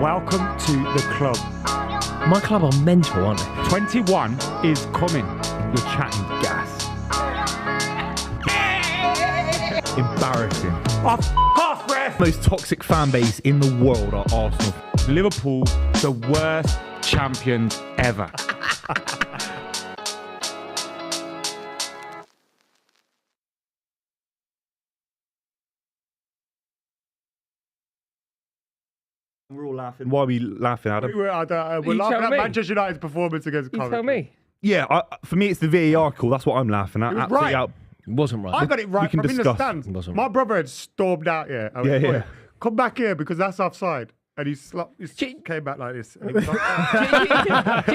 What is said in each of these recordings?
Welcome to the club. My club are mental, aren't they? 21 is coming. You're chatting gas. Embarrassing. Off, ref! Most toxic fan base in the world are Arsenal. Liverpool, the worst champions ever. We're all laughing. Why are we laughing, Adam? We're laughing at Manchester United's performance against You Coventry. tell me. Yeah, for me, it's the VAR call. That's what I'm laughing at. It was Absolutely right. It wasn't right. I got it right can from in the discuss. stands. It wasn't My right. brother had stormed out here. I went, Yeah, "Oi, yeah. come back here because that's offside." And he came back like this. And he was like, do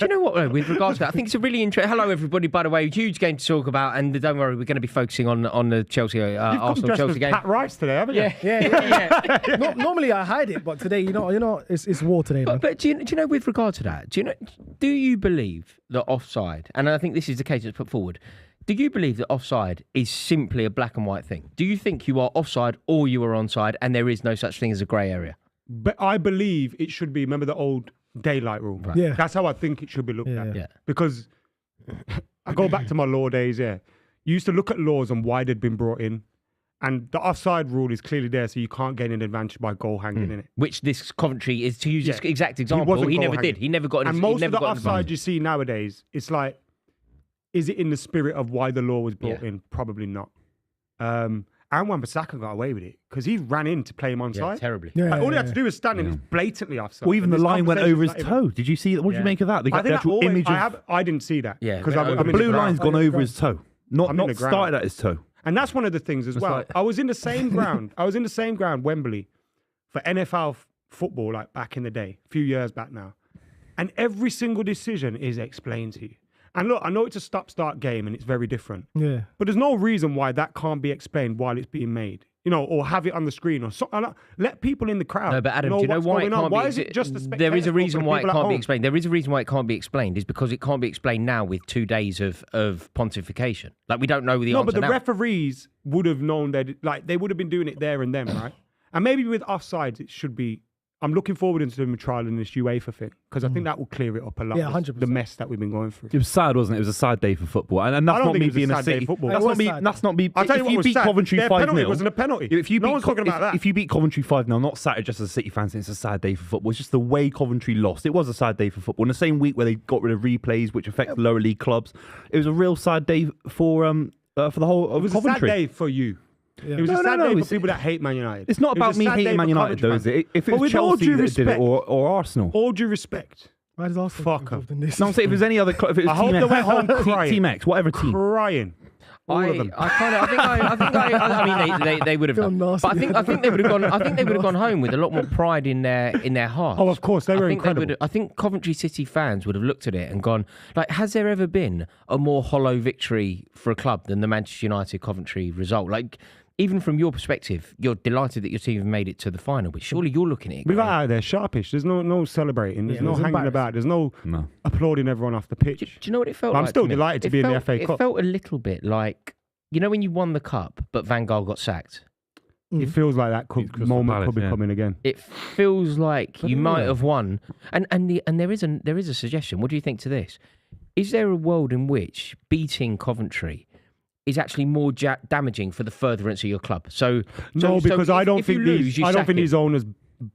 you know what, though, with regards to that? I think it's a really interesting... Hello, everybody, by the way. Huge game to talk about, and don't worry, we're going to be focusing on the Chelsea, You've come dressed Arsenal-Chelsea as game. Pat Rice today, haven't you? Yeah. Normally I hide it, but today, it's war today, man. But do you know, with regard to that, do you believe that offside, and I think this is the case that's put forward, do you believe that offside is simply a black and white thing? Do you think you are offside or you are onside and there is no such thing as a grey area? But I believe it should be, remember the old daylight rule? Right. Yeah. That's how I think it should be looked at. Yeah. Because I go back to my law days, You used to look at laws and why they'd been brought in. And the offside rule is clearly there, so you can't gain an advantage by goal hanging in it. Which this Coventry is, to use this exact example, wasn't he goal never hanging. did. He never got an And most of the got an offside advantage. you see nowadays, it's like, is it in the spirit of why the law was brought Yeah. in? Probably not. And Wan-Bissaka got away with it because he ran in to play him onside. Yeah, terribly. Yeah, Like, all he had to do was stand in. He was blatantly offside. Well, even And the this line went over his conversation's not even- toe. Did you see that? What did you make of that? They I got the think actual image of I didn't see that. Yeah, because but I'm the in the blue ground. line's gone over his toe. Not I'm in the ground. started at his toe. And that's one of the things as well. like- I was in the same ground. Wembley, for NFL football, like back in the day, a few years back now. And every single decision is explained to you. And look, I know it's a stop-start game and it's very different. Yeah. But there's no reason why that can't be explained while it's being made. Or have it on the screen or something. Let people in the crowd. No, but Adam, do you know what's why it going on. can't Why be? is it just a There is a reason why it can't be explained. explained. There is a reason why it can't be explained. Is because it can't be explained now with 2 days of pontification. Like we don't know the No, answer but the now. referees would have known that, like, they would have been doing it there and then, right? And maybe with offsides, it should be. I'm looking forward into the trial in this UEFA thing because I think that will clear it up a lot. Yeah, the 100%. mess that we've been going through. It was sad, wasn't it? It was a sad day for football, and that's I don't not think me it was a being a sad day City. of football. That's It not was me. sad. That's not me. I'll tell you If what you was beat sad. Coventry Their 5-0, penalty wasn't a penalty. If you No beat one's talking about that. If you beat Coventry 5-0, not sad just as a City fans, it's a sad day for football. It's just the way Coventry lost. It was a sad day for football. In the same week where they got rid of replays, which affected lower league clubs, it was a real sad day for the whole of It was a sad Coventry. day for you. Yeah. It was a No, sad day it's- for people that hate Man United. It's not It was about a me sad day hating Man for United, though, is Coventry it? If it But was with all Chelsea due that did it, respect- or Arsenal. All due respect, Why does Arsenal Fuck get involved in this? No, I'm saying if it was any other club, if it was I hope Team they went X, home crying. Team X, whatever team. crying. All of them. I mean, they would have Feel done. nasty. But I think they would have gone. I think they would have gone home with a lot more pride in their hearts. Oh, of course, they were I think incredible. I think Coventry City fans would have looked at it and gone, like, has there ever been a more hollow victory for a club than the Manchester United Coventry result? Like, even from your perspective, you're delighted that your team have made it to the final, but surely you're looking at it. We got going, out of there sharpish. There's no celebrating. There's Yeah, no it was hanging embarrassing. about. There's no No. applauding everyone off the pitch. Do you know what it felt But like? I'm still to me? delighted to It be in the felt- FA Cup. It felt a little bit like, when you won the cup, but Van Gaal got sacked. It feels like that Crystal moment Palace, could be yeah. coming again. It feels like you don't might know. have won, and there is a suggestion. What do you think to this? Is there a world in which beating Coventry is actually more damaging for the furtherance of your club? No, because I don't if you think lose, you sack these him. owners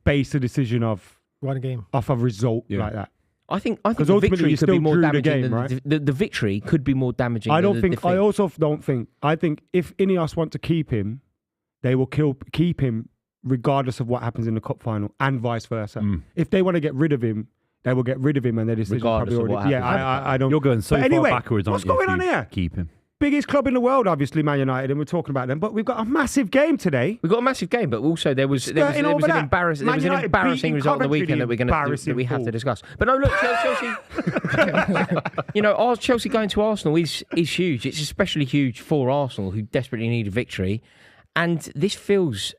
base a decision off One game. a result Yeah. like that. I think 'Cause the ultimately victory you could be still more drew the damaging game, than right? the victory could be more damaging. I than don't the think. defeat. I also don't think. I think if Ineos want to keep him, they will keep him regardless of what happens in the cup final, and vice versa. If they want to get rid of him, they will get rid of him, and their decision Regardless probably of already. what happens. I don't. You're going so But far anyway, backwards, what's aren't you? going if on you here? Keep him. Biggest club in the world, obviously, Man United, and we're talking about them. But we've got a massive game today. We got a massive game, but also there was an Skirting over that. embarrassing Man United embarrassing beating result on the Coventry, weekend the that we have to embarrassing discuss. But no, look, Chelsea. Our Chelsea going to Arsenal is huge. It's especially huge for Arsenal, who desperately need a victory. And this feels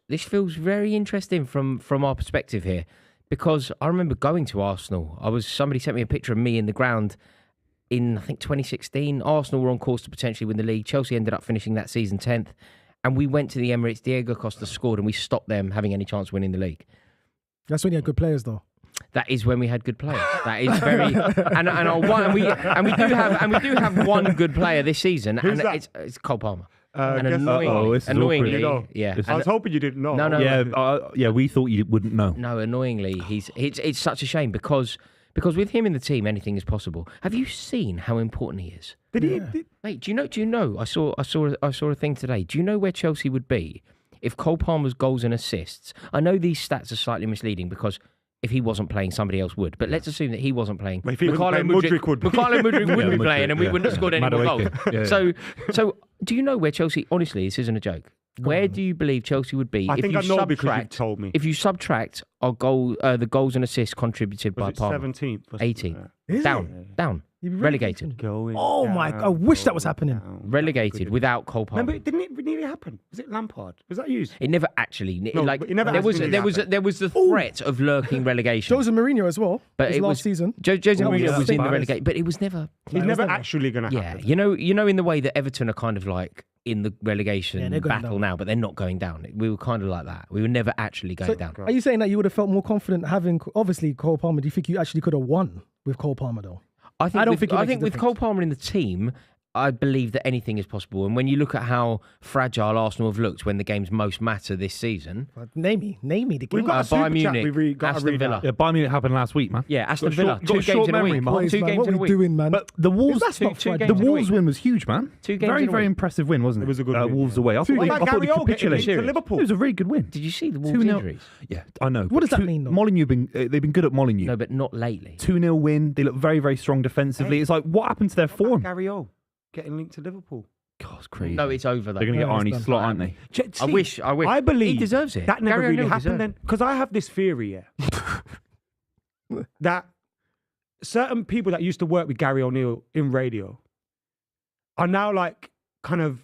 very interesting from our perspective here, because I remember going to Arsenal. Somebody sent me a picture of me in the ground in, I think, 2016. Arsenal were on course to potentially win the league. Chelsea ended up finishing that season 10th. And we went to the Emirates. Diego Costa scored and we stopped them having any chance of winning the league. That's when you had good players, though. That is when we had good players. That is very and we do have one good player this season, Who's and that? it's Cole Palmer. guess- Annoyingly, You know. yeah. I was hoping you didn't know. No. Yeah, we thought you wouldn't know. No, annoyingly, it's such a shame because with him in the team, anything is possible. Have you seen how important he is? Did he? Mate, do you know? I saw a thing today. Do you know where Chelsea would be if Cole Palmer's goals and assists? I know these stats are slightly misleading because if he wasn't playing, somebody else would. But let's assume that he wasn't playing. Well, if he wasn't playing, Mudryk would be. Mykhailo Mudryk would be Mudryk, playing, and we yeah. wouldn't have scored any more goals. Madueke. Yeah. So do you know where Chelsea? Honestly, this isn't a joke. Where do you believe Chelsea would be I if think you I know because you subtract? told me. If you subtract our the goals and assists contributed by Was it Palmer, 17th? 18th. Is down, You'd be relegated. Going Oh my! down, I wish that was going happening. down. Relegated without Cole Palmer. Remember, didn't it nearly happen? Was it Lampard? Was that used? It never actually No, like but it never there was actually happened. there was the threat of lurking relegation. Jose Mourinho as well. But his it last was season. Jose Oh, Mourinho yeah. was in the Spurs. relegation, but it was never. It's No, it was never never. actually going to Yeah, happen. you know, in the way that Everton are kind of like in the relegation Yeah, they're going battle down. now, but they're not going down. We were kind of like that. We were never actually going down. Are you saying that you would have felt more confident having, obviously, Cole Palmer? Do you think you actually could have won with Cole Palmer, though? I don't with, think it I makes a think with difference. Cole Palmer in the team, I believe that anything is possible. And when you look at how fragile Arsenal have looked when the games most matter this season, Name me the game. We've got a super Bayern chat Munich, got to Aston read Villa. out. Yeah, Bayern Munich happened last week, man. Yeah, Aston Got Villa. short- Two got games short in a memory, week. man. Boys, Two man, games what in a are we week. doing, man? But the Wolves, That's not two Friday. games the in a Wolves week. win was huge, man. Two games very, in a very week. impressive win, wasn't it? It was a good win, Wolves yeah. away. I thought What they about Gary Oldgate capitulated. to Liverpool? It was a very good win. Did you see the Wolves 2-0. injuries? Yeah, I know. What does that mean, though? Molyneux they've been good at Molyneux. No, but not lately. 2-0 win. They look very, very strong defensively. Hey. It's like, what happened to their What about form? Gary O getting linked to Liverpool. God, it's crazy. No, it's over though. They're going to get No, it's Arnie done. Slot, aren't they? I wish. I believe he deserves it. That never Gary really O'Neill happened deserves then. Because I have this theory, that certain people that used to work with Gary O'Neill in radio are now like kind of,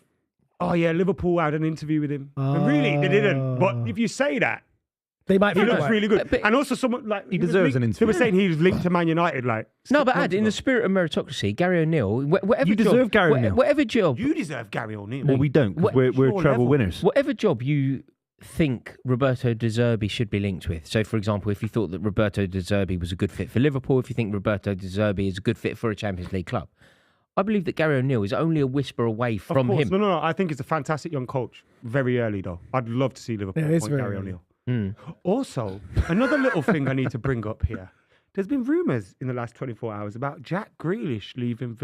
oh yeah, Liverpool had an interview with him. And really, they didn't. But if you say that, They might he feel looks right. really good. But- And also someone like... He was deserves linked- an They were interview. saying he was linked to Man United like... No, 6 but months in the ago. spirit of meritocracy, Gary O'Neill, whatever You job, deserve Gary O'Neill. Whatever job, You deserve Gary O'Neill. Well, we don't, 'cause What- we're Sure treble level. winners. whatever job you think Roberto De Zerbi should be linked with. So, for example, if you thought that Roberto De Zerbi was a good fit for Liverpool, if you think Roberto De Zerbi is a good fit for a Champions League club, I believe that Gary O'Neill is only a whisper away Of from course. him. No. I think he's a fantastic young coach. Very early, though. I'd love to see Liverpool Yeah, it's appoint very Gary early. O'Neill. Mm. Also, another little thing I need to bring up here. There's been rumours in the last 24 hours about Jack Grealish leaving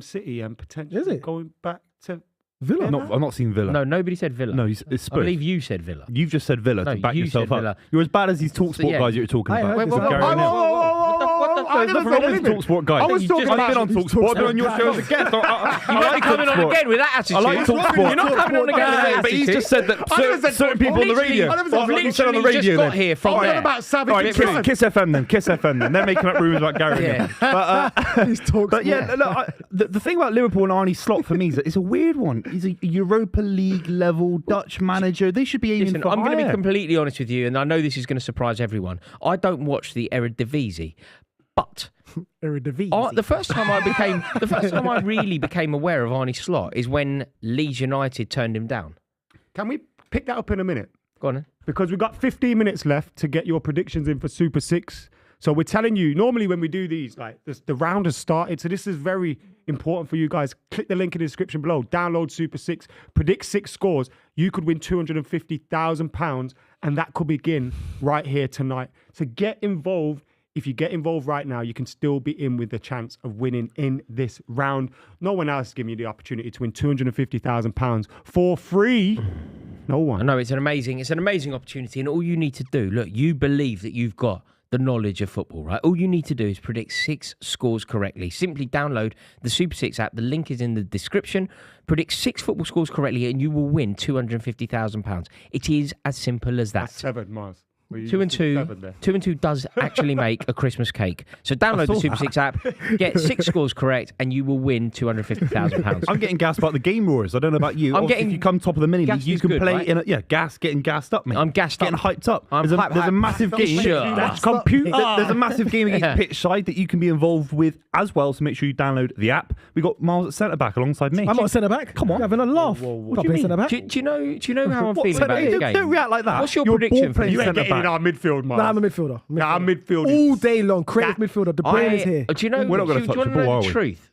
City and potentially Is it? going back to Villa. I've not seen Villa. No, nobody said Villa. No, it's I Spurs. believe you said Villa. You've just said Villa No, to back you yourself said up. Villa. You're as bad as these TalkSport yeah. guys you're talking I about. heard This this is about Gary Villa. O'Neill. I There's never nothing said wrong with anything. TalkSport guys. I was talking I've been about- on TalkSport. I've been on your show as a guest. I You're like not coming on TalkSport. again with that attitude. I like TalkSport. You're not coming on again with that But he's attitude. just said that I never said certain people on the literally, radio. I never said Well, you said on the literally radio just got then. here from I'm there. on about Savage. All right, Kiss- Kiss FM then. Kiss FM then. They're making up rumours about Gary Yeah. O'Neill. But, He's talks. But yeah, look, the thing about Liverpool and Arnie Slot for me is that it's a weird one. He's a Europa League level Dutch manager. They should be aiming Listen, for I'm going to be higher. completely honest with you, and I know this is going to surprise everyone. I don't watch the Eredivisie, but the first time I really became aware of Arnie Slot is when Leeds United turned him down. Can we pick that up in a minute? Go on then. Because we've got 15 minutes left to get your predictions in for Super 6. So we're telling you, normally when we do these, like the round has started. So this is very important for you guys. Click the link in the description below. Download Super 6. Predict 6 scores. You could win £250,000 and that could begin right here tonight. So get involved. If you get involved right now, you can still be in with the chance of winning in this round. No one else is giving you the opportunity to win £250,000 for free. No I one. know it's an amazing opportunity, and all you need to do, look, you believe that you've got the knowledge of football, right? All you need to do is predict 6 scores correctly. Simply download the Super 6 app. The link is in the description. Predict 6 football scores correctly, and you will win £250,000. It is as simple as that. That's 7, Mars. Well, you 2 and just did 2, 7 there. 2 and 2 does actually make a Christmas cake. So download the Super 6 app, get 6 scores correct, and you will win £250,000. I'm getting gassed about the game roars. I don't know about you. I'm Obviously, getting- if you come top of the mini league, Gas you is can good, play right? in getting gassed up, mate. I'm gassed getting up. hyped up. I'm There's hyped a up. massive game. Sure. That's computer. There's a massive game against Yeah. Pitch Side that you can be involved with as well. So make sure you download the app. We got Miles at centre back alongside me. I'm not a centre back. Come on. You're having a laugh. Whoa, whoa, whoa. Can't do you play mean? centre back. Do you know how I'm What feeling centre- about this don't, game? don't react like that. What's your You're a prediction for ball-playing this? You ain't centre getting in our midfield, man. Nah, I'm a midfielder. Our midfield All is... day long, creative midfielder. The brain is here. Do you know? We're not gonna do touch you the want to know ball, the are we? truth?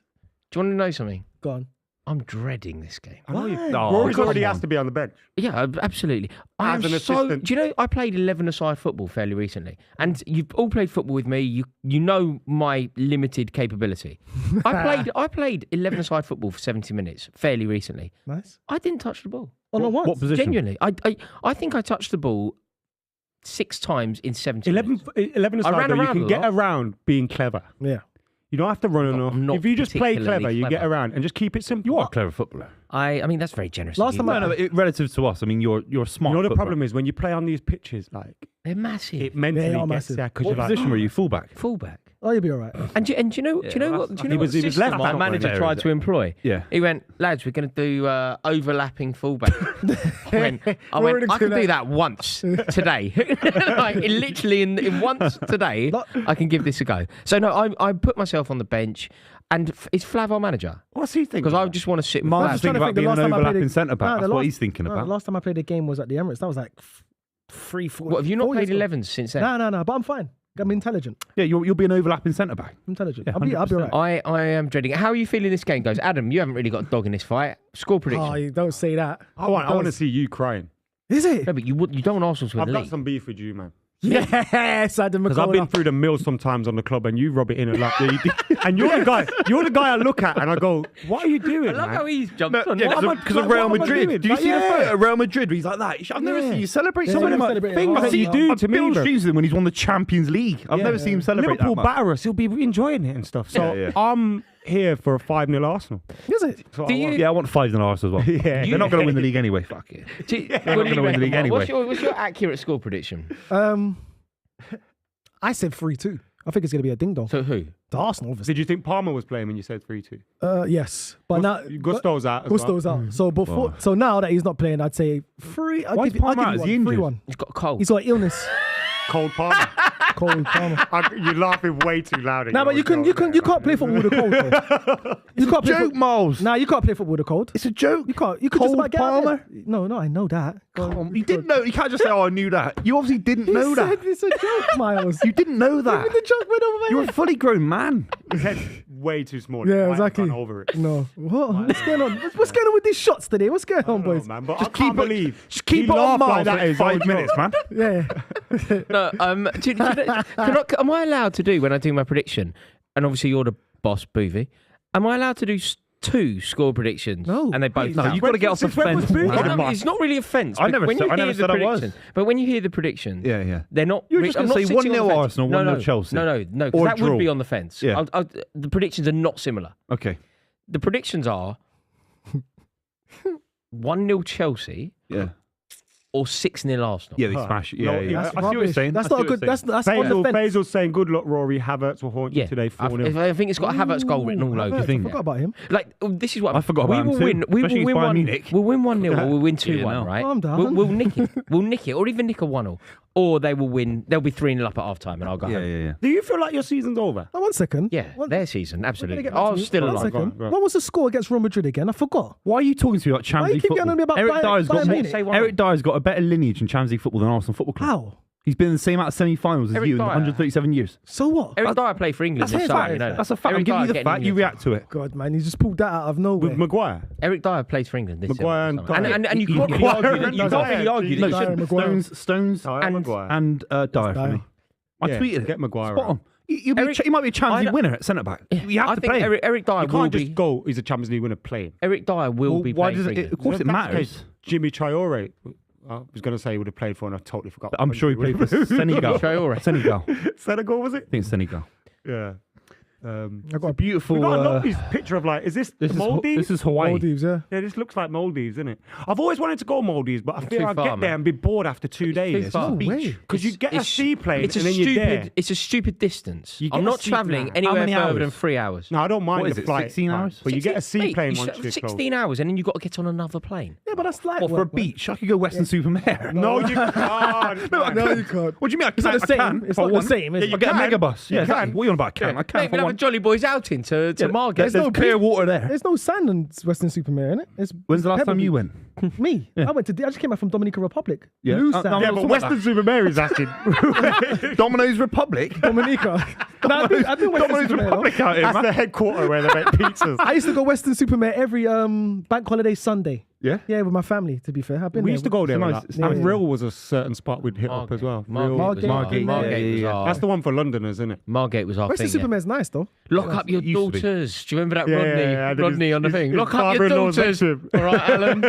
Do you want to know something? Go on. I'm dreading this game. I know you. Why? Rory's come already on. has to be on the bench. Yeah, absolutely. I As am an so. assistant. Do you know? I played 11-a-side football fairly recently, and you've all played football with me. You know my limited capability. I played 11-a-side football for 70 minutes fairly recently. Nice. I didn't touch the ball. Oh, no, What position? Genuinely, I think I touched the ball 6 times in 70 minutes. 11 I aside, ran though, you around can a get lot. around being clever. Yeah. You don't have to run enough. I'm not If you just play particularly clever, you get clever. around and just keep it simple. You are a clever footballer. I mean, that's very generous. Last of time you. I- No, relative to us, I mean, you're a smart. You know the footballer. problem is when you play on these pitches, like They're massive. it mentally They are gets massive. there because What you're like, position were you? Fullback. Fullback. Oh, you'll be all right. And do you know what? Do you know he what was system left my back, manager wasn't tried he? to employ? Yeah. He went, lads, we're going to do overlapping fullback. I went, Rory I can did do that once today. Like, literally in once today, I can give this a go. So no, I put myself on the bench, and is Flav our manager? what's he thinking? Because I just want to sit with Mark's Flav. just trying thinking to about think the being last an time I played overlapping a- centre back. No, the That's what last- he's thinking No, about. the last time I played a game was at the Emirates. That was like 3-4. What, have you not 4 played years ago. 11s since then? No, but I'm fine. I'm intelligent. Yeah, you'll be an overlapping centre back. Intelligent. Yeah, I'll be all 100%. right. I am dreading it. How are you feeling this game goes? Adam, you haven't really got a dog in this fight. Score prediction. Oh, you don't say that. I want to see you crying. Is it? No, but you don't want Arsenal to win I've the got league. some beef with you, man. Yes, Adam Because I've been McKola. through the mill sometimes on the club, and you rub it in a lot. And you're the guy. You're the guy I look at, and I go, "What are you doing, I love man?" how he's jumped on. Yeah, What am I- because of like, Real what am I Madrid. doing? Do you Like, see the yeah. photo of Real Madrid where he's like that? I've never Yeah. seen you celebrate Yeah, some of yeah, them celebrate things. a lot. I see You do I've to me, built bro. streams with him when he's won the Champions League. I've Yeah, never seen him celebrate Liverpool that much. batter us. He'll be enjoying it and stuff. So Yeah, yeah. I'm here for a 5-0 Arsenal. Is it? So Do I you- want- Yeah, I want 5 in Arsenal as well. Yeah. They're not going to win the league anyway. Fuck it. What do you gonna win the reckon, league Mark? anyway. What's your accurate score prediction? I said 3-2. I think it's going to be a ding dong. So who? To Arsenal, obviously. Did you think Palmer was playing when you said 3-2? Yes, but now Gusto's out. As Gusto's well. out. So before, so now that he's not playing, I'd say 3. I'll Why give is Palmer I'll out? give Is he you injured? 3-1. He's got a cold. He's got illness. Cold Palmer. Cold Palmer. You're laughing way too loud. Nah, but you can't play football with a cold. Though. You can't play Joke, Miles. Nah, you can't play football with a cold. It's a joke. You can't. You could Cold just about get out Palmer? there. No, I know that. You didn't know. You can't just say, "Oh, I knew that." You obviously didn't know that. It's a joke, Miles. You didn't know Even that. the joke went over my You're a head. fully grown man. His head's way too small. Yeah, He might have exactly. gone over it. No. What's going on? What's going on with these shots today? What's going on, boys? Man, but Just I can't keep it- believe. Just keep he it on laughed like Miles that for is 5 all minutes, man. Yeah. No, am I allowed to do when I do my prediction? And obviously you're the boss, Buvey. Am I allowed to do 2 score predictions? No, And they both please. No, count? you've got to get off the Since when was fence. Booth? It's not really a fence. I but never when said- you I hear never the said I was. predictions- But when you hear the predictions, Yeah. they're not. You were just I'm gonna not say sitting 1-0 on the fence. Arsenal, No, 1-0 Chelsea. No, because Or that would draw. be on the fence. Yeah. The predictions are not similar. Okay. The predictions are 1-0 Chelsea Yeah. or 6-0 Arsenal. Yeah, they smash it. Yeah, No, yeah. that's I see what you're rubbish. saying. That's I see not a what you're good. That's saying. on the fence. Faisal's saying, "Good luck, Rory. Havertz will haunt you Yeah, today." 4-0. I think it's got a Havertz goal written all over. I it. forgot about him. Like this is what I forgot we about him will too, win. We especially will win against Bayern 1. Munich. We'll win 1-0 or we'll win 2-1. no. Right? Calm down. We'll nick it. We'll nick it, or even nick a 1-0, or they will win. They'll be 3-0 up at half time, and I'll go Yeah, home. yeah, yeah. Do you feel like your season's over? Oh, 1 second. Yeah, One- their season, we're gonna absolutely. get back to I was you. still One alive. second. go on. What was the score against Real Madrid again? I forgot. Why are you talking to me about Why Champions you League keep football? getting on me about Eric Bayern- Dyer's got Bayern more. Munich? Say 1-0. Eric Dyer's got a better lineage in Champions League football than Arsenal Football Club. How? He's been in the same amount of semi-finals as Eric you in Dyer. 137 years. So what? Eric Dyer played for England That's this a summer. fact. You know that. That's a fact. I'm Eric giving you Dyer the getting fact. You England react to it. God, man, you just pulled that out of nowhere. With Maguire. Eric Dyer plays for England this Maguire summer. and Dyer. And you He- can't he- really argue Maguire that. and You can't Dyer. really argue No, that. Dyer, Maguire. Stones, Dyer and- Maguire. and Dyer for Dyer. me. I Yeah, tweeted it. get Maguire Spot out. on. He might be a Champions I League don't- winner at centre back. You have I to think play him. Eric Dyer You will can't be. just go. He's a Champions League winner playing. Eric Dyer will Well, be why playing does for it? England. Of course, it If that's the matters. case, Jimmy Traore. I was going to say he would have played for, and I totally forgot. I'm sure he played for Senegal. Traore. Senegal. I Senegal, was it? think it's Senegal. Yeah. I got a Beautiful. We got a lovely picture of like, is this This is Maldives? this is Hawaii. Maldives, yeah. Yeah, this looks like Maldives, isn't it? I've always wanted to go Maldives, but I Too feel I'd far, get there man. and be bored after 2 days. too far. No way. Because you get a seaplane It's and a then you're there. stupid. It's a stupid distance. You get I'm a not travelling seaplane. anywhere many further hours? than 3 hours. No, I don't mind What is the it, flight. 16 right, hours? But you get a seaplane Mate, once you're 16 hours, and then you've got to get on another plane. Yeah, but that's like What, for a beach? I could go Western Supermare. No, you can't. No, you can't. What do you mean? I It's not can. the same. I can. It's If I not the want. same. Yeah, you get a can. megabus. You Yeah, can. What are you on about? I can. I can. Mate, if I we'll have a Jolly Boys outing to Margate. There's clear water there. There's no sand in Western-super-Mare, innit? When's the last time you went? Me? I just came back from Dominican Republic. Yeah. Blue No, sand. Yeah, but Western-super-Mare is asking. Domino's Republic. Dominica. No, I do Domino's Western-super-Mare. Republic out here, That's man. the headquarter where they make pizzas. I used to go Western-super-Mare every bank holiday Sunday. Yeah. Yeah, with my family, to be fair. I've been We there. used to go there a nice- lot. it's nice. And Real was a certain spot we'd hit up as well. Margate Yeah. was our. That's the one for Londoners, isn't it? Margate was our thing. Yeah. Western-super-Mare's nice, though. Lock up your It used to be. daughters. Do you remember that Yeah, Rodney? yeah, yeah. Rodney on the His- thing. his Lock up your father-in-law's daughters. next All right, Alan.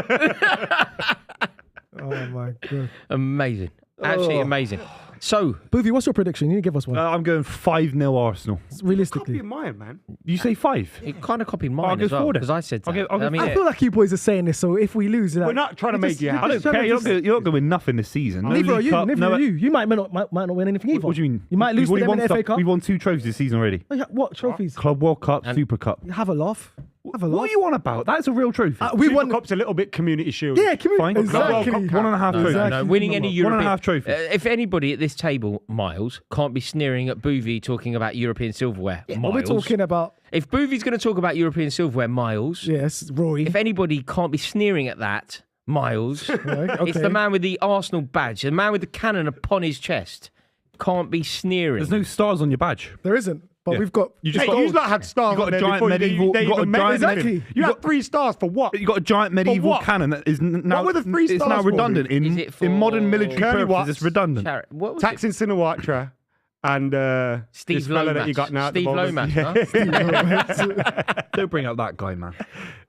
Oh, my God. Amazing. Absolutely amazing. So, Buvey, what's your prediction? You need to give us one. I'm going 5-0 Arsenal. Copy Realistically. of mine, man. You say 5? you kind of copied I'll mine go as well forward. because I said that. I'll go- I mean, I feel like you boys are saying this, so if we lose... We're not trying to make you I happy. don't care. You're not going to win nothing this season. No Neither are League you. Cup, Neither no- are you. You might not win anything either. What do you mean? You might lose We've to already them in the won FA Cup. We've won 2 trophies this season already. What trophies? Club World Cup, And- Super Cup. Have a laugh. Have a laugh. What are you on about? That's a real trophy. We Super won. Cup's a little bit Community Shield. Yeah, Fine. exactly. World Cup. 1.5 no, trophies. no, winning any European... 1.5 trophies. if anybody at this table, Miles, can't be sneering at Buvey talking about European silverware, What Miles. we're talking about, If Buvey's going to talk about European silverware, Miles, yes, Rory. if anybody can't be sneering at that, Miles, Right, it's okay. the man with the Arsenal badge, the man with the cannon upon his chest. Can't be sneering. There's no stars on your badge. There isn't, but Yeah. we've got... You just Hey, got you've not had stars you got on a there giant before medieval- they you got even a met giant us. medieval- You you had got- 3 stars for what? You got a giant medieval what? cannon that is now. were the 3 It's stars now for? redundant Is it for in modern military Curly purposes. Watts? It's redundant. What was Tax it? in Sinawatra and Steve this fella that you Lomas. got now. at the Steve moment. Lomas, Yeah. Don't bring up that guy, man.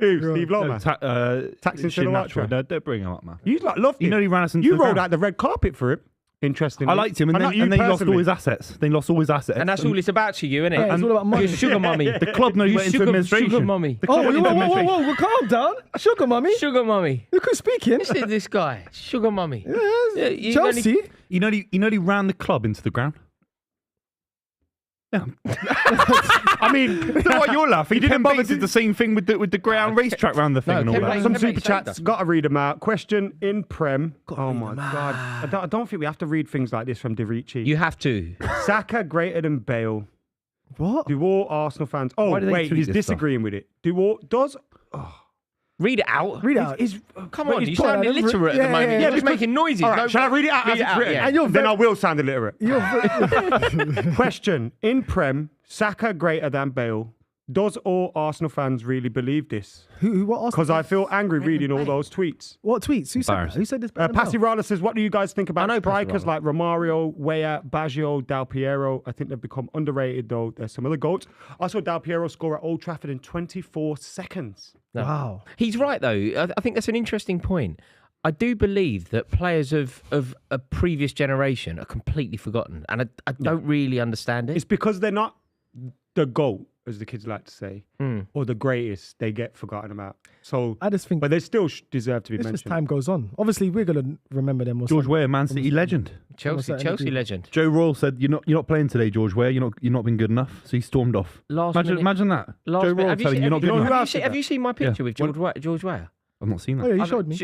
Who? Steve Lomas. Tax in Sinatra. No, don't bring him up, man. You like loved You him. know he ran us into You the rolled ground. out the red carpet for him. Interestingly, I liked him, and not then, you and then he lost all personally. his assets. Then he lost all his assets. And that's all it's about to you, isn't it? Hey, it's all about money. You're sugar mummy. The club knows You went into sugar administration. mummy. The Oh, club went into administration. whoa, calm down. Sugar mummy. Sugar mummy. Look who's speaking. This is this guy. Sugar mummy. Yes, Yeah, you Chelsea. only- You know he ran the club into the ground. Yeah. I mean, I don't know why you're laughing. didn't Ken bother Bates to- did the same thing with the ground racetrack round the thing No, and all Ken that. Bates- some Ken super Bates chats. said that. Got to read them out. Question in Prem. Oh my God. I don't think we have to read things like this from DeRicci. You have to. Saka greater than Bale. What? Do all Arsenal fans? Oh Why do they wait, tweet he's this stuff? disagreeing with it. Does Read it out. Read out. Come on, he's you put sound out a- illiterate at yeah, the moment. yeah, You're yeah, just making noises. all right? No, Shall I read it out read as it it's out, written? yeah. And you're Then I will sound illiterate. You're Question in Prem. Saka greater than Bale. Does all Arsenal fans really believe this? what? Arsenal? Because I feel angry reading all those tweets. What tweets? Who said that? Embarrassing. Who said this? Passirala says, what do you guys think about I know strikers Passirala. like Romario, Weah, Baggio, Del Piero? I think they've become underrated, though. There's some other goats. I saw Del Piero score at Old Trafford in 24 seconds. No. Wow. He's right, though. I think that's an interesting point. I do believe that players of a previous generation are completely forgotten, and I don't really understand it. It's because they're not the GOAT, as the kids like to say, or the greatest. They get forgotten about. So, I just think but they still deserve to be it's just mentioned. time goes on. Obviously, we're gonna remember them. Or George something. Weah, Man City legend. Chelsea certainly. legend. Joe Royal said, "You're not playing today, George Weah. You're not been good enough." So he stormed off. Imagine that. Last Joe minute. Royal telling you not good know who enough. else did Have that? you seen my picture with George Weah? I've not seen Oh, yeah, that. you showed me.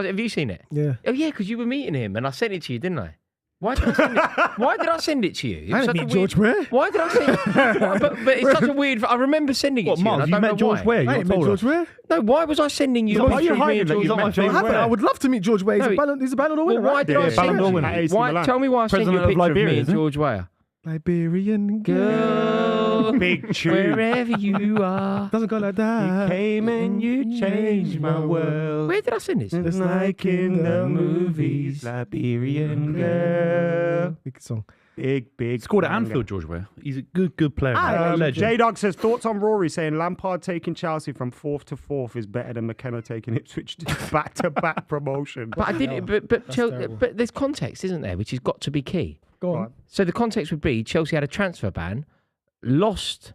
Have you seen it? Yeah. Oh yeah, because you were meeting him, and I sent it to you, didn't I? Why did I send it? Why did I send it to you? It was I such didn't a meet weird- George Weah. Why did I send it? but it's such a weird. I remember sending it What, to you. Miles? and You I don't met know George why. Weah? I You're ain't met told George us. Weah. No, why was I sending you? So a why are you picture of me hiding and that George you've not Weah? met George What happened? Weah? I would love to meet George Weah. He's a Ballon d'Or Well, winner, why right? did I Yeah, send Ballon d'Or you? winner at AC Why? Milan. Tell me why I sent you a President of picture of Liberia, me and isn't it? George Weah. Liberian Girl, Big tune. wherever you are. Doesn't go like that. Came and you changed my world. Where did I send it? Just like in the movies, Liberian girl. Big song. Big. Scored at banger. Anfield, George Weah. He's a good player. man. Legend. J-Dog says, thoughts on Rory saying Lampard taking Chelsea from 4th to 4th is better than McKenna taking Ipswich to back-to-back promotion. But I did. But there's context, isn't there? Which has got to be key. Go on. So the context would be Chelsea had a transfer ban, lost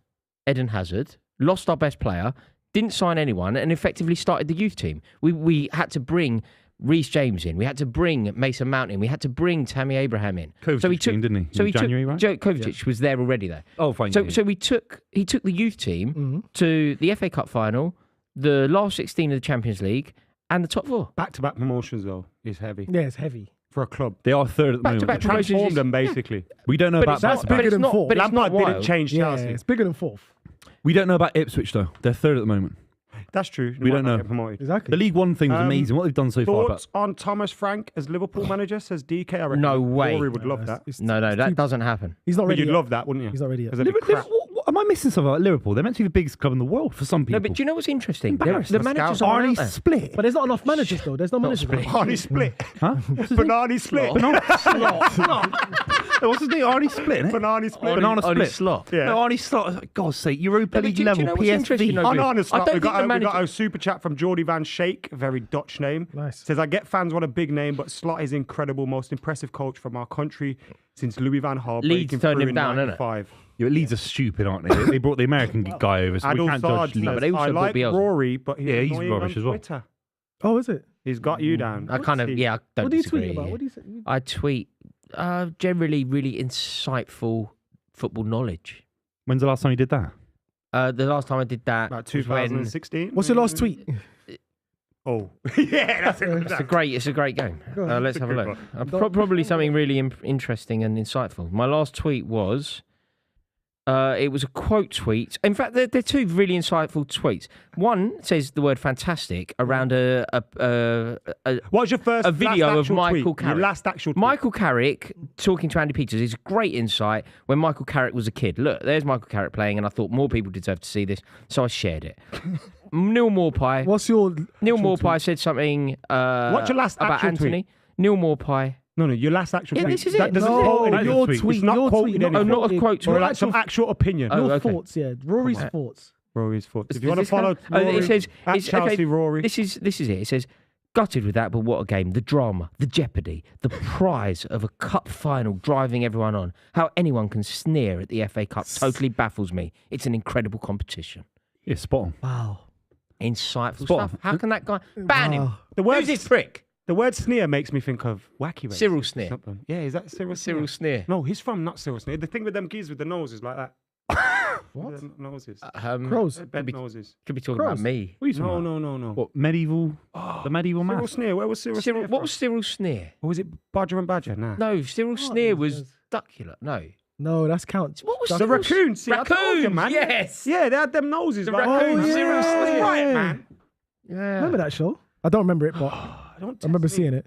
Eden Hazard, lost our best player, didn't sign anyone, and effectively started the youth team. We had to bring Reece James in. We had to bring Mason Mount in. We had to bring Tammy Abraham in. Kovacic came, didn't he? So In he January, took, right? Joe Kovacic was there already though. Oh, fine. So yeah. so he took the youth team to the FA Cup final, the last 16 of the Champions League, and the top 4. Back-to-back promotions, though, is heavy. Yeah, it's heavy. for a club. They are third at the moment. Back-to-back promotions Transformed is- them basically. We don't know But about it's not, That's back-to-back. but bigger it's than not, fourth. but it's not Lampard didn't wild. change Yeah, Chelsea. it's bigger than fourth. We don't know about Ipswich though. They're third at the moment. That's true. They We might don't not know. get promoted. Exactly. The League One thing's amazing. What they've done so far. But Thoughts on Thomas Frank as Liverpool manager? Says DK. I reckon No way. Rory would love that. No, that doesn't happen. He's not But ready you'd yet. love that, wouldn't you? He's not ready yet. Because it'd be crap. Am I missing something about Liverpool? They're meant to be the biggest club in the world for some people. No, but do you know what's interesting? Embarrassed. The managers Scout. are Arnie out there. split. But there's not enough managers though. There's no managers. Arnie split. Huh? What's his name? Banani split. What's his name? Arnie split. Innit? Banani split. Banana Arnie split. Slot. Yeah. No, Arnie Slot. God's sake, Europa No, but League do you level, know what's interesting, PSV. though? On I honest, don't we think got the a manager- super chat from Geordie Van Shake, very Dutch name. Nice. Says, I get fans want a big name, but Slot is incredible, most impressive coach from our country since Louis Van Gaal Leeds breaking turned through him in down, innit? 95. Yeah, Leeds are stupid, aren't they? They brought the American guy over, so we Adol can't Sarge judge Leeds. No, but says, they also I bought like Bielsa. Rory, but he's, Yeah, he's annoying rubbish on as well. Twitter. Oh, is it? He's got you down. I kind of, yeah, I don't What do you disagree. tweet about? yeah. What do you say? I tweet generally really insightful football knowledge. When's the last time you did that? The last time I did that About was when 2016. What's your last tweet? Oh, yeah, that's it. it's a great game. Let's have a good look. one. Probably something really interesting and insightful. My last tweet was. It was a quote tweet. In fact, they're two really insightful tweets. One says the word "fantastic" around What's your first a video last of actual Michael tweet? Your Carrick. last actual tweet. Michael Carrick talking to Andy Peters is a great insight when Michael Carrick was a kid. Look, there's Michael Carrick playing, and I thought more people deserve to see this, so I shared it. Neil Morpie. What's your Neil actual Morpie said something What's your last about actual Anthony. tweet? Neil Morpie. No, your last actual Yeah, tweet. this is it. That doesn't No, quote anything. your tweet. tweet. It's not your quoted tweet, anything. not a quote Or tweet. like some actual opinion. Oh, Your okay. thoughts, yeah. Rory's thoughts. Rory's thoughts. If Does you want to this follow count? Oh, Rory, it says at it's- Chelsea okay, Rory. This is it. It says, gutted with that, but what a game. The drama, the jeopardy, the prize of a cup final driving everyone on. How anyone can sneer at the FA Cup totally baffles me. It's an incredible competition. Yeah, spot on. Wow. Insightful Spot on. stuff. How can that guy ban him? Wow. The word Who's this prick? The word sneer makes me think of wacky race. Cyril Sneer. Something. Yeah, is that Cyril Sneer? Cyril Sneer. No, he's from not Cyril Sneer. The thing with them geese with the noses like that. What? The noses. Crows. Bent noses. Could be talking about Crows. me. What are you talking No, about? no, no, no. What, medieval? The medieval Cyril math? Sneer. Where was Cyril Cyril, Sneer what from? was Cyril Sneer? Or was it Badger and Badger? Nah. No, Cyril Sneer was duckula. No. No, that's count. What was The Cyril raccoon. See, I told you, Raccoons, man. yes. Yeah, they had them noses. The like, raccoons, oh, Cyril yeah. Sneer. Right, man. Yeah. Remember that show? I don't remember it, but I Don't remember test me. seeing it.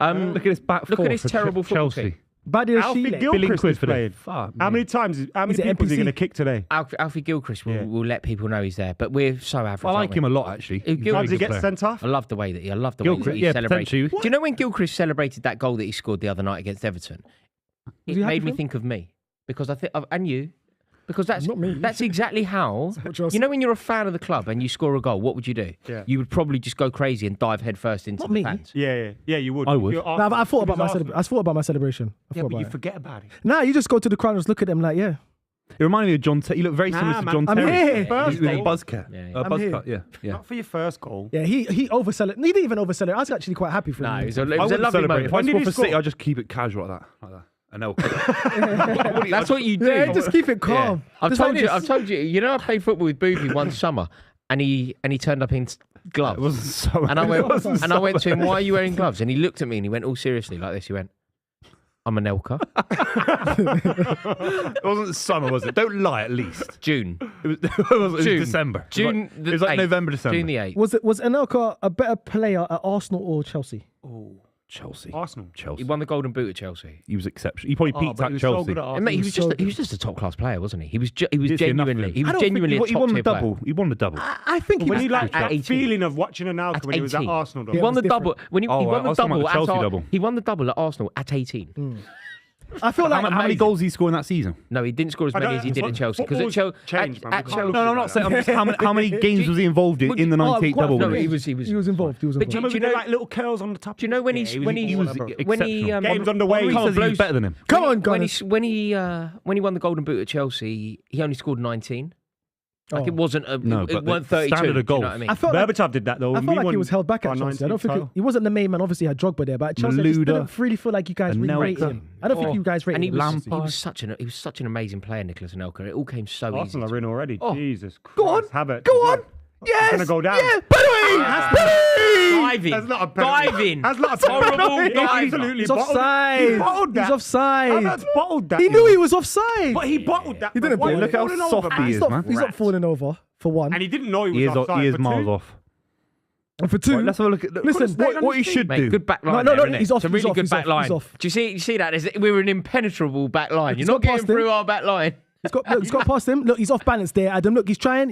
Look at this back Look four at this for terrible football Chelsea. team. Badia Alfie Sheila. Billing Gilchrist quid is for them. playing. Fuck How me. many times? How many Is it people is he NPC? going to kick today? Alfie Gilchrist Yeah. will let people know he's there, but we're so average. I like aren't we? him a lot, actually. He's a Gilchrist- very Times he good gets player. sent off. I love the way that he Gilchrist, yeah, celebrated. potentially. Do you know when Gilchrist celebrated that goal that he scored the other night against Everton? It he happy made for me him? think of me because I think and you, because that's Not me. that's exactly how. what you're You know when you're a fan of the club and you score a goal, what would you do? Yeah. You would probably just go crazy and dive headfirst into Not the me. fans. Yeah, you would. I If would. you're Nah, but I Arsenal- thought if about my it's celebration. Arsenal- I thought about my celebration. I Yeah, thought but you about it. forget about it. Nah, you just go to the crowd and just look at them like, yeah. It reminded me of John Terry. You look very similar Nah, to man. John I'm Terry. here. First With a goal. buzz cut. Yeah, A yeah. buzz here. cut, yeah. Not for your first goal. Yeah, he overcelebrated. He didn't even overcelebrate. I was actually quite happy for No, him. it was a I lovely celebrate. moment. If I When did score he for City, score? I'll just keep it casual like that. And they'll That's what you do. Yeah, just keep it calm. I've Just told like you. this. I've told you. You know, I played football with Buvey one summer, and he turned up in gloves. It wasn't so. And I it wasn't went, so went to him, why are you wearing gloves? And he looked at me and he went all seriously like this. He went, I'm an Elka. It wasn't summer, was it? Don't lie, at least. June. It was June. December. June It was like 8th. November, December. June the 8th. Was Anelka a better player at Arsenal or Chelsea? Oh, Chelsea. Arsenal. Chelsea. He won the Golden Boot at Chelsea. He was exceptional. He probably peaked but at he was so Chelsea. good at And Arsenal. mate, he was just so he was just a top class player, wasn't he? He was Didn't see enough of genuinely him. he I was don't think genuinely a he top won the tier player. double. He won the double. I think he When was. he like at that 18. feeling of watching Anelka At when he was at 18. Arsenal. Though. He Yeah, won it the was double when he Oh, won I the was talking double about the Chelsea double. He won the double at Arsenal at 18. I feel like How many amazing. goals did he score in that season? No, he didn't score as I many don't- as he did in Chelsea because at football's changed, man. at We can't Chelsea. look No, I'm like not saying. I'm just how many Do games you- was he involved in the Oh, 98 quite double? No, winning? he was he was involved. He was But involved. do Remember you with know- the like little curls on the top. Do you know when Yeah, he's he was when he was when he exceptional. Games underway. He Come says on, he's better than him. Come on, when guys. he won the Golden Boot at Chelsea, he only scored 19. Like Oh. it wasn't a No, it but weren't the 32. standard of do you know goals. what I mean? I felt like Berbatov did that though. I when felt we like he won was held back at our Chelsea. I don't 19th think title. he wasn't the main man. Obviously, had Drogba there, but at Chelsea, I just Malouda, didn't really feel like you guys really Anelka. rated him. I don't think you guys rated and he him. was, Lampard. he was such an amazing player, Nicholas Anelka. It all came so easy. Arsenal are in already. Oh. Jesus Christ. Go on. Havertz Go as well. on. It's gonna go down. Yeah, Buvey! Diving. That's not a penalty. Diving. That's not a Horrible penalty. diver. Absolutely He's bottled. offside. He bottled that. He's offside. How that's bottled that? He knew he was offside. But he bottled that. He didn't Why bottle are it. you falling Look how over, soft man? he He's is, not, man. he's not falling over, for one. And he didn't know he was He is, offside. he is for miles two. off. And for two, Right, let's have a look at. Listen, what he should Mate, do. good back line. No, there, isn't he's it? off, It's a he's really off, good he's back off, line. he's off. Do you see that? We're an impenetrable back line. He's You're not got getting past him. through our back line. he's got past him. Look, he's off balance there, Adam. Look, he's trying,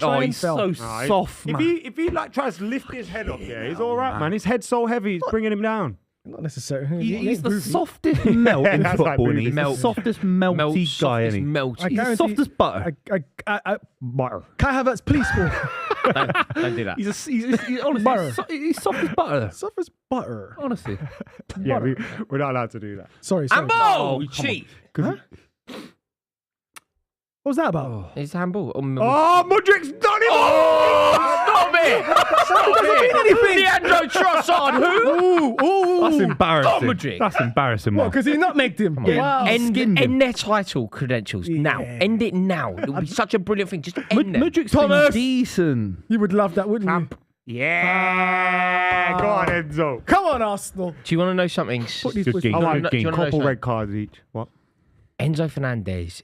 Oh, he's fell. so soft, man. If he like tries to lift his head up, he's all right, man. His head's so heavy, it's bringing him down. Not necessarily. He's the softest melt in That's like football. Buvey. He's the Melt. softest melty guy, softest, isn't he? melty. He's the soft as butter. Butter. Kai Havertz, please score. Don't do that. He's honestly, Butter. he's soft as butter. Soft as butter. Honestly. Yeah, we're not allowed to do that. Sorry. Handball! You cheat. What was that about? It's handball. Oh, Mudrik's done it! Stop it! Stop it! Leandro Trossard, who? That's embarrassing. Mudryk. That's embarrassing, man. Because he nutmegged him. Wow. End their title credentials now. End it now. It would be such a brilliant thing. Just end them. Mudrik's Thomas. been decent. You would love that, wouldn't you? Yeah! Go on, Enzo. Come on, Arsenal. Do you want to know something? Put these Good boys- game. I wanna want know- do you wanna know couple something? red cards each. What? Enzo Fernandez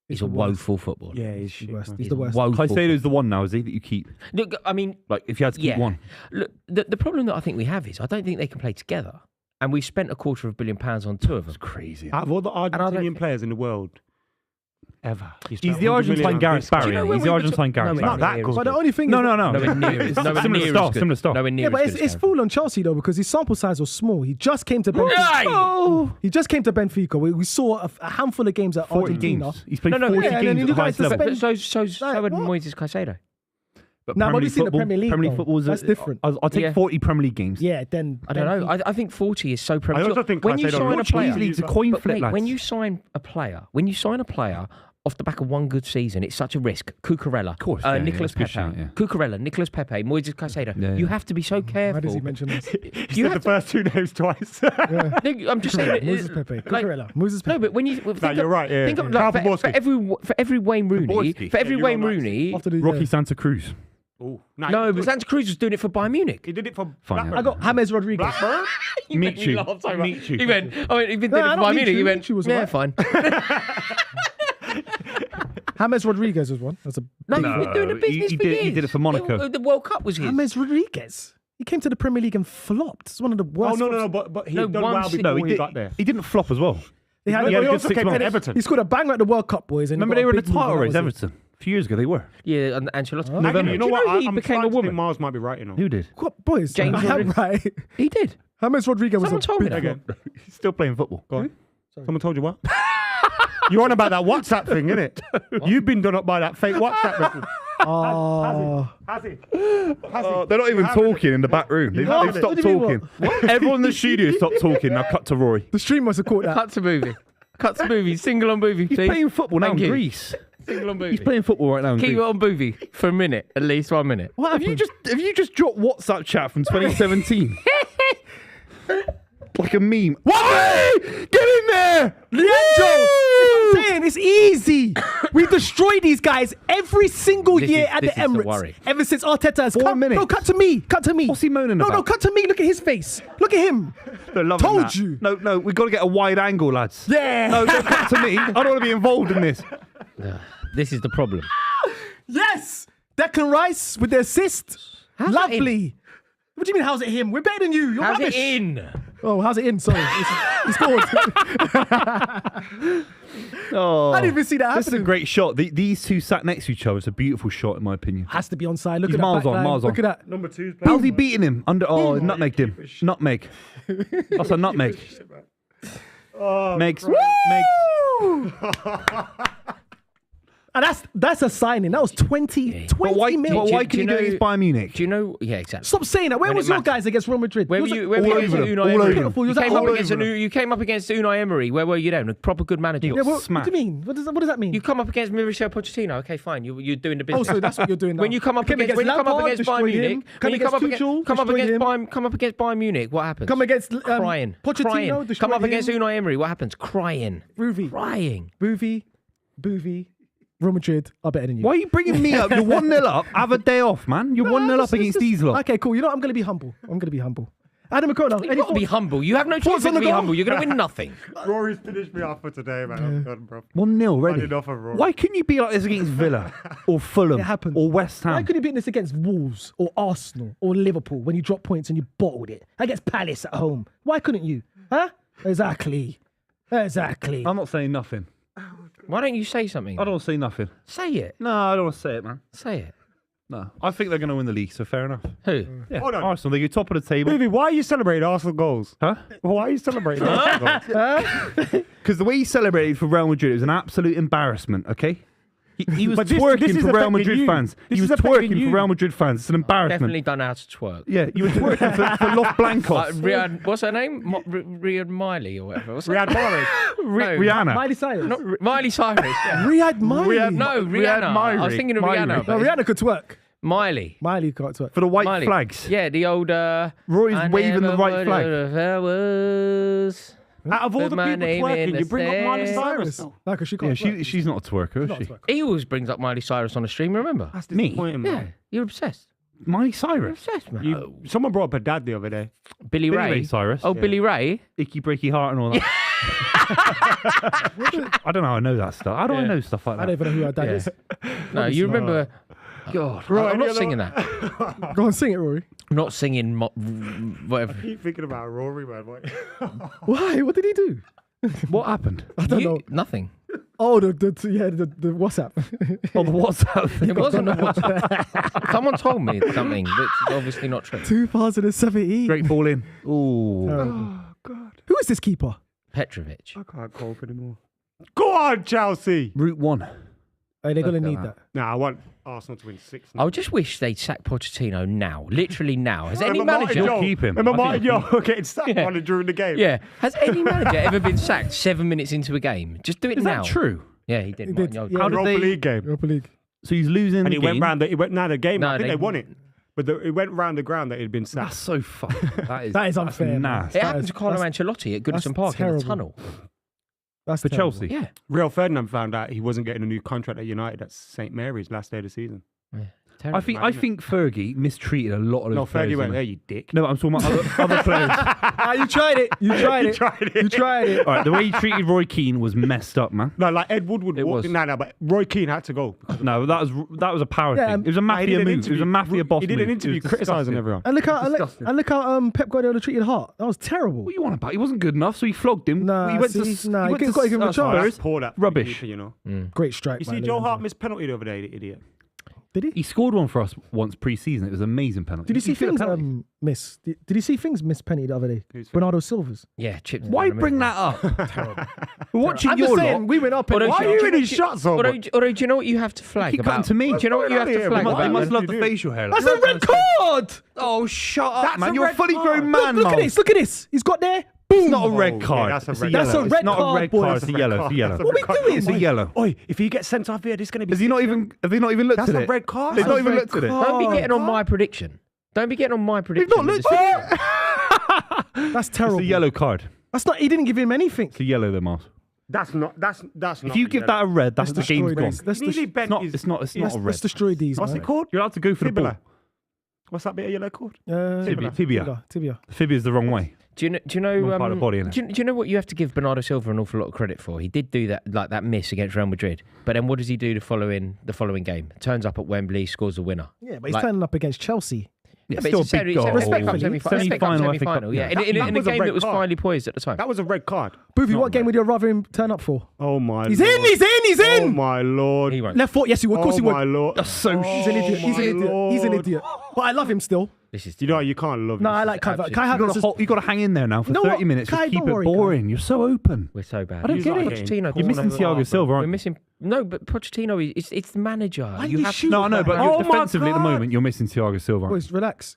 is a woeful footballer. Yeah, he's He's shit. the worst. man. He's the worst. Woeful. Caicedo's the one now, is he, that you keep? Look, I mean, Like, if you had to keep yeah. one. Look, the problem that I think we have is I don't think they can play together. And we've spent £250 million on two of them. That's crazy. Out of all the I don't Argentinian think- players in the world ever, He's the Argentine Gareth Do you Barry. know He's when the we were Argentine Gareth no, Barry. Not that near good. as But the good. only thing No, is, no, no. Nowhere near as Similar near as stuff, good. similar stuff. Nowhere near yeah, but as good it's as full on Chelsea though because his sample size was small. He just came to Benfica. Hey! He just came to Benfica. We saw a handful of games at 40 Argentina. games. He's played No, no, 40 yeah, and then games you at the guys highest level. suspend- So Like, had what? Moises Caicedo. But Nah, but Premier we've seen the football- Premier League, Premier League though. football is That's different. I'll take Yeah. 40 Premier League games. Yeah, then I don't know. I think 40 is so I premature. also think when you Caicedo sign a looks player, Champions League's a coin but flip, mate, lads. when you sign a player off the back of one good season, it's such a risk. Cucurella, course, yeah, Nicolas yeah, Pepe, it's a good shout, yeah. Cucurella, Nicolas Pepe, Moises Caicedo. Yeah, You yeah. have to be so why does careful. he mention this? He said the first two names twice. I'm just saying. that, Moses Pepe, like- Cucurella, Moses Pepe. No, but when you think you're right, yeah, think of, yeah. like, Carl for Poborski. every Wayne Rooney, Poborski. for every Yeah, Wayne you're right. Rooney. After the, Rocky Santa Cruz. No, but Santa Cruz was doing it for Bayern Munich. He did it for Fine, Blackburn. I got James Rodriguez. Blackburn? You made me Michu. laugh so much. Michu. He went, he's been doing No, it for not Bayern Munich. He Michu. went, Michu was yeah, alright. fine. James Rodriguez was one. That's a No, No, he's been doing the business he for did- years. he did it for Monaco. The World Cup was his. James Rodriguez. He came to the Premier League and flopped. It's one of the Oh, worst. no, but he No, done one well single- before he got there. He didn't flop as well. He had But he had he a good also 6 came to months. Everton. He scored a banger at the World Cup, boys. And he Remember got they were a in the big move, title and race, that was it. Everton. A few years ago they were. Yeah, and Ancelotti. Actually, you know Do what? he I'm became a starting to think woman? Miles might be right, you know. Who did? What, boys? James I am Rodriguez. right. He did. James Rodriguez was Someone a told me big that. flop. He's still playing football. Go on. Someone told you what? You're on about that WhatsApp thing, innit? You've been done up by that fake WhatsApp message. Oh. Has he? They're not even talking in the back room. They've What? stopped What do you mean, talking. Everyone in the studio stopped talking. Now cut to Rory. The stream must have caught that. Cut to movie. Cut to movie. Single on Buvey, He's please. playing football now Thank in you. Greece. Single on Buvey. He's playing football right now in Keep it Greece. on Buvey for a minute, at least 1 minute. What have you just dropped WhatsApp chat from 2017? Like a meme. What? Get in there! Leandro! I'm saying it's easy. We destroy these guys every single This year is- at the this is the Emirates. worry. Ever since Arteta has 4 come. minutes. No, cut to me. Cut to me. What's he moaning No, about? cut to me. Look at his face. Look at him. They're loving Told that. you. No, we've got to get a wide angle, lads. Yeah. No, don't cut to me. I don't want to be involved in this. This is the problem. Yes. Declan Rice with the assist. How's that Lovely. What do you mean, how's it him? We're better than you. You're How's rubbish. it in? Oh, how's it in? Sorry. He scored. Oh, I didn't even see that This is a happening. great shot. These two sat next to each other. It's a beautiful shot, in my opinion. Has to be onside. Look He's at that miles back on, line. miles Look on. at that. Number two's How's he beating him? Nutmegged him. Nutmeg. That's a nutmeg. Megs. And that's a signing. That was 20 But why mil. can do he you do it know- against Bayern Munich? Do you know? Yeah, exactly. Stop saying that. Where When was it your matters. guys against Real Madrid? Where were You you? was- Where were you all against over them, Unai all over Emery? them. Pitiful. You You was at came up home. against you came up against Unai Emery. Where were you then? A proper good manager. Yeah, what do Smack. you mean? What does that mean? You come up against Mauricio Pochettino. Okay, fine. You're doing the Oh, business. so that's what you're doing now. When you come up Came against Lampard, Bayern destroyed Munich, him. when you come up against Tuchel, destroyed him. come up against Bayern Munich, what happens? Come against crying, Pochettino, crying. Come destroyed up against him. Unai Emery, what happens? Crying, Buvey. crying. Buvey. Real Madrid are better than you. Why are you bringing me up? You're 1-0 up. Have a day off, man. You're 1-0 up against these lot. Okay, cool. You know what? I'm going to be humble. Adam McKola, You've got to be humble. You have no choice but to be humble. You're going to win nothing. Rory's finished me off for today, man. I'm done, bro. 1-0 ready. Enough of Rory. Why couldn't you be like this against Villa or Fulham It happens. or West Ham? Why couldn't you beat this against Wolves or Arsenal or Liverpool when you dropped points and you bottled it? Against Palace at home. Why couldn't you? Huh? Exactly. I'm not saying nothing. Why don't you say something? I don't want to say nothing. Say it. No, I don't want to say it, man. Say it. No, I think they're going to win the league, so fair enough. Who? Yeah, Hold on. Arsenal, they go top of the table. Buvey, why are you celebrating Arsenal goals? Huh? Why are you celebrating Arsenal goals? Because the way he celebrated for Real Madrid was an absolute embarrassment, okay? He was But this twerking is for Real affecting Madrid you. fans. This He is was affecting twerking you. for Real Madrid fans. It's an embarrassment. Definitely don't know how to twerk. Yeah, you were twerking for Los Blancos. Riyad, what's her name? Riyad Miley or whatever. What's Riyad Mahrez. No, Rihanna. Miley Cyrus. Not Miley Cyrus. Yeah. Riyad Miley. No, Riyad Rihanna. Mahrez. I was thinking of Mahrez. Rihanna. No, But Rihanna could twerk. Miley. Miley can't twerk. For the white Miley. flags. Yeah, the old. Rory's I waving the never right would flag. have was. Out of all Put the my people name in twerking, the you bring up Miley sand. Cyrus. No, because she Yeah, can't twerk. she's not a twerker, Not is she? twerk. He always brings up Miley Cyrus on the stream, remember? That's Me? disappointing, Yeah, man. you're obsessed. Miley You're Cyrus. obsessed, man. Someone brought up her dad the other day. Billy Billy Ray. Ray Cyrus. Oh, Yeah. Billy Ray. Icky breaky heart and all that. I don't know how I know that stuff. How do I Yeah. know stuff like I that? don't even know who her dad is. No, you remember. God, I'm not singing that. Go on, sing it, Rory. I'm not singing whatever. I keep thinking about Rory, man. Why? What did he do? What happened? I don't know. Nothing. Oh, the WhatsApp. Oh, the WhatsApp thing. It wasn't a WhatsApp. Someone told me something, which is obviously not true. 2017. Great ball in. Ooh. Terrible. God. Who is this keeper? Petrovic. I can't cope anymore. Go on, Chelsea. Route 1. Are they going to Look at need that. that? Nah, I want Arsenal to win 6. I just wish they'd sack Pochettino now. Literally now. Has any Remember manager... Martin Jol? Keep him. Remember I Martin think- Jol getting sacked Yeah. on it during the game? Yeah. Has any manager ever been sacked 7 minutes into a game? Just do it Is now. that true? Yeah, he did. He did, Martin yeah. Jol. How The did Europa they- League game. Europa League. So he's losing And the it went game. round. It went the game. No, I think they- they won it, but it went round the ground that it had been That's sacked. so fucked. That is unfair, man. nasty. It happened to Carlo Ancelotti at Goodison that's Park in terrible. the tunnel. That's For terrible. Chelsea. Yeah. Real Ferdinand found out he wasn't getting a new contract at United at St Mary's last day of the season. Terrible. I think Fergie mistreated a lot of those No, players. Fergie went didn't there, he? you dick. No, but I'm talking about other players. Ah, you tried it. You tried it. You tried it. All right, the way he treated Roy Keane was messed up, man. No, like Ed Woodward It walked was. in. No, but Roy Keane had to go. No, that was a power Yeah, thing. It was a He mafia did an move. It was interview- a mafia boss He did move. an interview It was criticising disgusting. everyone. And Disgusting. look how Pep Guardiola treated Hart. That was terrible. What you want about? He wasn't good enough, so he flogged him. Nah, he went see, to nah, he you went to gotta give him a Spurs. chance. That's poor, that Rubbish. keeper, you know. Great strike. You by see Lewis Joe as Hart well. missed penalty the other day, the idiot. Did he? He scored one for us once pre-season. It was an amazing penalty. Did you see feel a things penalty? miss? Did you see things miss penny the other day? Who's that? Bernardo Silva's. Yeah, chipped. it Why down the bring middle. that up? We're watching I'm your just lot. saying, we went up. Although And Why do are you do in his do- shots so Although, much? do you know what you have to flag Keep cutting about? to me. Do you know what you have to What's flag going on about? here? He must love the do? facial hair. That's a red card. Oh, shut up, That's man. a You're a red fully card. grown man, Look at Miles. this. Look at this. He's got there. It's Boom. not a red Oh, card. yeah, that's a It's red yellow. card. That's a It's red not a card, red boys. card. That's It's a a red yellow. card. It's a yellow. That's a What red are we card. doing? It's a yellow. Oi, if he gets sent off here, this is going to be. Have they not even looked That's at a it? red card. They've not That's a even red looked at it. card. Don't be getting on Oh, my prediction. Don't be getting on my prediction. They've not with looked this- at it. That's It's terrible. a yellow card. That's not. He didn't give him anything. It's a yellow, though, Miles. That's not. That's not. If you give that a red, that's the Let's game's destroy gone. this. Let's He nearly des- bent his- It's not a red. let's destroy these. What's man. it called? You're allowed to go for the ball. Fibula. What's that bit of yellow called? Tibia. Tibia. Fibia's the wrong way. Do you know? Wrong part of the body, innit? do you know what you have to give Bernardo Silva an awful lot of credit for? He did do that, like that miss against Real Madrid. But then what does he do the following game? Turns up at Wembley, scores the winner. Yeah, but he's Like- turning up against Chelsea. Yeah, but still it's a big goal. respect comes Semi-final, semi-final. Yeah, in That a was a game red that was card. finely poised at the time. That was a red card. Buvey, not what game red. would you rather him turn up for? Oh my. He's Lord. in. He's in. He's Oh in. my lord. He won't. Left foot. Yes, he would. Of course he Oh my would. lord. That's so He's an idiot. He's an my idiot. He's an Lord. idiot. But I love him still. This is You know you can't love. No, it. I like Kai. absolutely- Kai Havertz. You got to hang in there now for No, 30 minutes. Kai, Just keep don't it worry, boring. You're so open. We're so bad. I don't He's get like it. getting Pochettino You're missing corner. Thiago Silva, We're aren't you? missing. No, but Pochettino is it's the manager. Why You you have shoot? No, I know, but Oh you're my defensively at the God. moment, you're missing Thiago Silva. aren't you? Boys, relax.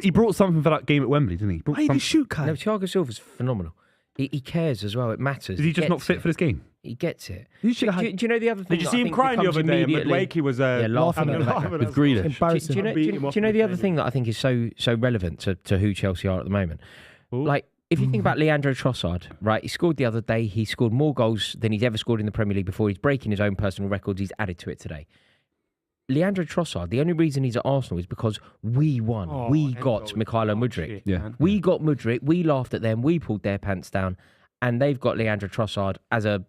He brought something for that game at Wembley, didn't he? Why did you shoot, Kai? No, Thiago Silva's phenomenal. He cares as well. It matters. Is he just not fit for this game? He gets it. You should have Do had you know the other thing? Did you that see I him think crying the becomes other day? And immediately- Midwake, he was laughing at the back. With Grealish. Do embarrassing. you know Beat him off the the other field. thing that I think is so relevant to who Chelsea are at the moment? Ooh. Like If you think about Leandro Trossard, right, he scored the other day. He scored more goals than he's ever scored in the Premier League before. He's breaking his own personal records. He's added to it today. Leandro Trossard, the only reason he's at Arsenal is because we won. We got McKola Mudryk. Yeah. We got Mudryk. We laughed at them. We pulled their pants down. And they've got Leandro Trossard as a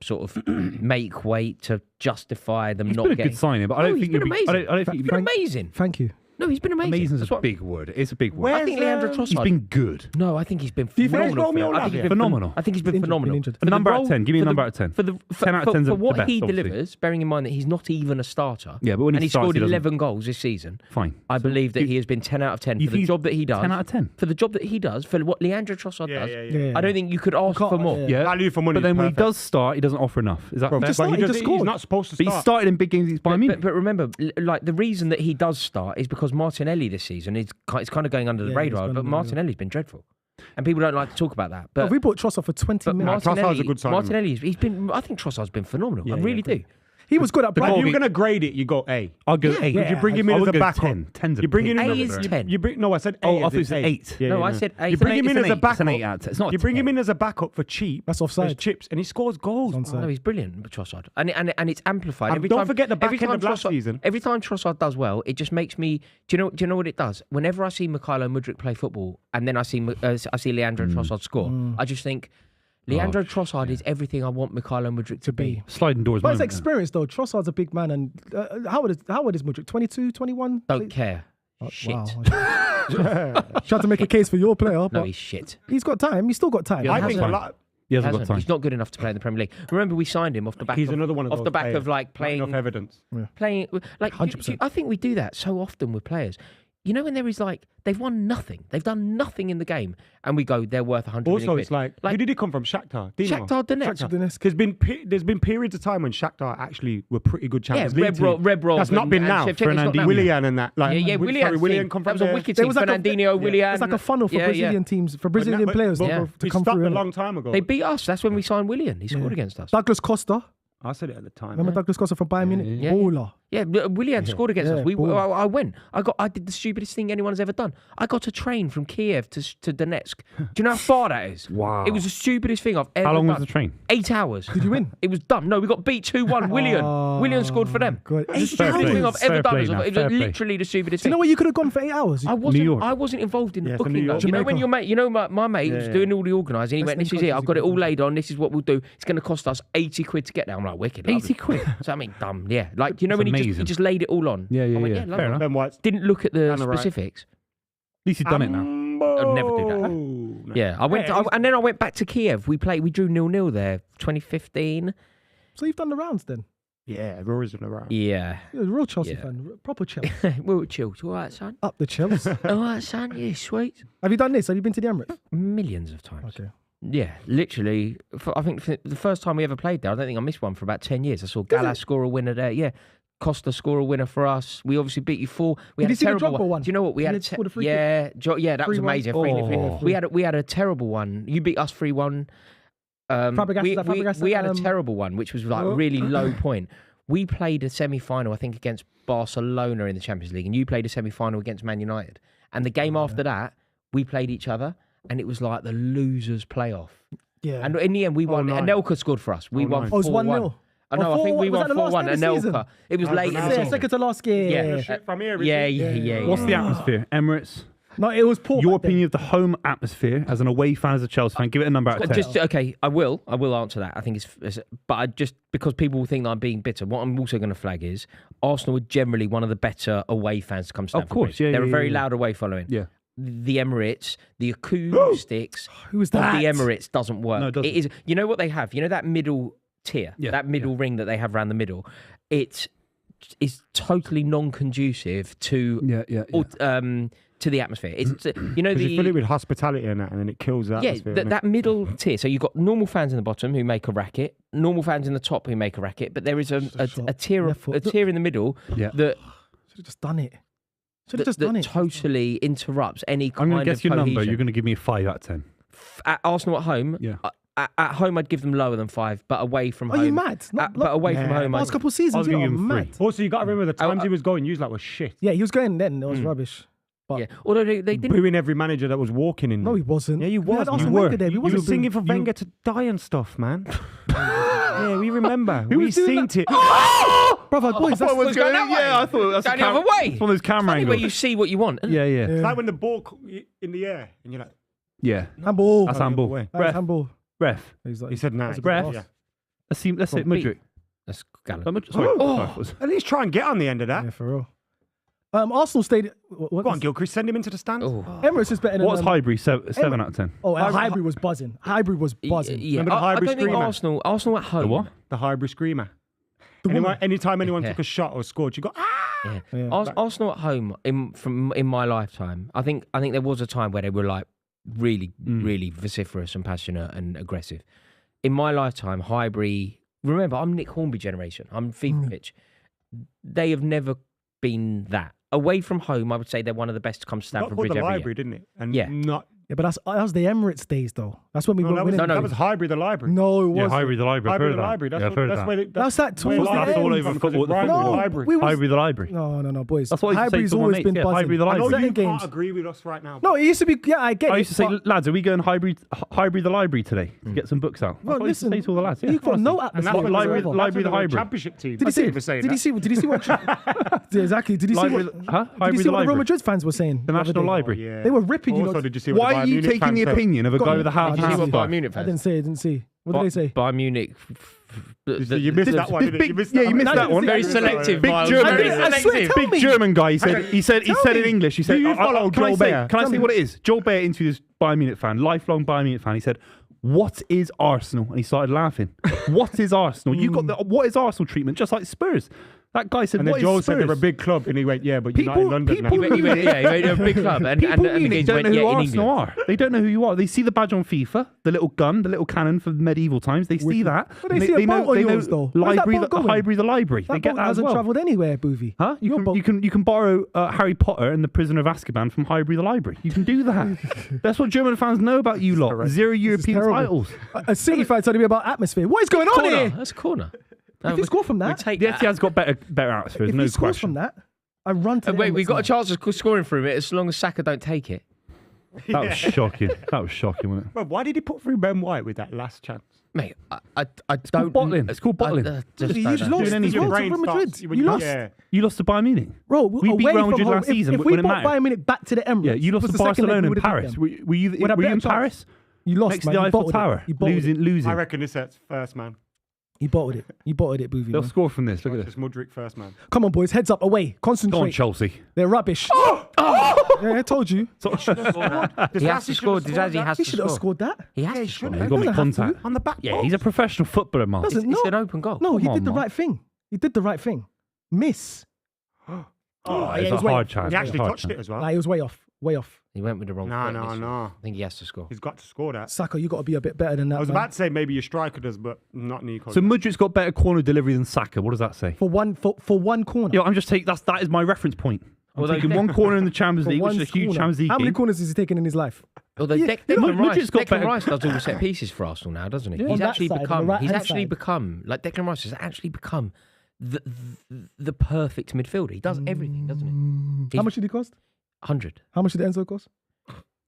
sort of make weight to justify them He's not been a getting... good signing, but I don't think he's been amazing. I don't think He's been amazing. Thank you. No, he's been amazing. amazing is That's a what- big word. It's a big word. I think Leandro Trossard... He's been good. No, I think he's been you think phenomenal. Romeo for them. I think he's Lavia? been Phenomenal. I think he's been Injured, phenomenal. been injured. For the Number out of role- 10. Give me a for the- number out of 10. For the 10 out of 10 's for the what best, he obviously. delivers, bearing in mind that he's not even a starter. Yeah, but when and he he starts, scored he doesn't- 11 goals this season. Fine. I believe that he has been 10 out of 10 You for the think job that he does. 10 out of 10. For the job that he does, for what Leandro Trossard does. Yeah. I don't think you could ask can't- for more. yeah. Yeah. Value for money. But then when he perfect. does start, he doesn't offer enough. Is that Bro, fair? just but started, he just he's scored. not supposed to But he start. started in big games against Bayern Munich. But remember, like the reason that he does start is because Martinelli this season is kind of going under the Yeah, he's radar. gone But under the Martinelli's been dreadful, and people don't like to talk about that. But we bought Trossard for 20 but million. Trossard's a good signing. Martinelli's been. I think Trossard's been phenomenal. I really do. He was good at If Brighton. you're going to grade it, you go A. I'll go 8. Would you bring him in I as would a go backup? 10. 10's a You bring big him in A as is 10. You bring, no, I said A. Oh, I as thought you it's said 8. Yeah, No, I no. said 8. You bring him It's in an as a 8. backup. It's an 8 out of 10. It's not a You bring 10. him in as a backup for cheap. That's offside. As chips, and he scores goals. Onside. bro. No, he's brilliant, Trossard, and it's amplified. And Every don't time, forget the back every end time of last Trossard- season. Every time Trossard does well, it just makes me. Do you know what it does? Whenever I see McKola Mudryk play football, and then I see Leandro Trossard score, I just think Leandro Trossard is everything I want McKola Mudryk to be. Sliding doors. But his moment. experience, though, Trossard's a big man. And how old is Mudryk? 22, 21? Don't care. Shit. Wow. Tried to make a case for your player, No, but he's shit. he's got time. He's still got time. Yeah, I think a Hazard. lot. He hasn't got Hasn't. time. He's not good enough to play in the Premier League. Remember, we signed him off the back. He's of, another one of off those the back players. of like Not playing. enough evidence. Playing like 100%. I think we do that so often with players. You know, when there is like they've won nothing, they've done nothing in the game, and we go they're worth 100 million Also, quid. it's like who did he come from? Shakhtar. Dinamo. Shakhtar Donetsk. Donetsk. There's been periods of time when Shakhtar actually were pretty good Yeah, Champions League team. Rebrov. That's not been now. Fernandinho. Willian and that. Like, Willian come that from was a there. wicked There team. was like Fernandinho, Willian. It's like a funnel for Yeah, Brazilian teams, for Brazilian players but to he come stopped through. a innit? long time ago. They beat us. That's when we signed Willian. He scored against us. Douglas Costa. I said it at the time. Remember Douglas Costa from Bayern Munich? Yeah. Baller. Yeah, Willian scored against us. baller. I went. I did the stupidest thing anyone has ever done. I got a train from Kiev to Donetsk. Do you know how far that is? Wow. It was the stupidest thing I've ever How long done. was the train? 8 hours. Did you win? It was dumb. No, we got beat 2-1. Willian scored for them. Good. It was the 8 stupidest thing hours. I've ever Fair done. play It now, was fair play. literally the stupidest Do you thing. know what? You could have gone for 8 hours. I wasn't. York. I wasn't involved in the Yeah, from booking. New though. York. You know when Jamaica. your mate, my mate was doing all the organising. He went, "This is it. I've got it all laid on. This is what we'll do. It's going to cost us 80 quid to get there." I'm like, wicked. 80 quid? So I mean, dumb. Yeah, like you know That's when he amazing. just laid it all on. Yeah, I went, yeah. lovely. Fair enough. Ben White's. Didn't look at the Down the right. specifics. At least he's done it now. I'd never do that. No. Yeah, I went, and then I went back to Kiev. We drew 0-0 there, 2015. So you've done the rounds then? Yeah, Rory's been around. Yeah, You're a real Chelsea Yeah. fan. Proper Chelsea. we were chilled. All right, son. Up the Chelsea. All right, son. Yeah, sweet. Have you done this? Have you been to the Emirates? Millions of times. Okay. Yeah, literally. I think the first time we ever played there, I don't think I missed one for about 10 years. I saw Gallas score a winner there. Yeah. Costa score a winner for us. We obviously beat you 4. We Did had you a see the terrible Drogba one? Do you know what we When had? they scored a free kick? Yeah, that was 3-1. amazing. Oh. We had a terrible one. You beat us 3-1. Fabregas, we, is that we, Fabregas, we had a terrible one, which was like really low point. We played a semi-final, I think, against Barcelona in the Champions League, and you played a semi-final against Man United. And the game after that, we played each other, and it was like the losers' playoff. Yeah. And in the end, we won. nine. Anelka scored for us. We won 4-1. nine. Oh, it's 1-0. I know. Oh, I think we 4-1. Was won that the last 4-1. game of the season? Anelka. It was late in the Ronaldo. Yeah, season. second to last game. Yeah. Shit from here, Yeah. What's the atmosphere? Emirates? No, it was poor. Your back then. opinion of the home atmosphere as an away fan, as a Chelsea fan? Give it a number out of 10. Just okay, I will answer that. I think it's but I just because people will think that I'm being bitter. What I'm also going to flag is Arsenal are generally one of the better away fans to come to Stamford course, Bridge. yeah, They're yeah, a very yeah. loud away following. Yeah. The Emirates, the acoustics Who was of that? the Emirates doesn't work. No, it doesn't. is. You know what they have? You know that middle tier, Yeah, that middle ring that they have around the middle. It is totally non-conducive to to the atmosphere. It's you know Because you fill it the with hospitality and that, and then it kills the atmosphere. that middle tier. So you've got normal fans in the bottom who make a racket, normal fans in the top who make a racket, but there is a tier Left foot. in the middle Yeah. that Should have just done it. Should have just done that it. totally interrupts any I'm kind going to of guess your number. cohesion. You're going to give me a 5 out of 10. At Arsenal at home, Yeah. at home I'd give them lower than 5, but away from Are home, you mad? but away from home, Last couple of I was seasons, you gonna are give him mad. 3. Also, you got to remember the times he was going, you was like, well, shit. Yeah, he was going then. It was rubbish. But Yeah. Although they didn't. booing every manager that was walking in. no, he wasn't. Yeah, you We had was. Arsene You Wenger were. there. We You wasn't were singing for booing- Wenger to die and stuff, man. Yeah, we remember. Who We was doing seen that? it. Brother, boys, that's was going that way. Yeah, I thought that's Going the other way. One of those camera Funny where angles. you see what you want. Isn't it? Yeah, yeah, It's like when the ball in the air and you're like, yeah. handball. That's the other handball. way. That's Ref, handball. ref. He's like, he said, nah. That's a Ref. good Yeah. pass. Let's say From Mudryk. That's gallant. Sorry. Oh. At least try and get on the end of that. Yeah, for real. Arsenal stayed. What, Go on, Gilchrist, send him into the stand. Oh. Emirates is better than. What's Highbury? 7 out of 10. Oh, Highbury was buzzing. Highbury was buzzing. Yeah, Remember the I Highbury don't think screamer? Arsenal at home. The what? The Highbury screamer. woman. Anytime anyone Yeah. took a shot or scored, you go, ah! Yeah. Yeah. Arsenal at home in my lifetime. I think there was a time where they were like really vociferous and passionate and aggressive. In my lifetime, Highbury. Remember, I'm Nick Hornby generation. I'm FIFA pitch. They have never been that. Away from home, I would say they're one of the best to come to Got Stamford called Bridge the every library, year. didn't it? And Yeah. not. Yeah, but that was the Emirates days, though. That's when we No, were that was, winning. that was Highbury, the library. No, it Yeah, wasn't. Highbury the Library. I've Highbury, heard the that. library. That's Yeah, I've heard that's that. where That's that where towards the library all end. over because football. it rhymed with football. library. We was- Highbury the Library. No, boys. That's what I used to say Highbury's to my always mates, been yeah, buzzing. Highbury the I know Library. you Certain can't games. agree with us right now. No, it used to be. Yeah, I get it. I used to say, but- lads, are we going Highbury the Library today to get some books out? That's Well, what I used to listen, say to all the lads. Yeah, you've got no honestly. and that's atmosphere what Library- whatsoever. Library the Highbury. Championship team. Did you see? Did you see what? Yeah, exactly. Did you see Library- what? huh? Did Highbury you see the what the Real Library. Madrid fans were saying? The the other National day? Library. Yeah. They were ripping you. Also, lot. did you see what Why the are Bayern you Munich taking fans the said? opinion of a guy with a half Did you see what half? Bayern Munich I fans? didn't say. I didn't see. What did they say? Bayern Munich. You missed that one, didn't you? You missed Yeah, that you one. missed that one. Very selective. Big Miles. German- Very I swear, selective. tell Big me. German guy. He said Tell in me. English. He said, Do you follow "Can I Joel say? Bayer? Can I Tell say me. what it is?" Joel Bayer into this Bayern Munich fan, lifelong Bayern Munich fan. He said, "What is Arsenal?" And he started laughing. What is Arsenal? You got the what is Arsenal treatment, just like Spurs. That guy said, And then "What is Joel Spurs?" said they're a big club, and he went, "Yeah, but you're not in People- London." people- now." He went to a big club, and People the in Munich games don't went, know who yeah, in Arsenal England. are. They don't know who you are. They see the badge on FIFA, the little gun, the little cannon from medieval times. They see that. But they see a boat on yours, though. Where's that Library, boat going? Highbury, the library. They That get boat that as hasn't well. travelled anywhere, Buvey. Huh? Your boat- You can borrow Harry Potter and the Prisoner of Azkaban from Highbury the Library. You can do that. That's what German fans know about you lot. correct. Zero This is European terrible. titles. A City fan telling me about atmosphere. What is going on Corner. here? That's a corner. If you score from we that, take The that. Etihad's got better atmosphere. if No he scores question. from that, I run to. And the wait, we Emirates got a now. chance of scoring from it as long as Saka don't take it. That was shocking. That was shocking, wasn't it? Bro, why did he put through Ben White with that last chance? Mate, I called don't... bottling. It's called bottling. Just You don't just know. lost. Doing You anything. lost to Real Madrid. when You lost. Yeah. You lost to Bayern Munich. Bro, We beat away Real from Madrid home. last season If when we it brought mattered. Bayern Munich back to the Emirates, Yeah, you lost was to the second leg Barcelona we in would have beat Paris. them. Were you With a in better chance. Paris? You lost, Next man. to the You Eiffel bottled Tower. it. You bottled it. Losing. I reckon this set's first, man. You bottled it. You bottled it, Buvey. They'll man. score from this. Look at this. Just Mudryk first, man. Come on, boys. Heads up, away. Go on, Concentrate. Chelsea. They're rubbish. Yeah, I told you. He has to score. Dizazi has He to should have score. scored that. He has to he score. shouldn't You've got to make doesn't have to. contact. On the back. Yeah, he's a professional footballer, Mark. Doesn't It's no. an open goal. No, he Come did on, the Mark. right thing. He did the right thing. Miss. Oh, yeah, it's he a was way hard off. chance. He actually Hard touched chance. it as well. Nah, he was way off. Way off. He went with the wrong No, foot no, initially. no. I think he has to score. He's got to score that. Saka, you got to be a bit better than that. I was man. about to say maybe your striker does, but not Nico. So Mudryk's got better corner delivery than Saka. What does that say? for one corner. Yeah, I'm just taking that is my reference point. I'm Although taking Dec- one corner in the Champions For League, which one is a huge corner. Champions League How many game. corners has he taken in his life? Although Yeah, Mudryk's got Declan better- Rice does all the set pieces for Arsenal now, doesn't he? Yeah. He's On that actually side, on the become. right-hand He's actually side. become like Declan Rice has actually become the perfect midfielder. He does everything, doesn't he? How much did he cost? 100. How much did Enzo cost?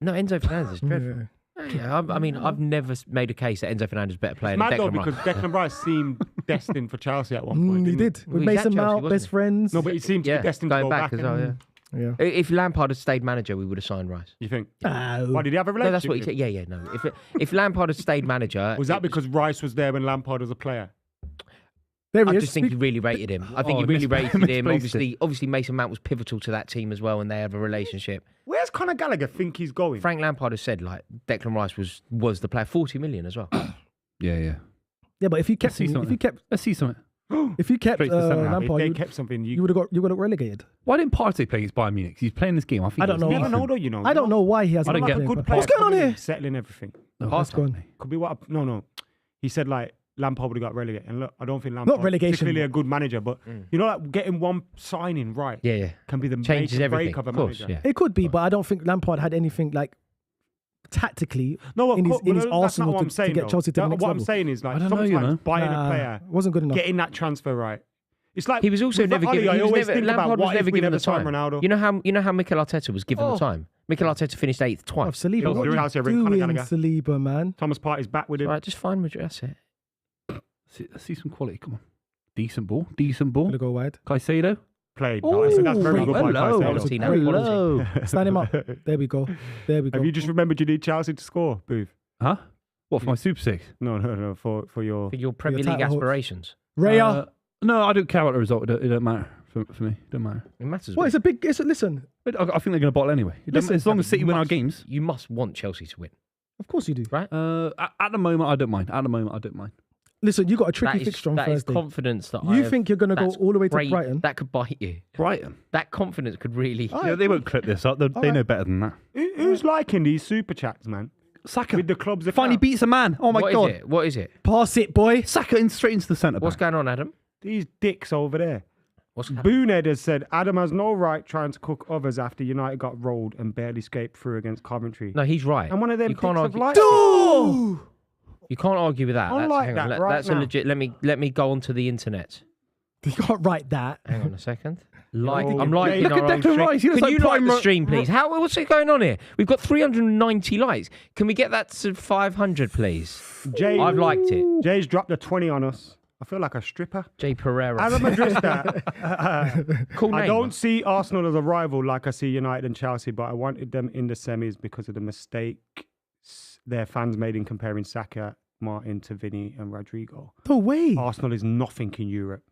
No, Enzo Fernandez is dreadful. Yeah, I mean, I've never made a case that Enzo Fernandez is better player It's than mad though Declan because Rice. Declan Rice seemed destined for Chelsea at one point. He didn't did. Well, With he's Mason at Chelsea, Mount, wasn't best he? friends. No, but he seemed to Yeah, be destined to going go back as well. and- Yeah. Yeah. If Lampard had stayed manager, we would have signed Rice. You think? Oh. Why did he have a No, relationship? that's what he with said. him? Yeah, no. If Lampard had stayed manager, Was that because Rice was there when Lampard was a player? There he I is. just think he really rated him. I think Oh, he really misplaced rated him. it. Obviously, Mason Mount was pivotal to that team as well, and they have a relationship. Where's Conor Gallagher think he's going? Frank Lampard has said like Declan Rice was the player. 40 million as well. Yeah. Yeah, but if you kept, see him, something. Let's see something. if you kept Straight to centre half. If Lampard, they you kept something, would have got relegated. Why didn't Partey play against Bayern Munich? He's playing this game. I think I don't he's know. You never decent. know though, you know. I don't know why he hasn't. I don't Like get a it. good player. What's going on coming in, here? Settling everything. What's going on? Could be what? No. He said like Lampard would have got relegated. And look, I don't think Lampard relegation. particularly a good manager, but you know, like getting one signing right Yeah. can be the Changes make or break everything. of a Of course, manager. yeah. It could be, but I don't think Lampard had anything like tactically No, in his that's not arsenal what I'm saying, to get though. Chelsea to the next what level. I'm saying is like I don't know, you sometimes know. buying a player, wasn't good enough. getting that transfer right, It's like He was also with never Oli, given. I He was always never, think Lampard about was what never if we given never the time. signed Ronaldo. You know how Mikel Arteta was given the time. Mikel Arteta finished 8th Oh, twice. Saliba, Chelsea what doing are Chelsea you over in Conor doing, Gallagher. Saliba, man? Thomas Partey's back with him. Right, just find Madrid. That's it. Let's see some quality. Come on. Decent ball. Gonna go wide. Caicedo. Played. Oh, That's very good by hello. Caicedo. Hello. Stand him up. There we go. Have you just remembered you need Chelsea to score, Booth? Huh? What, for my Super Six? No. For your... For your Premier League title hopes. aspirations. Raya. No, I don't care about the result. It don't matter for me. It don't matter. It matters. Well, listen. I think they're going to bottle anyway. Listen, as long as City win our games. You must want Chelsea to win. Of course you do. Right? At the moment, I don't mind. Listen, you got a tricky That is, fixture on that is Thursday. confidence that You think you're going to go that's all the way to great. Brighton? That could bite you. Brighton. That confidence could really. Oh, Yeah, they won't clip this up. They know better than that. Who's liking these super chats, man? Saka. With the clubs that Finally beats a man. Oh my What God. is it? What is it? Pass it, boy. Saka straight into the centre What's back. going on, Adam? These dicks over there. What's happening? Boonhead has said Adam has no right trying to cook others after United got rolled and barely escaped through against Coventry. No, he's right. And one of them you can't dicks have argue. liked it. You can't argue with that. I That's, like hang on, that right that's a now. legit. Let me go onto the internet. You can't write that. Hang on a second. Like, Yo, I'm liking look our at own Declan stream. Rice, he looks Can like you like prime the Ro- stream, please? What's going on here? We've got 390 likes. Can we get that to 500, please? I've liked it. Jay's dropped a 20 on us. I feel like a stripper. Jay Pereira. Adam addressed that. Cool name. I don't see Arsenal as a rival like I see United and Chelsea, but I wanted them in the semis because of the mistake their fans made in comparing Saka, Martin to Vinny and Rodrigo. No way. Arsenal is nothing in Europe.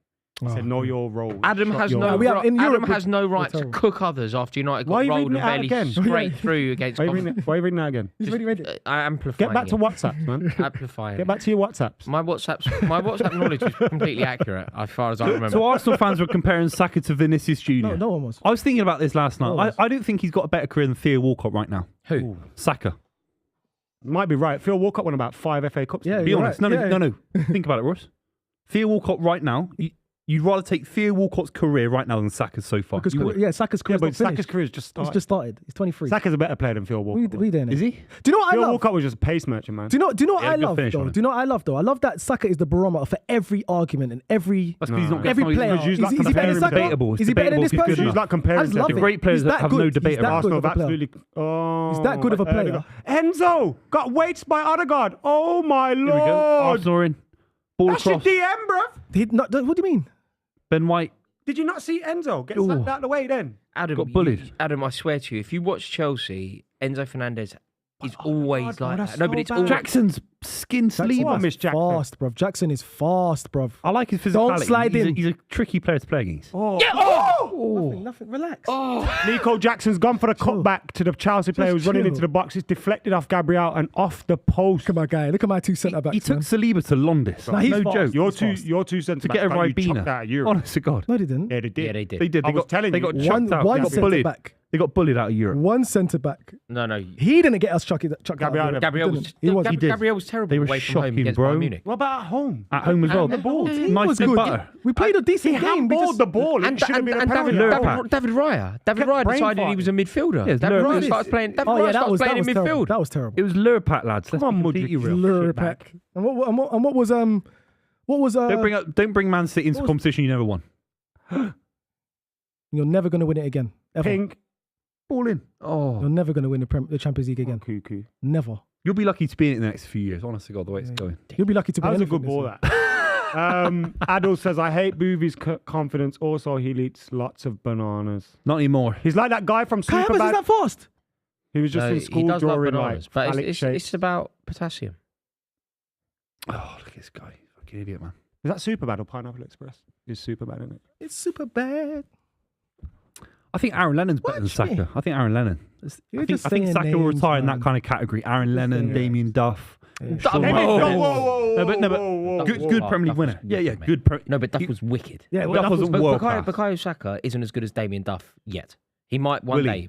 He said, know your role. Adam has no We have- right, in Europe, Adam has no right to terrible. cook others after United Why are got you rolled reading and it out barely again? scraped through against Why are you reading that again? He's already read it. I amplify Get back to WhatsApps, man. Amplify Get back to your WhatsApps. My WhatsApp knowledge is completely accurate as far as I remember. So Arsenal fans were comparing Saka to Vinicius Jr. No one was. I was thinking about this last No one night. was. I don't think he's got a better career than Theo Walcott right now. Who? Saka. Might be right. Phil Walcott won about 5 FA Cups. Yeah, Be you're honest. right. No. Think about it, Ross. Theo Walcott right now, you'd rather take Theo Walcott's career right now than Saka's so far. Because You would. Saka's Yeah, career's but not Saka's finished. career's just He's started. just started. He's 23. Saka's a better player than Phil Walcott. We doing it. Is he? Do you know what I Phil love? Walcott was just a pace merchant, man. Do you know what Yeah, I good love finish though? on it. Do you know what I love though? I love that Saka is the barometer for every argument and every That's because he's not every getting player. he's Is like he better than comparing Saka? debatable. It's Is he better than debatable this if he's good person? enough. He's like comparing I just love himself. The it. great players He's that have good. no He's debate that about good Arsenal of have a player. absolutely. Oh, He's that good of a player. Enzo got weights by Odegaard. Oh my Here we go. lord! Arsenal are in. Ball That's your across. DM, bruv. What do you mean? Ben White. Did you not see Enzo get slapped out of the way then? Adam, Got bullied. Adam, I swear to you, if you watch Chelsea, Enzo Fernandez is always God, like that's that. No, but so it's bad. always Jackson's skin sleeve. I miss Jackson. Fast, bruv. Jackson is fast, bruv. I like his physicality. Don't slide in. He's a tricky player to play against. Oh. Nothing. Relax. Nico Jackson's gone for the cutback to the Chelsea player who's running chill. into the box. It's deflected off Gabriel and off the post. Look at my guy. Look at my two centre backs. He took man. Saliba to Londis. Nah, he's no fast. joke. Your two centre To get a backs got you Ribena. chucked out of Europe. Honest to God. No, they didn't. Yeah, they did. Yeah, they did. They did. I was telling they you. got One chucked out. one They got centre bullied. back. They got bullied out of Europe. One centre back. No. He didn't get us chucked out. Gabriel- Gabriel was, Didn't. He was. He did. Gabriel was terrible They were away from home shocking, against bro. Bayern Munich. What about at home? At home as well. the ball. He Nice was and good. butter. We played a decent He game. handballed the ball. And, It should have been a penalty. David Raya. David Kept Raya brain decided he farting. was a midfielder. Yeah, David Lurpak. Raya started playing. David Oh Raya yeah, started playing in terrible. midfield. That was terrible. It was Lurpak, lads. Let's Come on, be completely Mudrik. real. Lurpak. And what was Don't bring Man City into what was- competition you never won. You're never going to win it again. Ever. Pink. Ball in. You're Oh, never going to win the Champions League again. Cuckoo. Never. you'll be lucky to be in it in the next few years. Honest to God, the way it's going. You'll be lucky to That win was a anything good this ball, year. that. Adol says, I hate Buvey's confidence. Also, he eats lots of bananas. Not anymore. He's like that guy from Kai Havertz is Superbad. that fast? He was just No, in school he does love drawing bananas, like but phallic it's shapes. about potassium. Oh, look at this guy. Fucking idiot, man. Is that Superbad or Pineapple Express? It's Superbad, isn't it? It's super bad. I think Aaron Lennon's better than Watch me. Saka. I think Aaron Lennon. You're I think just Saka saying will names, retire in man. that kind of category. Aaron Lennon, saying Damien Duff. Yeah. Sean Hey, Whoa. whoa. No, but whoa. good Oh, Premier League Duff was winner. Yeah, wicked, mate. good. No, but Duff was wicked. Yeah, Duff well, wasn't But world class. Bukayo Saka isn't as good as Damien Duff yet. He might one Will day. he?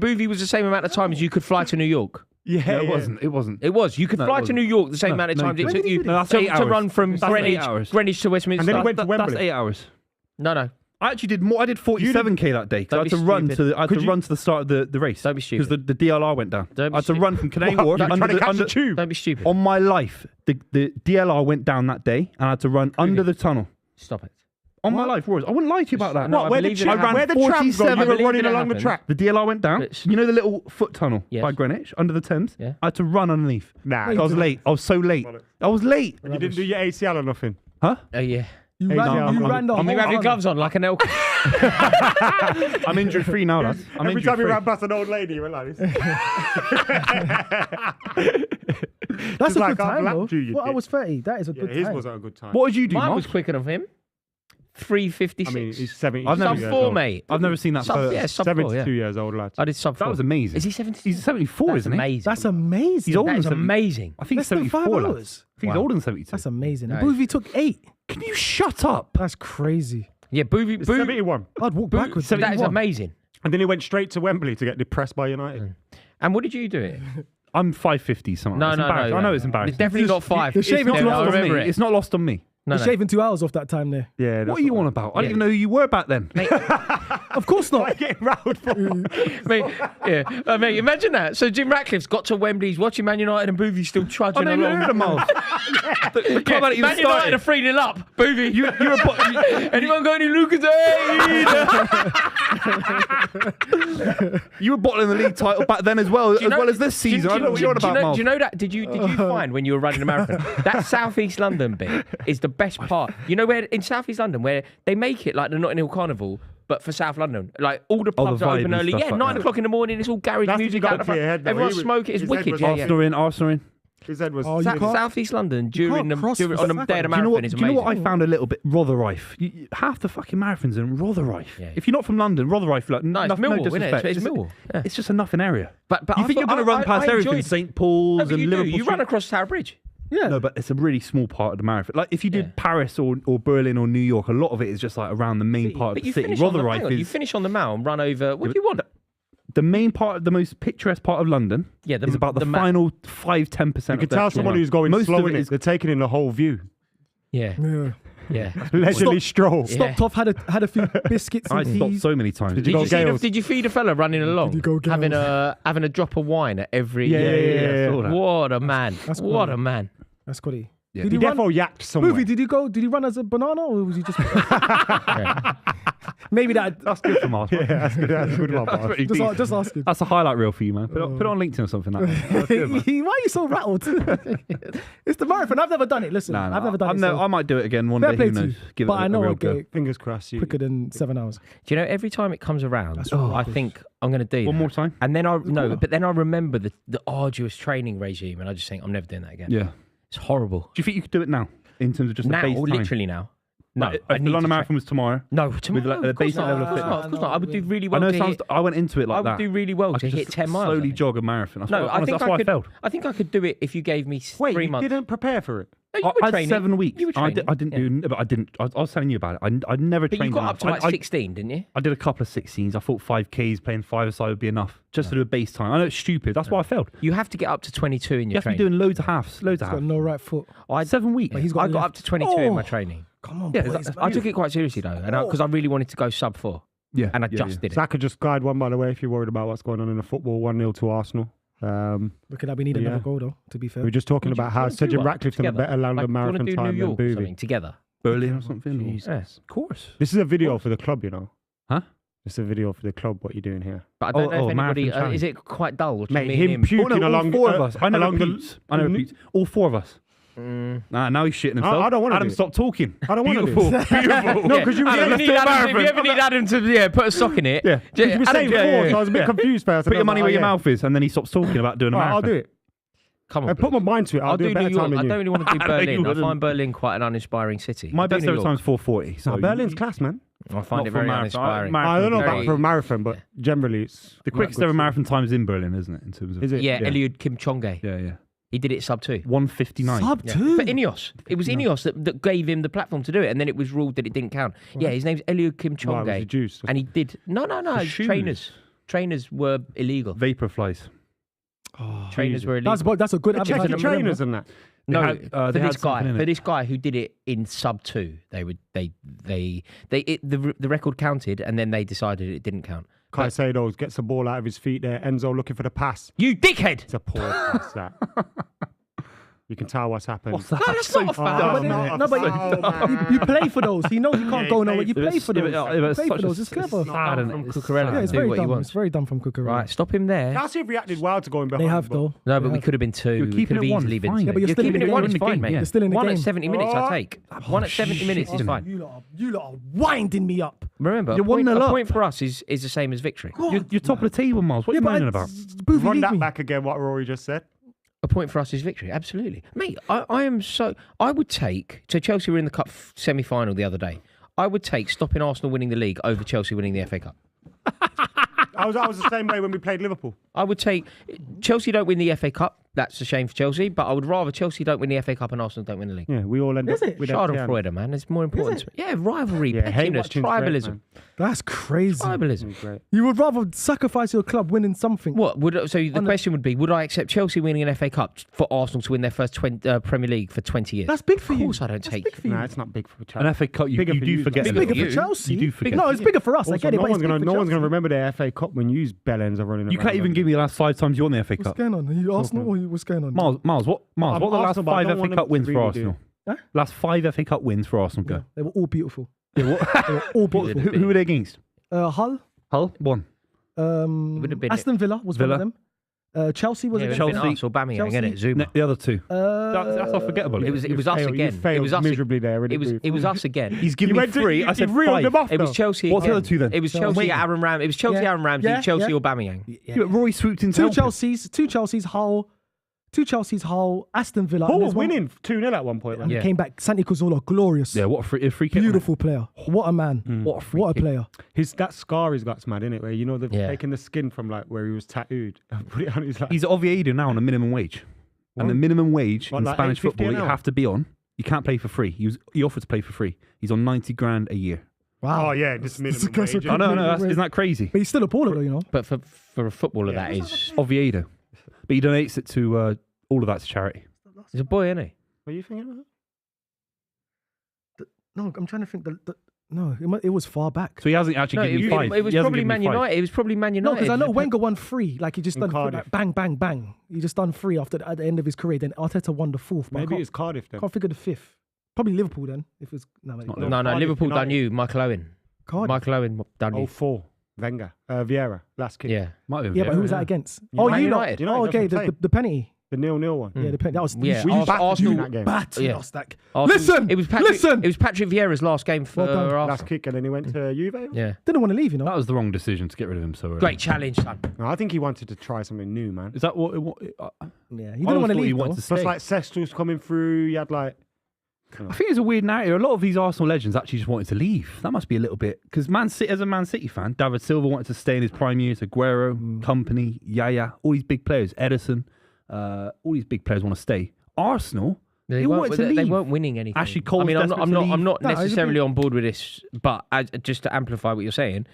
saying Buvey was the same amount of time as you could fly to New York? Yeah, No, it wasn't. It wasn't. It was. You could No, it fly to wasn't. New York the same No, amount of no, time you it couldn't. took you No, that's to 8 hours. run from That's 8 hours. Greenwich to Westminster. And then he went to That's Wembley. 8 hours. No. I actually did more. I did 47k that day. 'Cause I had to run to. I had to run to the start of the race. Don't be stupid. Because the DLR went down. Don't be I had to stupid. run from Canary Wharf You're trying to catch the tube. Don't be stupid. on my life. The DLR went down that day, and I had to run under the tunnel. Stop it. On my life, Rory. I wouldn't lie to you about that. No, I Where the believe it tra- happened. where the tram gone? 47 You were believe running it along the happened. track. The DLR went down. But- You know the little foot tunnel Yes. by Greenwich under the Thames? Yeah. I had to run underneath. Nah, I was late. I was so late. I was late. you didn't do your ACL or nothing. Huh? Oh yeah. You Hey, ran, no, you I'm- ran the You whole have your run. gloves on like an elk. I'm injury free now, lads. I'm Every injury time you free. ran past an old lady, you went like this. That's a like, good I've time, lapped though. you, you Well, I dick. was 30. That is a Yeah, good his time. wasn't a good time. What did you do, Mine Mark? was quicker than him. 3:56. I mean, he's 70. I've never sub years 4, old. mate. I've never seen that. Sub, yeah, sub 4, 72 yeah. years old, lad. I did sub 4. That was amazing. Is he 70? He's 74, That's isn't he? amazing. That's amazing. He's older That than is 70. amazing. I think he's Less than 74. 5 lads. hours. I think he's Wow. older than 72. That's amazing. No. And Buvey took 8. Can you shut up? That's crazy. Yeah, Buvey. 71. I'd walk backwards. That is 71. amazing. And then he went straight to Wembley to get depressed by United. And what did you do it? I'm 5'50", something. No, It's no, embarrassing. no. I know it's embarrassing. It's definitely not 5. You're shaving It's too not I lost on remember me. it. It's not lost on me. No, You're no. shaving 2 hours off that time there. Yeah. What are you on about? I Yeah. didn't even know who you were back then. Of course not. Getting round for Mate, yeah. Mate, imagine that. So Jim Ratcliffe's got to Wembley, he's watching Man United and Buvey's still I trudging don't even along. heard of Miles. The club hadn't even Man United are started. 3-0 up. Buvey. You were Anyone got any Lucas? you were bottling the league title back then as well, as this season. I don't know what you're on about, Do Miles. you know that? Did you find when you were running a marathon that South East London bit is the best part? You know where in South East London where they make it like the Notting Hill Carnival, but for South London, like all the pubs the are vibe open and early. stuff Yeah, like 9 that. o'clock in the morning. It's all garage That's what music you got out the to your front. head, though. Everyone's He was- smoking. It's his head wicked. was Yeah, Arsenal in, Arsenal in. His head was. Oh, you can't- South East London during can't cross on the the day of the Do Do you know marathon what? is Do you know amazing. what I found a little bit Rotherhithe? Half the fucking marathons in Rotherhithe. Yeah. If you're not from London, Rotherhithe, like, No, it's no Millwall, isn't it? disrespect. It's Millwall. Yeah. It's just a nothing area. But You I think you're thought- going to run past I everything? enjoyed- St Paul's No, but and you do. Liverpool. You run Street? across Tower Bridge. Yeah. No, but it's a really small part of the marathon. Like if you did Yeah. Paris or Berlin or New York, a lot of it is just like around the main part But of you the city. finish on the, hang Rotherhithe on, you is finish on the Mall and run over. What do you want? the main part, the most picturesque part of London. Yeah, is about the final 5-10%. You could tell someone who's going Most slow of in it it. is- They're taking in the whole view. Yeah, Yeah. yeah. Leisurely stroll. Yeah. Stopped off, had a few biscuits I and stopped teas. so many times. Did you go Gales? Did you feed a fella running along, you go having Gales? a drop of wine at every? Yeah. I saw that. What a man! That's What cool. a man! That's got it. Yeah. Did He he run? defo yacked somewhere. Movie, did he run as a banana or was he just maybe that That's good for Mars. Yeah, that's good. That's a good one. That's boss. pretty just, decent. just asking. That's a highlight reel for you, man. Put it on LinkedIn or something. Like that. That's good, man. Why are you so rattled? It's the marathon. I've never done it. Listen, Nah, I've never done it. I might do it again one Fair day. play Who to knows? you. Give But it I a know real I'll go. get it Fingers crossed. You. quicker than 7 hours. Do you know every time it comes around, That's I ridiculous. think I'm going to do One that. more time. And then but then I remember the arduous training regime, and I just think I'm never doing that again. Yeah. It's horrible. Do you think you could do it now in terms of just Now, the base time? literally now. No, Like, I if the need London to Marathon was tomorrow. No, tomorrow. like, the of course basic not. level of Of course fitness. not. Of course not. I would do really I well. know it to sounds. hit, I went into it I like would that. do really well I to could hit just 10 miles. I slowly think. jog a marathon. That's No, what, I think that's why I could. failed. I think I could do it if you gave me Wait, 3 you months. didn't prepare for it. No, you I were had training. 7 weeks. You were I training. didn't do, but I didn't. I was telling you about it. I never But trained. you got up to like I 16, didn't you? I did a couple of 16s. I thought 5Ks playing 5-a-side would be enough just to do a base time. I know it's stupid. That's why I failed. You have to get up to 22 in You your have to be training. doing loads of halves. Loads of He's got halves. no right foot. 7 weeks. But he's got I got left. up to 22 in my Oh. training. Come on, Yeah, boys. that's- I took it quite seriously though, and because I really wanted to go sub 4, Yeah, and I yeah, just yeah. did it. So I could just guide one, by the way, if you're worried about what's going on in the football. 1-0 to Arsenal. Look at that. We need Yeah. another goal, though, to be fair. We were just talking Would you about how wanna do Sir Jim one Ratcliffe's done a together? better London Like, do you wanna marathon do time New than York or Buvey. something together. Berlin or something. or- Yes. Of course. This is a video for the club, you know. Huh? It's a video for the club. What you're doing here, But I don't know if marathon anybody. challenge. Is it quite dull watching mate? me and Him him? puking all along 4 of us. I never along the- puked. I never puked. All 4 of us. Nah, now he's shitting himself. I don't wanna Adam, do it. stop talking. I don't wanna do Beautiful. it. Beautiful. No, 'cause you were Adam, saying if you ever need Adam to put a sock in it, Yeah. You were saying yeah, yeah, four, so I was a bit yeah. confused first. Put and I your was money like, where your oh, yeah. mouth is, and then he stops talking about doing a All right, marathon. I'll do it. come on. I put my mind to it. I'll I'll do do a better New York. time I than don't you. really want to do I know Berlin. you I wouldn't. find Berlin quite an uninspiring city. My I'll do best New ever York. time is 4:40. So Berlin's class, man. I find not it for a very marathon. uninspiring. I don't know Very- about for a marathon, but generally it's the quickest ever marathon time is in Berlin, isn't it? In terms of Is it? Yeah, Yeah. Eliud Kipchoge. yeah. He did it sub 2. 1:59. Sub Yeah. 2. For Ineos. It was Ineos that gave him the platform to do it, and then it was ruled that it didn't count. Yeah, his name's Eliud Kipchoge. Right, it was reduced. And he did... No, The it's shoes. trainers. Trainers were illegal. Vapor flies. Trainers were illegal. That's a good Checking advertisement. trainers and that. No, had- for they had this guy, something in for it. this guy who did it in sub 2, the record counted, and then they decided it didn't count. Caicedo gets the ball out of his feet there. Enzo looking for the pass. You dickhead! It's a poor pass, that. You can tell what's happened. What's that? No, that's not a foul. Oh, not No, a but foul, man. you play for those. He knows you can't Yeah, go he nowhere. You played play for those. Yeah, You it's play for such those. a- It's clever. sad and From it's Cucurella. sad. Yeah, it's Do very what he dumb. wants. It's very dumb from Cucurella. Right, stop him there. Chelsea have reacted well to going behind. They have but- though. No, but They we have. could have been 2. You're We keeping could have it one, easily been fine. 2. Yeah, but you're still in keeping the it game. 1 You're is in the fine, game, mate. yeah. You're still in the 1 game. at 70 minutes, I take. 1 at 70 minutes is fine. You lot are winding me up. Remember, You're a point, 1-0 a up. point for us is the same as victory. You're top of the table, Miles. What are you moaning about? Buvey, Run leave that me. back again, what Rory just said. A point for us is victory, absolutely. Mate, I am so... I would take... So Chelsea were in the Cup semi-final the other day. I would take stopping Arsenal winning the league over Chelsea winning the FA Cup. I was the same way when we played Liverpool. I would take... Chelsea don't win the FA Cup. That's a shame for Chelsea. But I would rather Chelsea don't win the FA Cup and Arsenal don't win the league. Yeah, we all end Is up it? with empty hands. Schadenfreude, man. It's more important. Yeah, rivalry, Yeah, hate pettiness, watching great, tribalism. man. That's crazy. Tribalism. Great. You would rather sacrifice your club winning something. What would so? The question would be: would I accept Chelsea winning an FA Cup for Arsenal to win their first Premier League for 20 years? That's big for you. Of course, I don't That's take. big for you. Nah, it's not big for Chelsea. An FA Cup, you Bigger for do you, forget. though. a It's bigger little. for Chelsea. You do forget. No, it's bigger for us. I Also, get it, no but one's it's gonna big for no one's gonna Chelsea. remember the FA Cup when you bellends are running. You can't even give me the last 5 times you won the FA What's Cup. going on? Are you Arsenal or what's going on? Miles, what the last Arsenal, but I 5 don't FA want them Cup to wins for really Arsenal? Huh? Last 5 FA Cup wins for Arsenal. Yeah, Go. they were all beautiful. Yeah, what? They were all beautiful. Who were they against? Hull, Hull won. would have been- Aston Villa was one Villa. of them. Chelsea was Yeah, it against would have been Chelsea- us or Bamiyang, Chelsea- innit? Zuma. The other 2. them. That's unforgettable. It was us You again. It failed was us miserably there. It was us again. He's giving me 3. I said reeled 5. them off. It was though. Chelsea. What's the again. other 2 then? It was No, Chelsea, wait. Aaron Ram. It was Chelsea, Yeah. Aaron Ramsey, Yeah, Chelsea yeah. or Bamiyang. Yeah, but Rory swooped in. two Chelsea's, Hull, Aston Villa. Paul and was there's one- winning 2-0 at one point. And Yeah. came back. Santi Cazorla, glorious. Yeah, what a free kick. Beautiful player. What a man. What a free What a kick. player. That scar he's got's mad, innit? Where they've Yeah. taken the skin from like where he was tattooed and put it on his like. He's at Oviedo now on a minimum wage. And the minimum wage What, in like Spanish $8.50 football an you hour? have to be on. You can't play for free. He offered to play for free. He's on 90 grand a year. Wow. Oh yeah, this minimum That's wage. a I know, Minimum wage. isn't that crazy? But he's still a baller though, you know. But for a footballer, that is. Oviedo. But he donates it to all of that to charity. He's a boy, isn't he? What are you thinking about? No, I'm trying to think. It was far back. So he hasn't actually No, given you 5. it was He hasn't probably given Man you 5. United. It was probably Man No, United. because I know Wenger won 3. Like he just In done Cardiff. like, bang, bang, bang. He just done 3 at the end of his career. Then Arteta won the 4th. But Maybe I it's Cardiff then. can't figure the 5th. Probably Liverpool then. If it's not No, Cardiff Liverpool done United. you. Michael Owen. Cardiff. Michael Owen done you. 04. Wenger. Vieira. Last kick. Yeah. Might have Yeah, been but who was Vieira, that against? Man Oh, you United. know. Oh, United, okay, that's what I'm saying. the penalty. The 0-0 one. Yeah, the penalty. That was Yeah, we Arsenal- that game. battered Yeah. us. Like, Arsenal- listen, It was Patrick. listen. It was Patrick Vieira's last game for Well done. Arsenal. Last kick, and then he went to Juve. Yeah. Didn't want to leave, you know. That was the wrong decision to get rid of him so early. Great challenge, son. No, I think he wanted to try something new, man. Is that what it was? Yeah, he I didn't want to thought he leave. wanted Though. to stay. Plus, like Sestel's coming through. You had like. I think it's a weird narrative. A lot of these Arsenal legends actually just wanted to leave. That must be a little bit because Man City, as a Man City fan, David Silva wanted to stay in his prime years. Aguero, Company, Yaya, all these big players, Edison, all these big players want to stay. Arsenal, they wanted to leave. They weren't winning anything. Ashley Cole's I mean, I'm desperate to not leave. I'm not No, it's a necessarily bit- on board with this, but just to amplify what you're saying,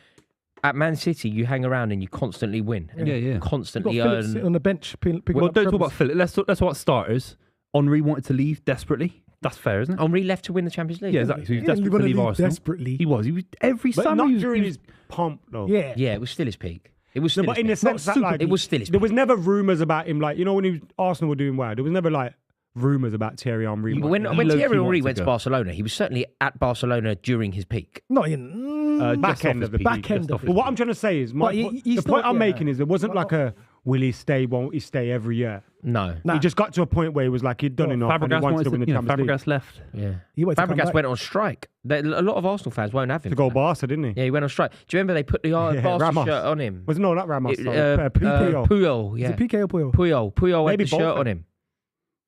at Man City, you hang around and you constantly win. And Yeah, you yeah. constantly Got Phillips sitting earn. on the bench. Picking Well, up don't talk trebles. about Philip. Let's talk about starters. Henri wanted to leave desperately. That's fair, isn't it? Henri left to win the Champions League. Yeah, exactly. So he was He didn't desperate to wanna leave leave Arsenal. desperately. He was every But summer. not he was, during he was- his pomp, though. Yeah. Yeah, it was still his peak. It was No, still but in the his peak. sense that super like It was still his there peak. was never rumours about him. Like when Arsenal were doing well, there was never like rumours about Thierry Henry. But when He Thierry low-key Henry wanted went to to go. Barcelona, he was certainly at Barcelona during his peak. Not in. back just off end his of the peak, back just end of off it. his But what peak. I'm trying to say is, But he the still- point I'm yeah. making is, it wasn't like a will he stay, won't he stay every year. No. Nah. He just got to a point where he was like he'd done enough and he Fabregas wanted to win the Champions League. Fabregas left. Yeah. He wanted to come Fabregas back. went on strike. A lot of Arsenal fans won't have him. To go for that. Barca, didn't he? Yeah, he went on strike. Do you remember they put the Barca Ramos. shirt on him? Was no, not Ramos. Puyol. Puyol. Yeah. Is it PK or Puyol? Puyol had Maybe the both shirt of on him.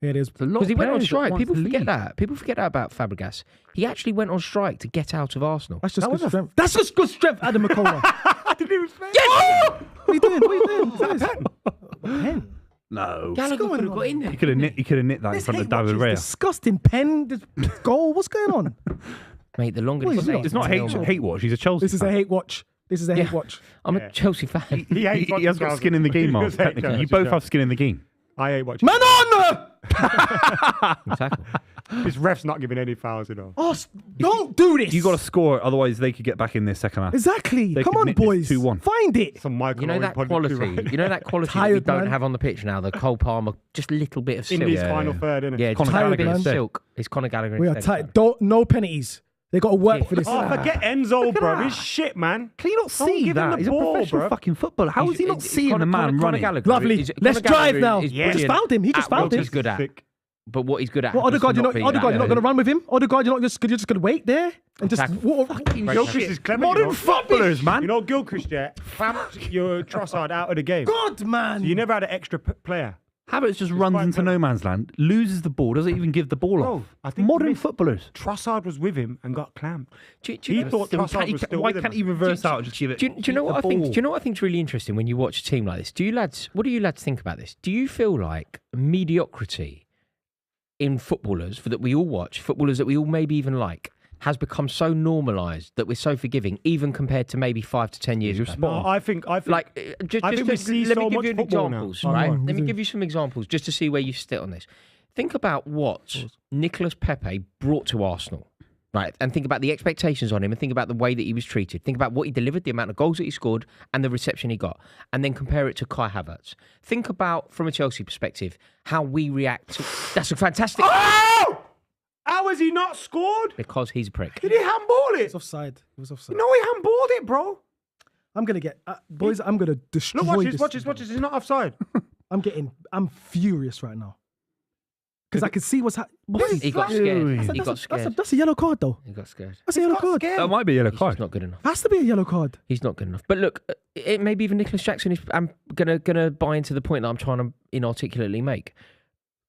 Yeah, it is. Because he went on strike. People forget that. People forget that about Fabregas. He actually went on strike to get out of Arsenal. That's just good strength. That's just good strength, Adam McKola. I didn't even say Yes! What are you doing? What are you doing? What's that? Pen. No. Gallagher going could have on? got in there. He could have nicked that in This front of hate watch David is Raya. disgusting. Pen. This goal. What's going on? Mate, the longer What he is stays, it? It's not the more- hate watch. He's a Chelsea This is a fan. hate watch. This is a hate watch. I'm a Chelsea fan. He hates He watching has got Chelsea. skin in the game, He Mark. does hate Technically, Chelsea, you both yeah. have skin in the game. I hate watching. Man on! Tackle. This ref's not giving any fouls, Oh, don't do this. You got to score, otherwise they could get back in this second half. Exactly. They Come could on, nick this boys. 2-1. Find it. Some Michael You know Owen that punditry, quality. right? You know that quality that we Tired, don't man. have on the pitch now. The Cole Palmer, just a little bit of silk. In his Yeah, final third, innit? yeah, just Conor a bit Gallagher of instead. silk. It's Conor Gallagher. We are instead. tight. Don't no penalties. They got to work for this. Oh, forget Enzo, bro. He's shit, man. Can you not Don't see give him that? the He's ball, a professional bro. fucking footballer. How is he not seeing Conor- the man Conor running? Gallagher Lovely. is- Let's Conor drive Gallagher now. is He just brilliant fouled him. He just at fouled what him. he's good at. Sick. But what he's good at. Well, happens to Odegaard, you're not be- going to run with him. Odegaard, you're just going to wait there and just Tackle. walk. Gilchrist is clever. Modern you know. footballers, man. You know, Gilchrist, yeah, clamped your Trossard out of the game. God, man. You never had an extra player. Havertz just runs quite into clever. no man's land, loses the ball, doesn't even give the ball Bro, off. I think Modern Smith- footballers. Trossard was with him and got clamped. Do He thought Trossard was still Why with him. can't he reverse out and just give it? Do you know what I the think? ball? Do you know what I think's really interesting when you watch a team like this? What do you lads think about this? Do you feel like mediocrity in footballers that we all watch, footballers that we all maybe even like, has become so normalised that we're so forgiving, even compared to maybe 5 to 10 years ago? No, I think Like, just I think we see let so me give much you an football now. examples, Oh, right? go on, Let me do. give you some examples just to see where you sit on this. Think about what Nicolas Pepe brought to Arsenal, right? And think about the expectations on him and think about the way that he was treated. Think about what he delivered, the amount of goals that he scored and the reception he got. And then compare it to Kai Havertz. Think about, from a Chelsea perspective, how we react to... That's a fantastic... Oh! How has he not scored? Because he's a prick. Did he handball it? It's offside. It was offside. No, he handballed it, bro. I'm going to get... boys, I'm going to destroy Look, watch this. this, watch this, watch this. He's not offside. I'm furious right now. Because I can see what's happening. He got Ui. scared. He got scared. That's a yellow card, though. He got scared. That's a yellow card. That might be a yellow He's card. just not good enough. Has to be a yellow card. He's not good enough. But look, it maybe even Nicholas Jackson is. I'm gonna buy into the point that I'm trying to inarticulately make.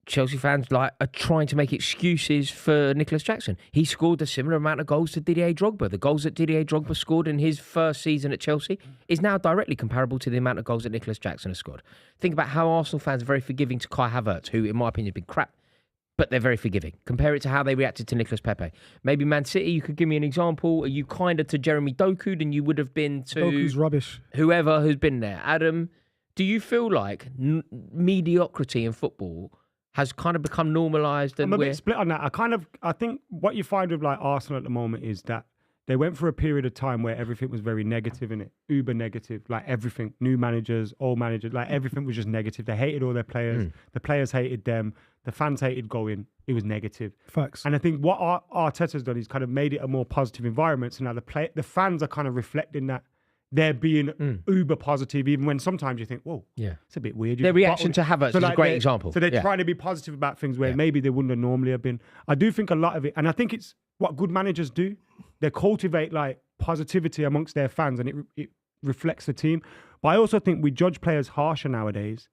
Chelsea fans are trying to make excuses for Nicholas Jackson. He scored a similar amount of goals to Didier Drogba. The goals that Didier Drogba scored in his first season at Chelsea is now directly comparable to the amount of goals that Nicholas Jackson has scored. Think about how Arsenal fans are very forgiving to Kai Havertz, who, in my opinion, has been crap. But they're very forgiving. Compare it to how they reacted to Nicolas Pepe. Maybe Man City, you could give me an example. Are you kinder to Jeremy Doku than you would have been to Doku's rubbish. whoever who's been there? Adam, do you feel like mediocrity in football has kind of become normalised? I'm And a we're... bit split on that. I think what you find with like Arsenal at the moment is that they went for a period of time where everything was very negative in it, uber negative, like everything, new managers, old managers, like everything was just negative. They hated all their players. The players hated them. The fans hated going. It was negative. Facts. And I think what Arteta's done is kind of made it a more positive environment. So now the fans are kind of reflecting that they're being uber positive, even when sometimes you think, whoa, Yeah. it's a bit weird. You Their just reaction bottled to it. Havertz is a great they're- example. So they're Yeah. trying to be positive about things where Yeah. maybe they wouldn't have normally have been. I do think a lot of it, and I think it's what good managers do. They cultivate like positivity amongst their fans, and it reflects the team. But I also think we judge players harsher nowadays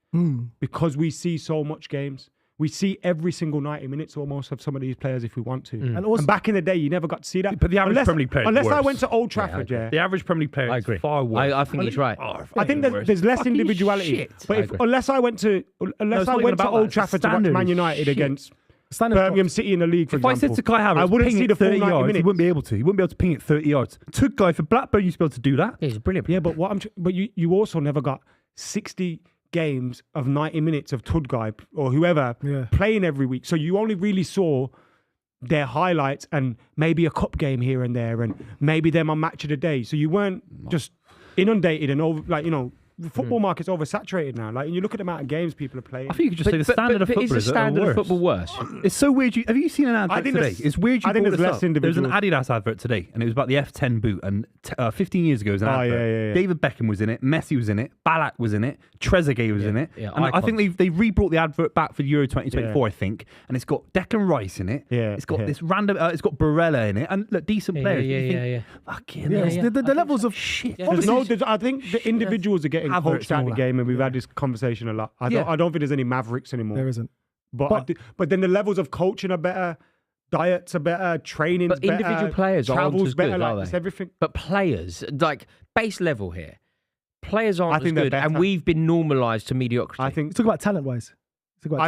because we see so much games. We see every single 90 minutes almost of some of these players if we want to. And also, And back in the day, you never got to see that. But the average Premier League player is Unless I worse. went to Old Trafford, agree. yeah. The average Premier League player I is agree. far worse. I think he's right. I think there's less Fucking individuality. shit. But I if, agree. unless I went to it's not even Old about that. Trafford It's to watch standard Man is United shit. against standard Birmingham City in the league, for If I example, said to Kai Havertz, I wouldn't ping see it the full 30 90 yards, minutes. he wouldn't be able to. He wouldn't be able to ping it 30 yards. Took guy for Blackburn used to be able to do that. Yeah, he's a brilliant. Yeah, but you also never got 60 games of 90 minutes of Tudguy or whoever Yeah. playing every week. So you only really saw their highlights and maybe a cup game here and there and maybe them on match of the day. So you weren't just inundated and over, like, you know, the football market's oversaturated now. Like, and you look at the amount of games people are playing. I think you could just say the standard of but football is the standard of football worse? It's so weird. Have you seen an advert I think today? there's- It's weird you I think brought there's this less up. There was an individuals. Adidas advert today, and it was about the F10 boot. And 15 years ago, it was an Oh, advert. yeah. David Beckham was in it. Messi was in it. Ballack was in it. Trezeguet was in it. Yeah, and I think icons. they've re-brought the advert back for Euro 2024, I think. And it's got Declan Rice in it. Yeah, It's got yeah. this random. It's got Barella in it, and look, decent players. Yeah, You think, yeah. Fucking yeah, hell. it's the levels of Shit. There's I think the individuals are getting Havertz coached out and of all the that. game, and we've had this conversation a lot. I don't think there's any mavericks anymore. there isn't. But then the levels of coaching are better, diets are better, training's But better, individual players aren't travel's as better, good, like are it's they? everything. But players, like base level here, players aren't I think as they're good, and better. we've been normalised to mediocrity. I think Let's talk about talent-wise.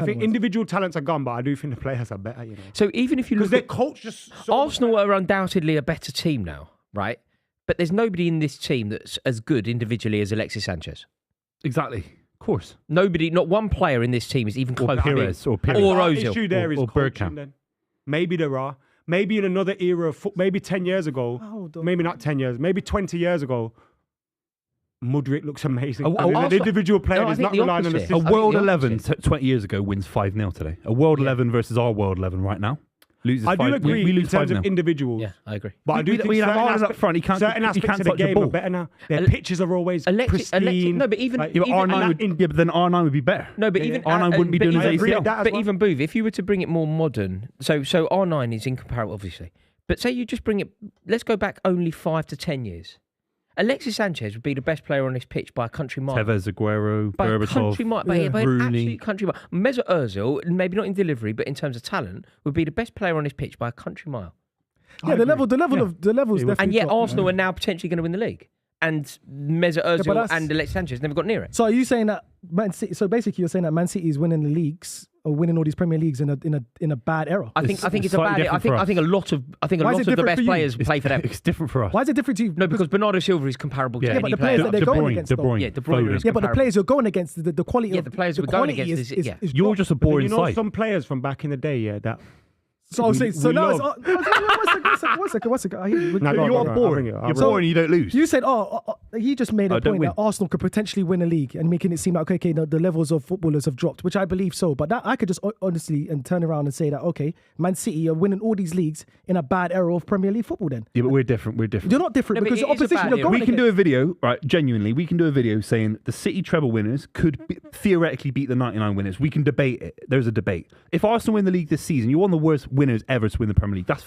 individual talents are gone, but I do think the players are better. You know, so. Even if you because look their at coach just so Arsenal, are undoubtedly a better team now, right? But there's nobody in this team that's as good individually as Alexis Sanchez. Exactly. Of course. Nobody, not one player in this team is even close. Perez, or Or The Ozil. issue there is or coaching Bergkamp. then. Maybe there are. Maybe in another era of maybe 10 years ago, Hold on. maybe not 10 years, maybe 20 years ago, Mudryk looks amazing. Oh, And an Arsenal- individual player No, I is think not the relying on the opposite. system. A I think World the 11 opposite. 20 years ago wins 5-0 today. A World 11 versus our World 11 right now loses I do 5. agree we in lose terms 5-0. of individuals. Yeah, I agree. But I do think we have certain Ireland up aspects, front. He can't, certain he aspects can't of the touch the game are ball. better now. Their Ale- pitches are always pristine. no, but even, Like, Yeah, but even R9 would, yeah, but then R9 would be better. no, but Yeah, even R9 wouldn't be but doing his even- I agree ACL. with that as But well. even Buvey, if you were to bring it more modern, so R9 is incomparable, obviously. But say you just bring it, let's go back only 5 to 10 years. Alexis Sanchez would be the best player on this pitch by a country mile. Tevez, Aguero, By a Berbatov. country mile, by an Rooney. absolute country mile. Mesut Ozil, maybe not in delivery, but in terms of talent, would be the best player on this pitch by a country mile. Yeah, the level is definitely. And yet dropped, Arsenal are now potentially going to win the league. And Mesut Ozil that's- and Alexis Sanchez never got near it. So are you saying that Man City? So basically, you're saying that Man City is winning the leagues or winning all these Premier Leagues in a bad era. I think it's slightly about it. different for I us. think a lot of Why is it the different best for you? players play for them. It's different for us. Why is it different to you? No, because Bernardo Silva is comparable to Yeah, any but the player. players that they're De going Bruyne, against, De though. Bruyne. Yeah, De Bruyne Foden. is Yeah, but the comparable. players you're going against, the quality Yeah, of the players the we're going quality against is- yeah. is You're dropped. just a But boring you know side. some players from back in the day, yeah, that So I was saying, so we now love- one second. I hear you. Nah, go on, You go are on, I'll boring. bring it, I'll You're bring it. boring. You don't lose. You said, he just made a don't point win. that Arsenal could potentially win a league and making it seem like, okay, the levels of footballers have dropped, which I believe so. But that I could just honestly and turn around and say that, okay, Man City are winning all these leagues in a bad era of Premier League football then. Yeah, but we're different. We're different. You're not different No, but because the it is a opposition bad you're era. going We can do a against. video, right? Genuinely, we can do a video saying the City treble winners could theoretically beat the 99 winners. We can debate it. There's a debate. If Arsenal win the league this season, you're one of the worst winners ever to win the Premier League. That's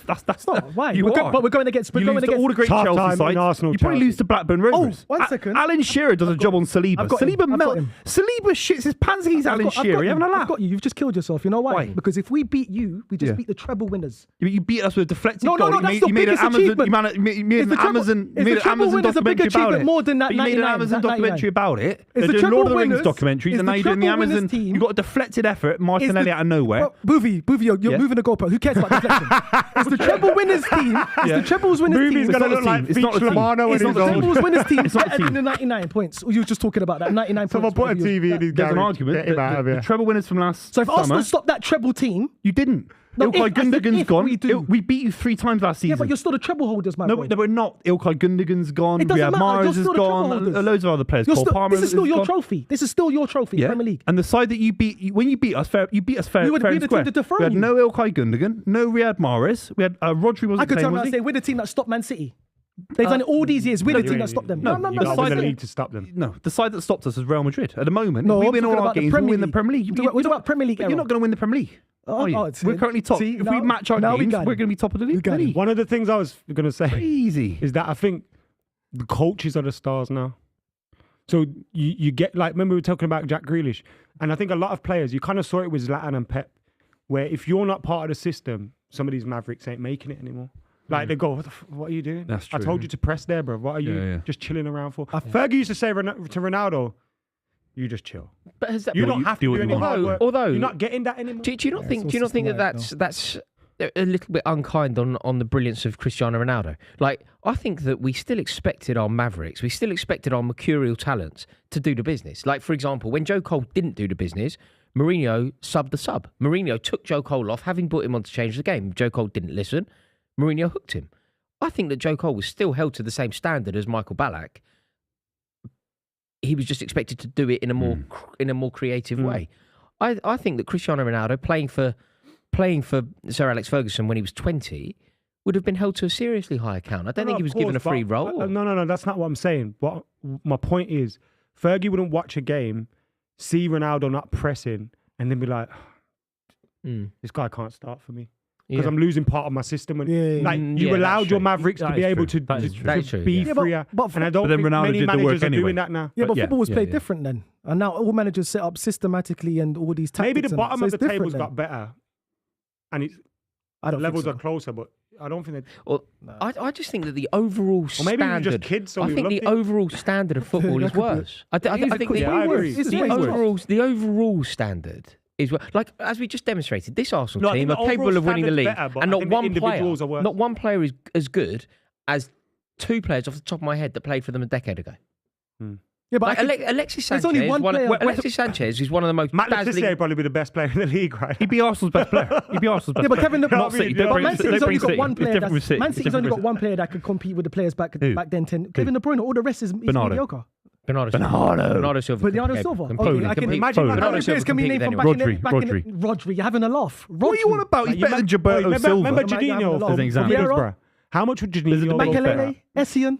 not. Why? You But are. we're going against. You lose to all the great Tough Chelsea time in sides. Arsenal, You probably Chelsea. lose to Blackburn Rovers. one second. Alan Shearer does a job on Saliba. I've got him. Saliba I've got him. Saliba shits his pants. He's Alan Shearer. You having a I've laugh? got you. You've just killed yourself. You know why? Why? Because if we beat you, we just Yeah. beat the treble winners. You beat us with a deflected No, goal. no, that's the you made an biggest Amazon. achievement. You made Is the an treble- Amazon. is You the made an treble Amazon winners a big documentary about achievement it. more than that But you made an 99, Amazon that 99? documentary about it. Is They're the doing treble Lord of the Rings winners- documentaries, is and the now you're doing the treble winners Amazon. team- You got a deflected effort, Martinelli out of nowhere. Buvey, you're Yeah. moving the goalpost. Who cares about deflection? It's the treble winners team. It's the trebles winners Buvey's team. gonna not a look like team. It's not a Feach team. Lamano when It's he's the old. trebles winners team. It's not a Better than team. the 99 points. You were just talking about that 99 Someone points. put a TV in his There's an garage. argument. Get him out of The here. treble winners from last So if summer, Arsenal stop that treble team, you didn't. No, Ilkay if- I said Gundogan's if gone. we do. We beat you 3 times last season. yeah, but you're still the treble holders, man. No, we're not. Ilkay Gundogan's gone. It doesn't Riyad matter, Mahrez you're has still the treble gone. holders. Loads of other players. Cole Palmer This is still has your gone. trophy. This is still your trophy, Yeah. Premier League. And the side that you beat, when you beat us, you beat us fair, We would fair be and the square. team to dethrone We had you. no Ilkay Gundogan, no Riyad Mahrez. We had Rodri wasn't I could playing, turn around was and he? say we're the team that stopped Man City. They've done it all these years. We're the team that stopped them. no, You the got to side win the that- league to stop them. No, the side that stopped us is Real Madrid. At the moment, No, if we I'm win all talking our about the games, Premier we'll win the League. Premier League. We're talking about Premier League But era. you're not going to win the Premier League. Are you? it's- We're currently top. see, If we now- match our now we games, got we're it. going to be top of the league. got it. One of the things I was going to say Easy. is that I think the coaches are the stars now. So you get, like, remember we were talking about Jack Grealish, and I think a lot of players, you kind of saw it with Zlatan and Pep, where if you're not part of the system, some of these Mavericks ain't making it anymore. Like they go, what are you doing? That's I true. told you to press there, bro. What are you Yeah. just chilling around for? Fergie used to say to Ronaldo, you just chill. But has that You been- don't have to do do what any you want. hard work. Although- You're not getting that anymore. Do you not think? it's Do you not all think that systematic that's a little bit unkind on the brilliance of Cristiano Ronaldo? Like, I think that we still expected our Mavericks, we still expected our mercurial talents to do the business. Like, for example, when Joe Cole didn't do the business, Mourinho subbed the sub. Mourinho took Joe Cole off, having brought him on to change the game. Joe Cole didn't listen. Mourinho hooked him. I think that Joe Cole was still held to the same standard as Michael Ballack. He was just expected to do it in a more creative way. I think that Cristiano Ronaldo playing for Sir Alex Ferguson when he was 20 would have been held to a seriously high account. I don't think he was given a free role. No, that's not what I'm saying. What my point is, Fergie wouldn't watch a game, see Ronaldo not pressing, and then be like, this guy can't start for me. Because I'm losing part of my system. And you allowed that's your true. Mavericks to That be is able true. to, That is to, true. That to is true, be yeah. freer. but And I don't But then think Ronaldo many did the work managers are anyway. doing that now. Yeah, but yeah, football was yeah, played yeah. different then. And now all managers set up systematically and all these tactics. Maybe the and bottom so of the it's different table's then. got better. And it's I don't levels think are so. closer, but I don't think that. Well, I just think that the overall Or maybe we were standard. just kids, so I we think the loved it. overall standard of football is That could be- worse. I think Yeah, I agree. It's the way worse. overall standard is like, as we just demonstrated, this Arsenal No, I team think are the capable of overall winning the league, standard's better, but and I not think the one player, individuals are worse. not one player is as good as 2 players off the top of my head that played for them a decade ago. Yeah, but Like Alexis Sanchez. there's only one player. Alexis Sanchez is one of the most Matt dazzling. Letizia probably be the best player in the league, right? He'd be Arsenal's best player. He'd be Arsenal's best Yeah, but player. Kevin De Not City. Yeah, Don't but bring Man City. City's Don't only bring got City. one It's player. different with City. Man It's City's different only with got one City. player that could compete with the players back Who? then. Kevin De Bruyne. All the rest is Bernardo. mediocre. Bernardo Silva. Bernardo can Silva. compete- Okay, can I can compete- imagine How Bernardo many Silva players can we compete name with from anyone. Rodri, you're having a laugh. What are you on about? You better than Gilberto Silva. Remember Am I having a Janino laugh? from example. Middlesbrough? How much would Janino go for? Makelele, Essien.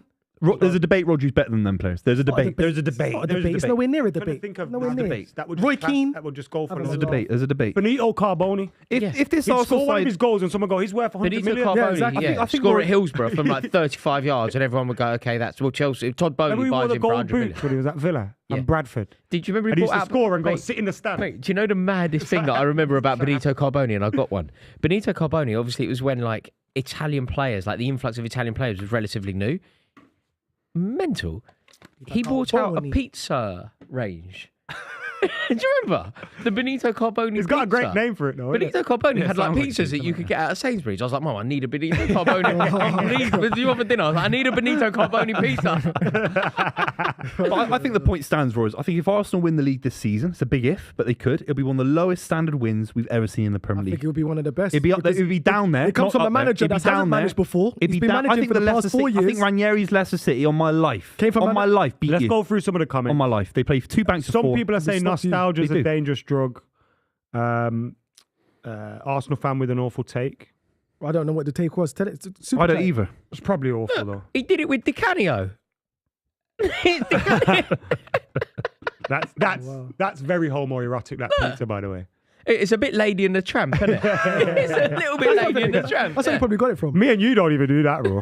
There's a debate. Rodri's better than them players. There's a debate. There's a debate. It's not a There's debate. It's nowhere near a debate. Think of Nowhere a near. debate. That would Roy just Keane. That would just go for There's There's a another debate. There's a debate. Benito Carboni. If this He'd Arsenal score one of side, his goals and someone go, he's worth 100 Benito million. Carboni, exactly. yeah, I think score Rory- at Hillsborough from like 35 yards, and everyone would go, "Okay, that's well." Chelsea, Todd Remember Bowley he wore buys the him for gold 100 million. boots when he was at Villa Yeah. and Bradford. Did you remember And he he used brought to out score and go mate, sit in the stand. Mate, do you know the maddest thing that I remember about Benito Carboni? And I got one. Benito Carboni, obviously, it was when like Italian players, like the influx of Italian players, was relatively new. Mental. He brought out a Carboni. pizza range. Do you remember the Benito Carboni? He's got a great pizza? name for it, though. isn't Benito Carboni had like sounds like pizzas pizza, that you could get out of Sainsbury's. I was like, Mum, I need a Benito Carboni. Do you want for dinner? I was like, I need a Benito Carboni pizza. But I think the point stands, Roy. I think if Arsenal win the league this season, it's a big if, but they could. It'll be one of the lowest standard wins we've ever seen in the Premier I League. think it would be one of the best. It'd be up there. because It'd be down there. It comes not from a up there. manager It'd be that's hasn't down there. managed before. It'd He's be been down. I managing think for the Leicester past 4 City- I years. think Ranieri's Leicester City on my life. Came from on my life. Beat Let's you. go through some of the On comments. my life. They play 2 banks of Some 4. people are saying stop you. nostalgia is They a do. dangerous drug. Arsenal fan with an awful take. I don't know what the take was. Tell it. Super I don't chat. either. It's probably awful, though. He did it with Di Canio. That's very homoerotic, that pizza, by the way. It's a bit Lady and the Tramp, isn't it? It's a little bit Lady and the Tramp. That's where you probably got it from. Me and you don't even do that, Raw.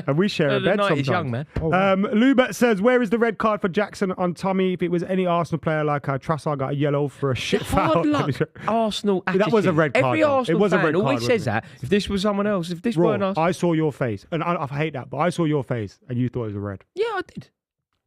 And we share a The bed night sometimes. is young, man. Lubet says, where is the red card for Jackson on Tommy? If it was any Arsenal player like Trossard got a yellow for a shit foul. Hard luck Arsenal attitude. That was a red card, Every though. Arsenal It was a fan red card, always wasn't says it? that. If this was someone else, if this Raw, weren't us. I saw your face, and I hate that, but I saw your face, and you thought it was a red. Yeah, I did.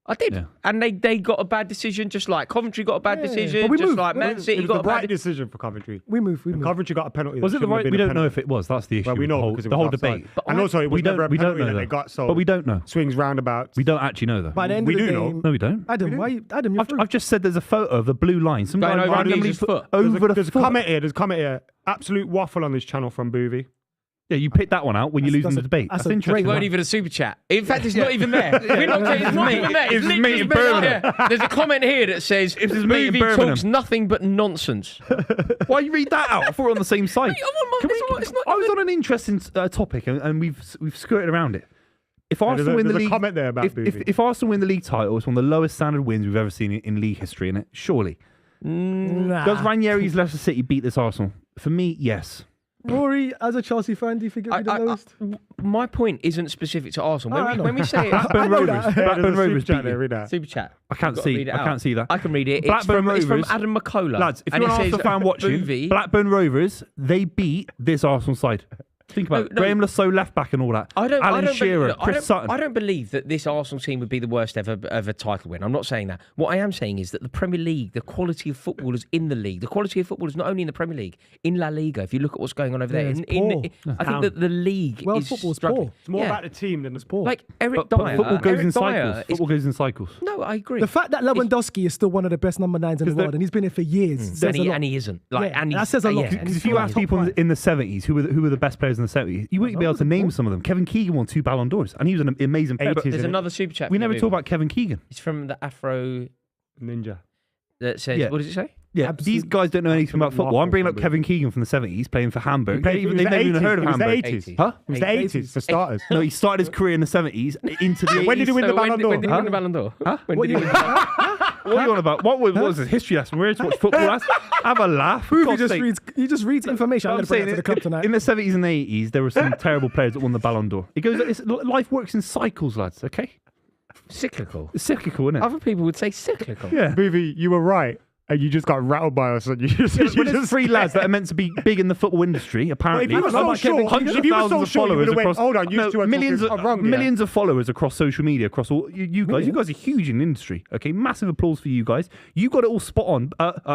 I did. Yeah. And they got a bad decision, just like Coventry got a bad Yeah, decision, but we just moved. like Man It City was got the a bad right decision for Coventry. We moved. Coventry got a penalty. Was that it the shouldn't have right? been We a don't know penalty. if it was. That's the issue. Well, we with know the whole, because it the was whole offside. debate. And also, it was We don't- never a we don't penalty know that that. they got, so But we don't know. swings roundabouts. We don't actually know that. By the end We of the do know. game, No, we don't. Adam, why? Adam, you're through. I've just said there's a photo of the blue line. Some Going guy over randomly Andy's put foot. over the There's a foot. comment here. There's a comment here. Absolute waffle on this channel from Buvey. Yeah, you picked that one out when you're That's- losing the that's a- debate. that's That's a interesting. It weren't even a super chat. In fact, it's not even there. We're not, it's not even there. It's literally me in been like Birmingham. there. There's a comment here that says, If it's me in "Movie Birmingham." talks nothing but nonsense." Why you read that out? I thought we were on the same side. I'm on my- it's not I was even- on an interesting topic, and we've skirted around it. If Arsenal there's win the a league, comment there about if Buvey. Arsenal win the league title, it's one of the lowest standard wins we've ever seen in league history. Innit? Surely. Nah. Does Ranieri's Leicester City beat this Arsenal? For me, yes. Rory, as a Chelsea fan, do you think it would be the lowest? My point isn't specific to Arsenal. Oh, I know. When we say it, Blackburn know Rovers. that. Blackburn There's a Rovers super beat chat there, you. read that. super chat. I can't You've got to see. read it I out. can't see that. I can read it. Blackburn it's from Rovers. Adam McKola. Lads, if and you're it an says, Arsenal fan watching, Buvey, Blackburn Rovers, they beat this Arsenal side. Think about it. No. Graham Lasso left back and all that. Alan Shearer, Chris Sutton. I don't believe that this Arsenal team would be the worst ever of a title win. I'm not saying that. What I am saying is that the Premier League, the quality of footballers in the league, the quality of footballers not only in the Premier League, in La Liga. If you look at what's going on over there, it's I think that the league World is football's struggling. poor. It's more Yeah. about the team than the Poor. Like Eric But Dyer. football goes Eric in Dyer cycles. is- Football goes in cycles. No, I agree. The fact that Lewandowski is still one of the best number 9s in the world, and he's been here for years, says and a lot. he isn't. Like, Yeah, and that he's- says a lot. yeah. Because if you ask people in the 70s who were the best players in the 70s, you wouldn't be able to name some of them. Kevin Keegan won 2 Ballon d'Ors, and he was an amazing player. But 80s, There's innit? another super chat. we for never you, talk Buvey. about Kevin Keegan. It's from the Afro Ninja. that says, Yeah. what does it say? Yeah, these guys don't know anything about football. I'm bringing up Kevin Keegan from the 70s, playing for Hamburg. They've never even heard of Hamburg. It was the 80s. Huh? It was the 80s for starters. No, he started his career in the 70s into the 80s. When did he win the when Ballon did- d'Or? When did he win the Ballon d'Or? Huh? When did he win the Ballon d'Or? What are you on about? What was this history lesson? We're here to watch football. Lads. Have a laugh. For He God's just sake. reads. He just reads information. I'm I'm going to bring saying that to the club tonight. in the 70s and 80s, there were some terrible players that won the Ballon d'Or. It goes. Life works in cycles, lads. Okay, Cyclical. it's cyclical, isn't it? Other people would say cyclical. Yeah. Buvey, you were right. and you just got rattled by us, and you just, But there's three lads that are meant to be big in the football industry, apparently. If you were so sure, hundreds if of you were so thousands of sure, you followers would've went, across. hold on, you two are millions talking- of I'm wrong, yeah. millions of followers across social media, across all you guys. You guys are huge in the industry. Okay, massive applause for you guys. You got it all spot on,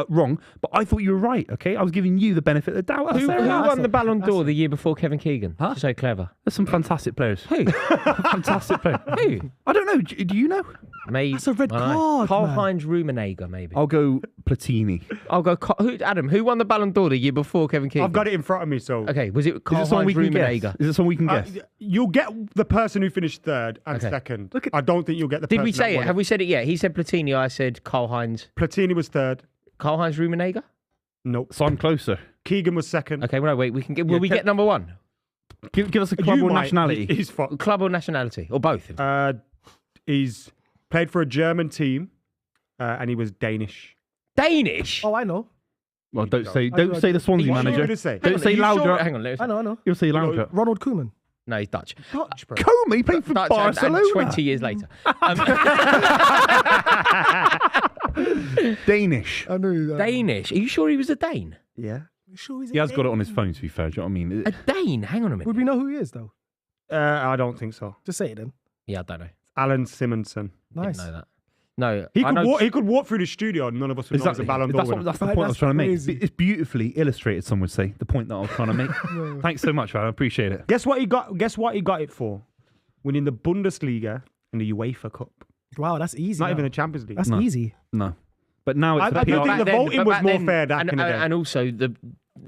wrong, but I thought you were right. Okay, I was giving you the benefit of the doubt. Who won the Ballon d'Or the year before Kevin Keegan? Huh? So clever. There's some fantastic players. Who? Fantastic players. Who? I don't know. Do you know? Maybe. That's a red card, Karl-Heinz Rummenigge, maybe. I'll go Platini. I'll go. Adam, who won the Ballon d'Or the year before Kevin Keegan? I've got it in front of me, so Okay, was it Is it someone we Karl-Heinz can Rummenigge? guess? Is it someone we can guess? you'll get the person who finished third and Okay. second. I don't think you'll get the. Did person we say that it? won Have we said it yet? He said Platini. I said Karl-Heinz. Platini was third. Karl-Heinz Rummenigge. Nope. So I'm closer. Keegan was second. Okay, well, no, wait. We can get. Will we Kev- get number one? Give us a club You or might. nationality. He's fucked. Club or nationality, or both? He's played for a German team, and he was Danish. Danish. Oh, I know. Well, don't say What the Swansea are you manager. gonna say? Don't say Hang on, Louder. Hang on, let me- I know. You'll say Louder. Ronald Koeman. No, he's Dutch. Dutch, bro. Comey played for Dutch Barcelona. and 20 years later. Danish. I know. Danish. Are you sure he was a Dane? Yeah. Sure he's He has got it on his phone, to be fair. Do you know what I mean? A Dane? Hang on a minute. Would we know who he is, though? I don't think so. Just say it then. Yeah, I don't know. Alan Simonson. Nice. Didn't know that. No, He I could know. walk. He could walk through the studio, and none of us would know it's a Ballon d'Or winner. That's the Right, point I was that's trying to make. crazy. It's beautifully illustrated, some would say. The point that I was trying to make. Thanks so much, man. I appreciate it. Guess what he got? Guess what he got it for? Winning the Bundesliga and the UEFA Cup. Wow, that's easy. Not now. even the Champions League. That's No. easy. No. But now it's I do PR. think the voting but was back more then- fair back and, in the day. and also the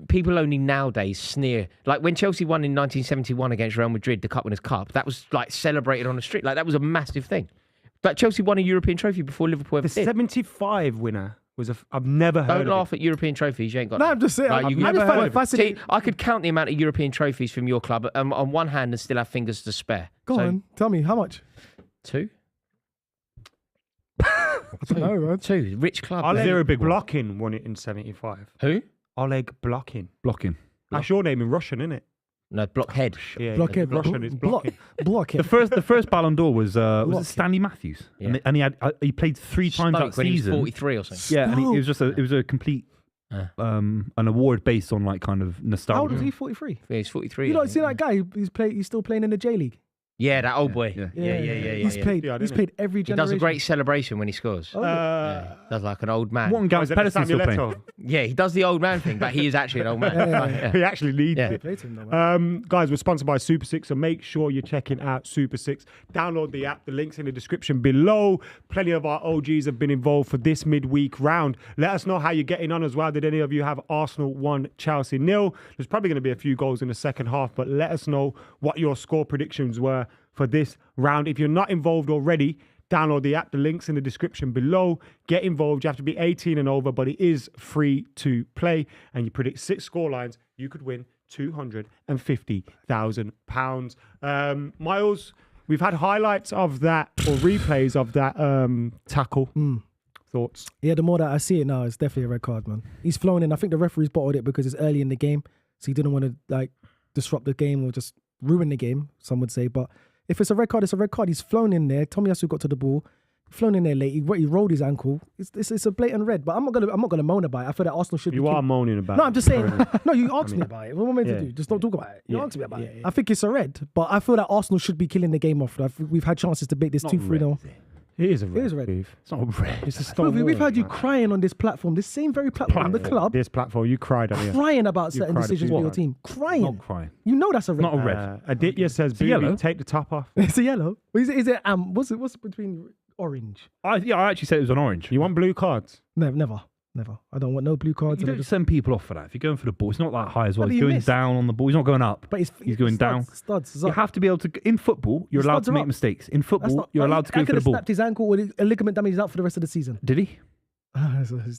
people only nowadays sneer. Like when Chelsea won in 1971 against Real Madrid, the Cup Winners' Cup, that was like celebrated on the street. Like that was a massive thing. Like Chelsea won a European trophy before Liverpool ever The did. 75 winner was I've never heard Don't of laugh it. at European trophies. You ain't got. No, them. I'm just saying. Like, I'm you never never heard heard of it. See, I could count the amount of European trophies from your club on one hand and still have fingers to spare. Go So, on, tell me how much. 2? I don't know, man. 2. Rich club. Oleg mate. Zero big one. Blokhin won it in 75. Who? Oleg Blokhin. Blocking. That's your name in Russian, isn't it? No, Blockhead. Yeah, Blockhead. Russian is Blokhin. The first Ballon d'Or was it Stanley Matthews, Yeah. and he played 3 times Stoke that when he was season. 43 or something. Yeah, and it was a complete an award based on like kind of nostalgia. How old is he? 43. Yeah, he's 43. You I don't think. see that guy? He's still playing in the J League. Yeah, that old boy. yeah. Yeah. He's played. Yeah, I He's didn't played every He generation. does a great celebration when he scores. Oh, Yeah, does like an old man. What and Gareth Was it Pedersen still playing? Samueletto? Yeah, he does the old man thing, but he is actually an old man. Yeah. He actually leads Yeah. it. Play to him, though, man. Guys, we're sponsored by Super 6, so make sure you're checking out Super 6. Download the app. The link's in the description below. Plenty of our OGs have been involved for this midweek round. Let us know how you're getting on as well. Did any of you have Arsenal 1, Chelsea 0? There's probably going to be a few goals in the second half, but let us know what your score predictions were for this round. If you're not involved already, download the app. The link's in the description below. Get involved. You have to be 18 and over, but it is free to play. And you predict 6 score lines. You could win £250,000. Miles, we've had highlights of that or replays of that tackle. Thoughts? Yeah, the more that I see it now, it's definitely a red card, man. He's flown in. I think the referees bottled it because it's early in the game, so he didn't want to like disrupt the game or just ruin the game. Some would say, but if it's a red card, it's a red card. He's flown in there. Tomiyasu got to the ball, flown in there late. He rolled his ankle. It's a blatant red. But I'm not gonna moan about it. I feel that Arsenal should. You be are moaning about No, it. I'm just saying. No, you asked me about it. What am I meant to do? Just don't talk about it. You asked me about it. I think it's a red, but I feel that Arsenal should be killing the game off. We've had chances to beat this 2-3-0. It is a red. It is a red. Steve. It's not red. It's a stone We've wall, had you man. crying on this platform, this same very platform, the club, This platform, you cried on it. crying about You certain cried a decisions few for your times. team. Crying. Not crying. You know that's a red. Not a red. Aditya says, yellow. Buvey, take the top off. It's a yellow. Is it what's it between orange? I actually said it was an orange. You want blue cards? No, never. I don't want no blue cards. You and I don't just- send people off for that. If you're going for the ball, it's not that high as well. No, but He's he going missed. down on the ball. He's not going up. But He's going down. Studs. You have to be able to. In football, you're allowed studs to are make up. mistakes. In football, you're allowed to go I for could the have ball. snapped his ankle with a ligament damage. He's out for the rest of the season. Did he?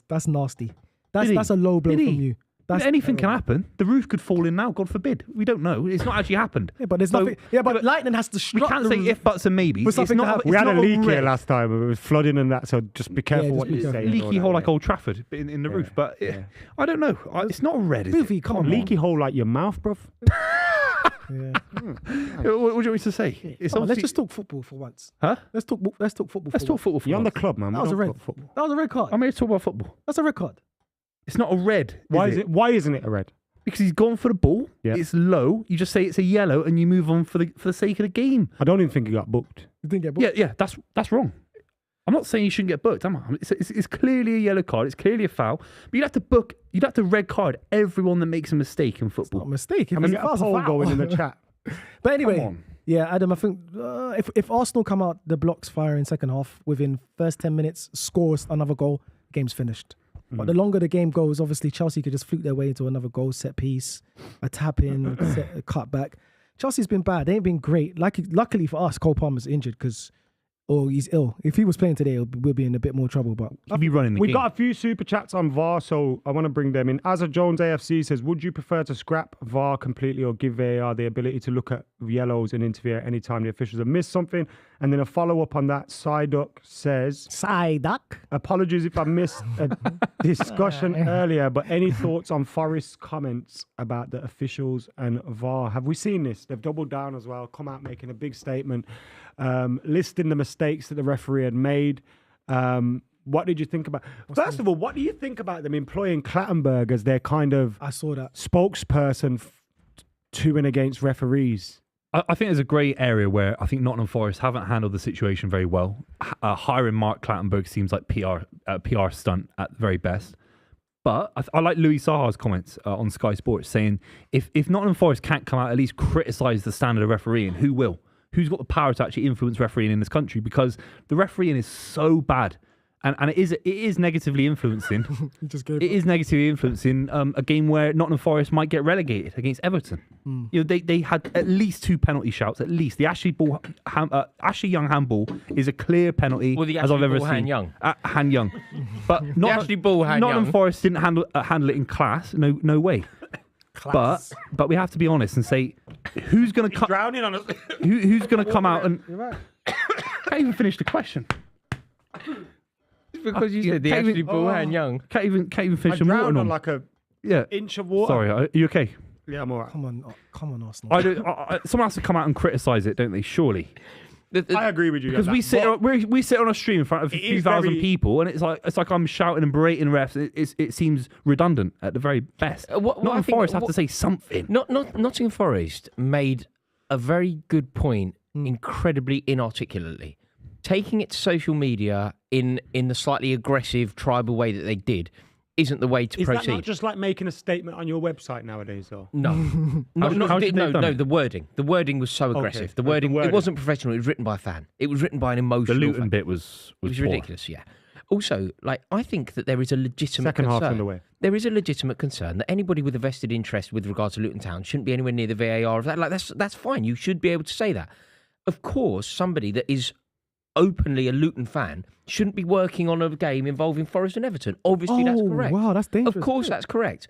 That's nasty. Did he? That's a low blow Did from he? you. That's Anything can terrible. happen. The roof could fall in now. God forbid. We don't know. It's not actually happened. Yeah, but there's So- nothing. Yeah, but but lightning has to We struck can't the say roof. if, buts, and maybes. For It's something to not. happen. It's We had a not leak here red. last time. It was flooding and that, so just be careful just what be you careful. say. and all Leaky that, hole yeah. like Old Trafford in the roof, but I don't know. It's not red. Is Buvey, it? come on, Leaky hole like your mouth, bruv. Yeah. What do you want me to say? It's Come on, let's obviously- just talk football for once. Huh? Let's talk football. Let's for talk once. football. You're on the once. club, man. That We was a don't red. talk football. That was a red card. I'm here to talk about football. That's a red card. It's not a red. Why isn't it a red? Because he's gone for the ball. Yeah. It's low. You just say it's a yellow and you move on for the sake of the game. I don't even think he got booked. You didn't get booked. Yeah, that's wrong. I'm not saying you shouldn't get booked, am I? It's clearly a yellow card. It's clearly a foul. But you'd have to red card everyone that makes a mistake in Not a football. mistake. If Can we it's get a a foul, it's a poll foul. going in the chat? But anyway, Come on. yeah, Adam, I think if Arsenal come out the blocks fire in second half, within first 10 minutes, scores another goal, game's finished. But the longer the game goes, obviously Chelsea could just fluke their way into another goal, set piece, a tap in, a cut back. Chelsea's been bad. They ain't been great. Luckily for us, Cole Palmer's injured or he's ill. If he was playing today, we'll be in a bit more trouble. But He'd be running the We game. got a few super chats on VAR, so I want to bring them in. As a Jones AFC says, would you prefer to scrap VAR completely or give VAR the ability to look at yellows and interfere at any time the officials have missed something? And then a follow up on that, Psyduck says, side duck. apologies if I missed a discussion earlier, but any thoughts on Forest's comments about the officials and VAR? Have we seen this? They've doubled down as well, come out making a big statement, listing the mistakes that the referee had made. What did you think about? First of all, what do you think about them employing Clattenburg as their kind of I saw that. spokesperson to and against referees? I think there's a grey area where I think Nottingham Forest haven't handled the situation very well. Hiring Mark Clattenburg seems like PR stunt at the very best. But I like Louis Saha's comments on Sky Sports saying if Nottingham Forest can't come out at least criticise the standard of refereeing, who will? Who's got the power to actually influence refereeing in this country? Because the refereeing is so bad. And it is negatively influencing. He just gave It is negatively influencing a game where Nottingham Forest might get relegated against Everton. You know, they had at least 2 penalty shouts. At least the Ashley Young handball is a clear penalty Well, the as I've Ashley ever Ball seen. Han Young. Han Young, but Ashley Ball Han Nottingham Young. Forest didn't handle it in class. No way. class. But we have to be honest and say who's going to come. Drowning on us. Who's going to come out and You're right. can't even finish the question. Because you said the Can't even- Ashley Ball Han Young. Can't even I finish the water. drowned on on. like a Yeah. inch of water. Sorry, are you okay? Yeah, I'm all right. Come on, Arsenal. Someone has to come out and criticise it, don't they? Surely. I agree with you. Because on we that, we sit on a stream in front of a It few is thousand very- people, and it's like I'm shouting and berating refs. It seems redundant at the very best. What I Nottingham think- Forest have to say something. Nottingham Forest made a very good point, incredibly inarticulately. Taking it to social media in the slightly aggressive tribal way that they did isn't the way to Is that proceed. not just like making a statement on your website nowadays, though? No, how should they have done it? the wording. The wording was so aggressive. The wording, wording. It wasn't professional. It was written by a fan. It was written by an The emotional Luton fan. bit was It was poor. ridiculous. Yeah. Also, I think that there is a legitimate Second half concern. on the way. There is a legitimate concern that anybody with a vested interest with regard to Luton Town shouldn't be anywhere near the VAR of that. That's fine. You should be able to say that. Of course, somebody that is openly a Luton fan shouldn't be working on a game involving Forest and Everton. Obviously, that's correct. Wow, that's dangerous. Of course, that's correct.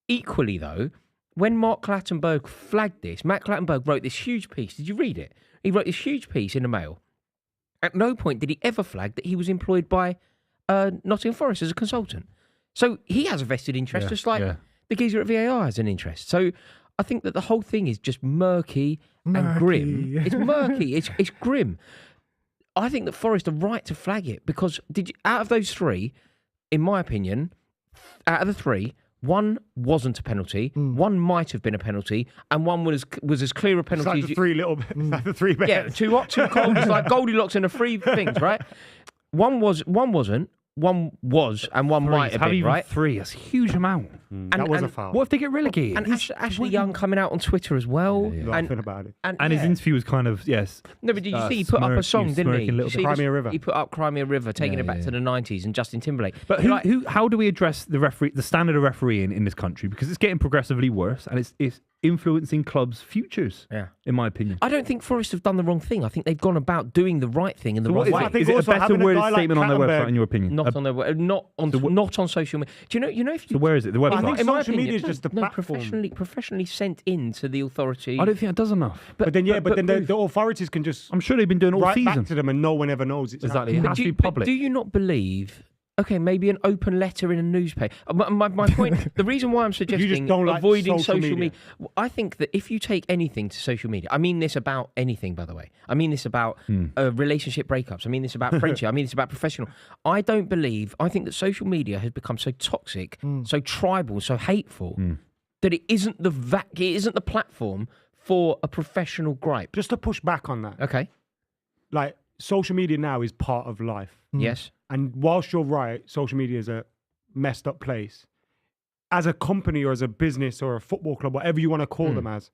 Equally, though, when Mark Clattenburg flagged this, Matt Clattenburg wrote this huge piece. Did you read it? He wrote this huge piece in the Mail. At no point did he ever flag that he was employed by Nottingham Forest as a consultant. So he has a vested interest, just like the geezer at VAR has an interest. So I think that the whole thing is just murky and grim. It's murky. It's grim. I think that Forest are right to flag it because out of those three, in my opinion, out of the three, one wasn't a penalty, one might have been a penalty, and one was as clear a It's penalty like as the three little bits. Like the three bears. yeah, two hot, two cold. It's like Goldilocks and the three things, right? One wasn't, one was, and one might have been, even right? 3. That's a huge amount. That was a and- foul. What if they get relegated? And Ashley Young coming out on Twitter as well. Laughing about it. And his yeah. interview was kind of No, but did you see he put up a smirk- song, he was didn't he? smirking a little You see bit. this- Crimea River. He put up Crimea River, taking it back to the 90s, and Justin Timberlake. But how do we address the standard of refereeing in this country? Because it's getting progressively worse, and it's influencing clubs' futures. Yeah. In my opinion. I don't think Forest have done the wrong thing. I think they've gone about doing the right thing and the So what right is Well, I it? think Is it a also better having a worded guy like statement on their Clattenburg- website, in your opinion? Not on their not on social media. Do you know if you So where is it? The website. I think in my social media is just a platform. professionally sent in to the authority. I don't think that does enough. But then, but then Booth, the authorities can just I'm sure they've been doing it all write season. back to them and no one ever knows it's Exactly. happening. It has to be but public. do you not believe Okay, maybe an open letter in a newspaper. My point, the reason why I'm suggesting don't like avoiding social social media. media, I think that if you take anything to social media, I mean this about anything, by the way. I mean this about relationship breakups. I mean this about friendship. I mean this about professional. I think that social media has become so toxic, so tribal, so hateful, that it isn't the platform for a professional gripe. Just to push back on that, Okay. like social media now is part of life. Yes. And whilst you're right, social media is a messed up place. As a company or as a business or a football club, whatever you want to call them as,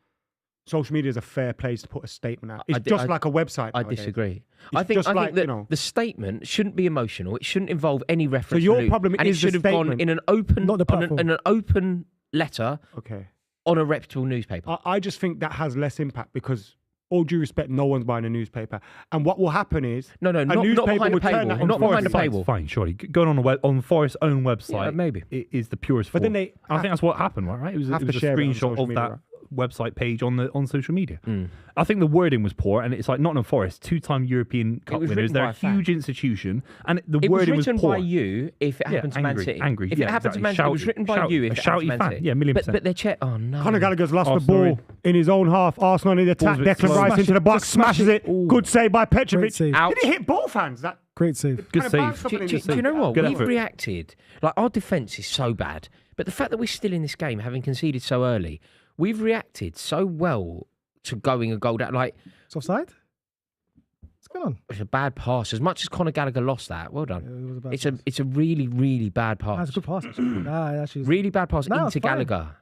social media is a fair place to put a statement out. It's just like a website. I nowadays. disagree. It's I think just like, that you know- the statement shouldn't be emotional. It shouldn't involve any reference. your to Luke, problem and is it the should have gone statement. in an open, Not the platform. in an open letter Okay. on a reputable newspaper. I just think that has less impact because, all due respect, no one's buying a newspaper. And what will happen is No, a not newspaper behind a will turn paywall, that on not behind a Forest. paywall. Fine, surely. Going on Forest's own website, Yeah, maybe. it is the purest But form. then they I think that's what happened, right? It was have a to share it on screenshot social of media, that right? website page on social media. I think the wording was poor, and it's like Nottingham Forest, 2-time European Cup was winners. written They're by a a fan. huge institution, and the It was wording was written poor. by you if it happened to Man angry, City. angry. If Yeah, it happened to exactly. Man City, it was written by Shouty, you if a it happened to shouty Man fan. City. Yeah, million But percent. their chair. Oh no. Conor Gallagher's lost the Arsenal ball in his own half. Arsenal in the attack. Ball's a bit Declan slow. Rice Smash into it. the box, Just smash smashes it. it. Good save by Great Petrovic. save. Out. Did he hit both hands? That Great save. Good kind of save. bounced up Do, in do- his- do you know what? Good We've effort. reacted. Like, our defence is so bad. But the fact that we're still in this game, having conceded so early, we've reacted so well to going a goal down. Like, It's offside? What's going on? it's a bad pass. As much as Conor Gallagher lost that, well done. It was a bad It's a really, really bad Ah, pass. it's a good pass. Actually. Actually, Really bad pass No, into it's fine. Gallagher.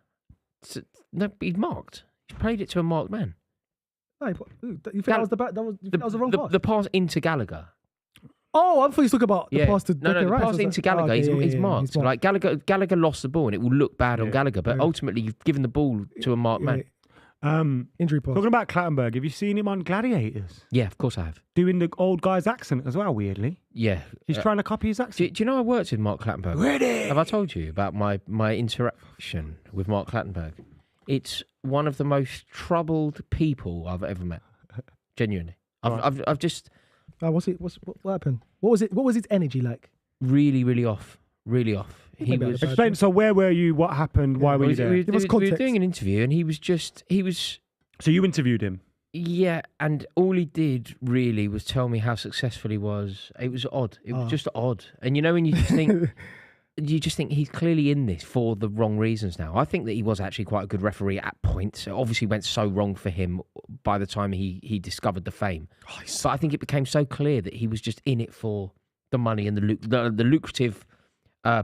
No, he's marked. He's played it to a marked man. No, you think that was the back? You think that was the wrong pass? The pass into Gallagher. Oh, I thought you were talking about the pass to no, Declan the Rice. pass I was into like, Gallagher. okay, He's, yeah, he's yeah, marked. he's Like Gallagher lost the ball, and it will look bad on Gallagher. But ultimately, you've given the ball to a marked man. Injury pass. Talking about Clattenburg, have you seen him on Gladiators? Yeah, of course I have. Doing the old guy's accent as well, weirdly. Yeah. He's trying to copy his Do accent. you know I worked with Mark Clattenburg? Ready? Have I told you about my interaction with Mark Clattenburg? It's one of the most troubled people I've ever met. Genuinely. I've just What happened? What was its energy like? really, really off. Really off. He Maybe I was. had a Explain, so where were you? What happened? Why were you there? Give us we were context. doing an interview, and he was. So you interviewed him? Yeah, and all he did really was tell me how successful he was. It was odd. It was just odd. And you know when you just think, he's clearly in this for the wrong reasons now. I think that he was actually quite a good referee at points. It obviously went so wrong for him by the time he discovered the fame. But I think it became so clear that he was just in it for the money and the lucrative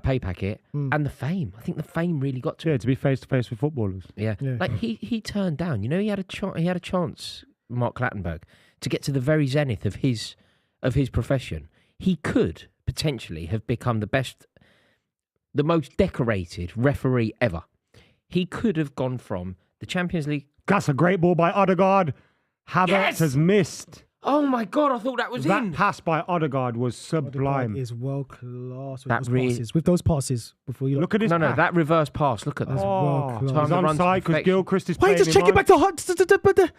pay packet and the fame. I think the fame really got to him. Yeah, to be face to face with footballers. Yeah. Like he turned down. You know, he had a chance, Mark Clattenburg, to get to the very zenith of his profession. He could potentially have become the most decorated referee ever. He could have gone from the Champions League. That's a great ball by Odegaard. Havertz Yes! has missed. Oh my God! I thought that was That in. pass by Odegaard was sublime. Is world class That really- with those passes before you Look at his No, pass. that reverse pass. Look at that. That's Oh, world he's class. Time to run to onside because perfection. Gilchrist is Why playing just him check it on. back to Hart?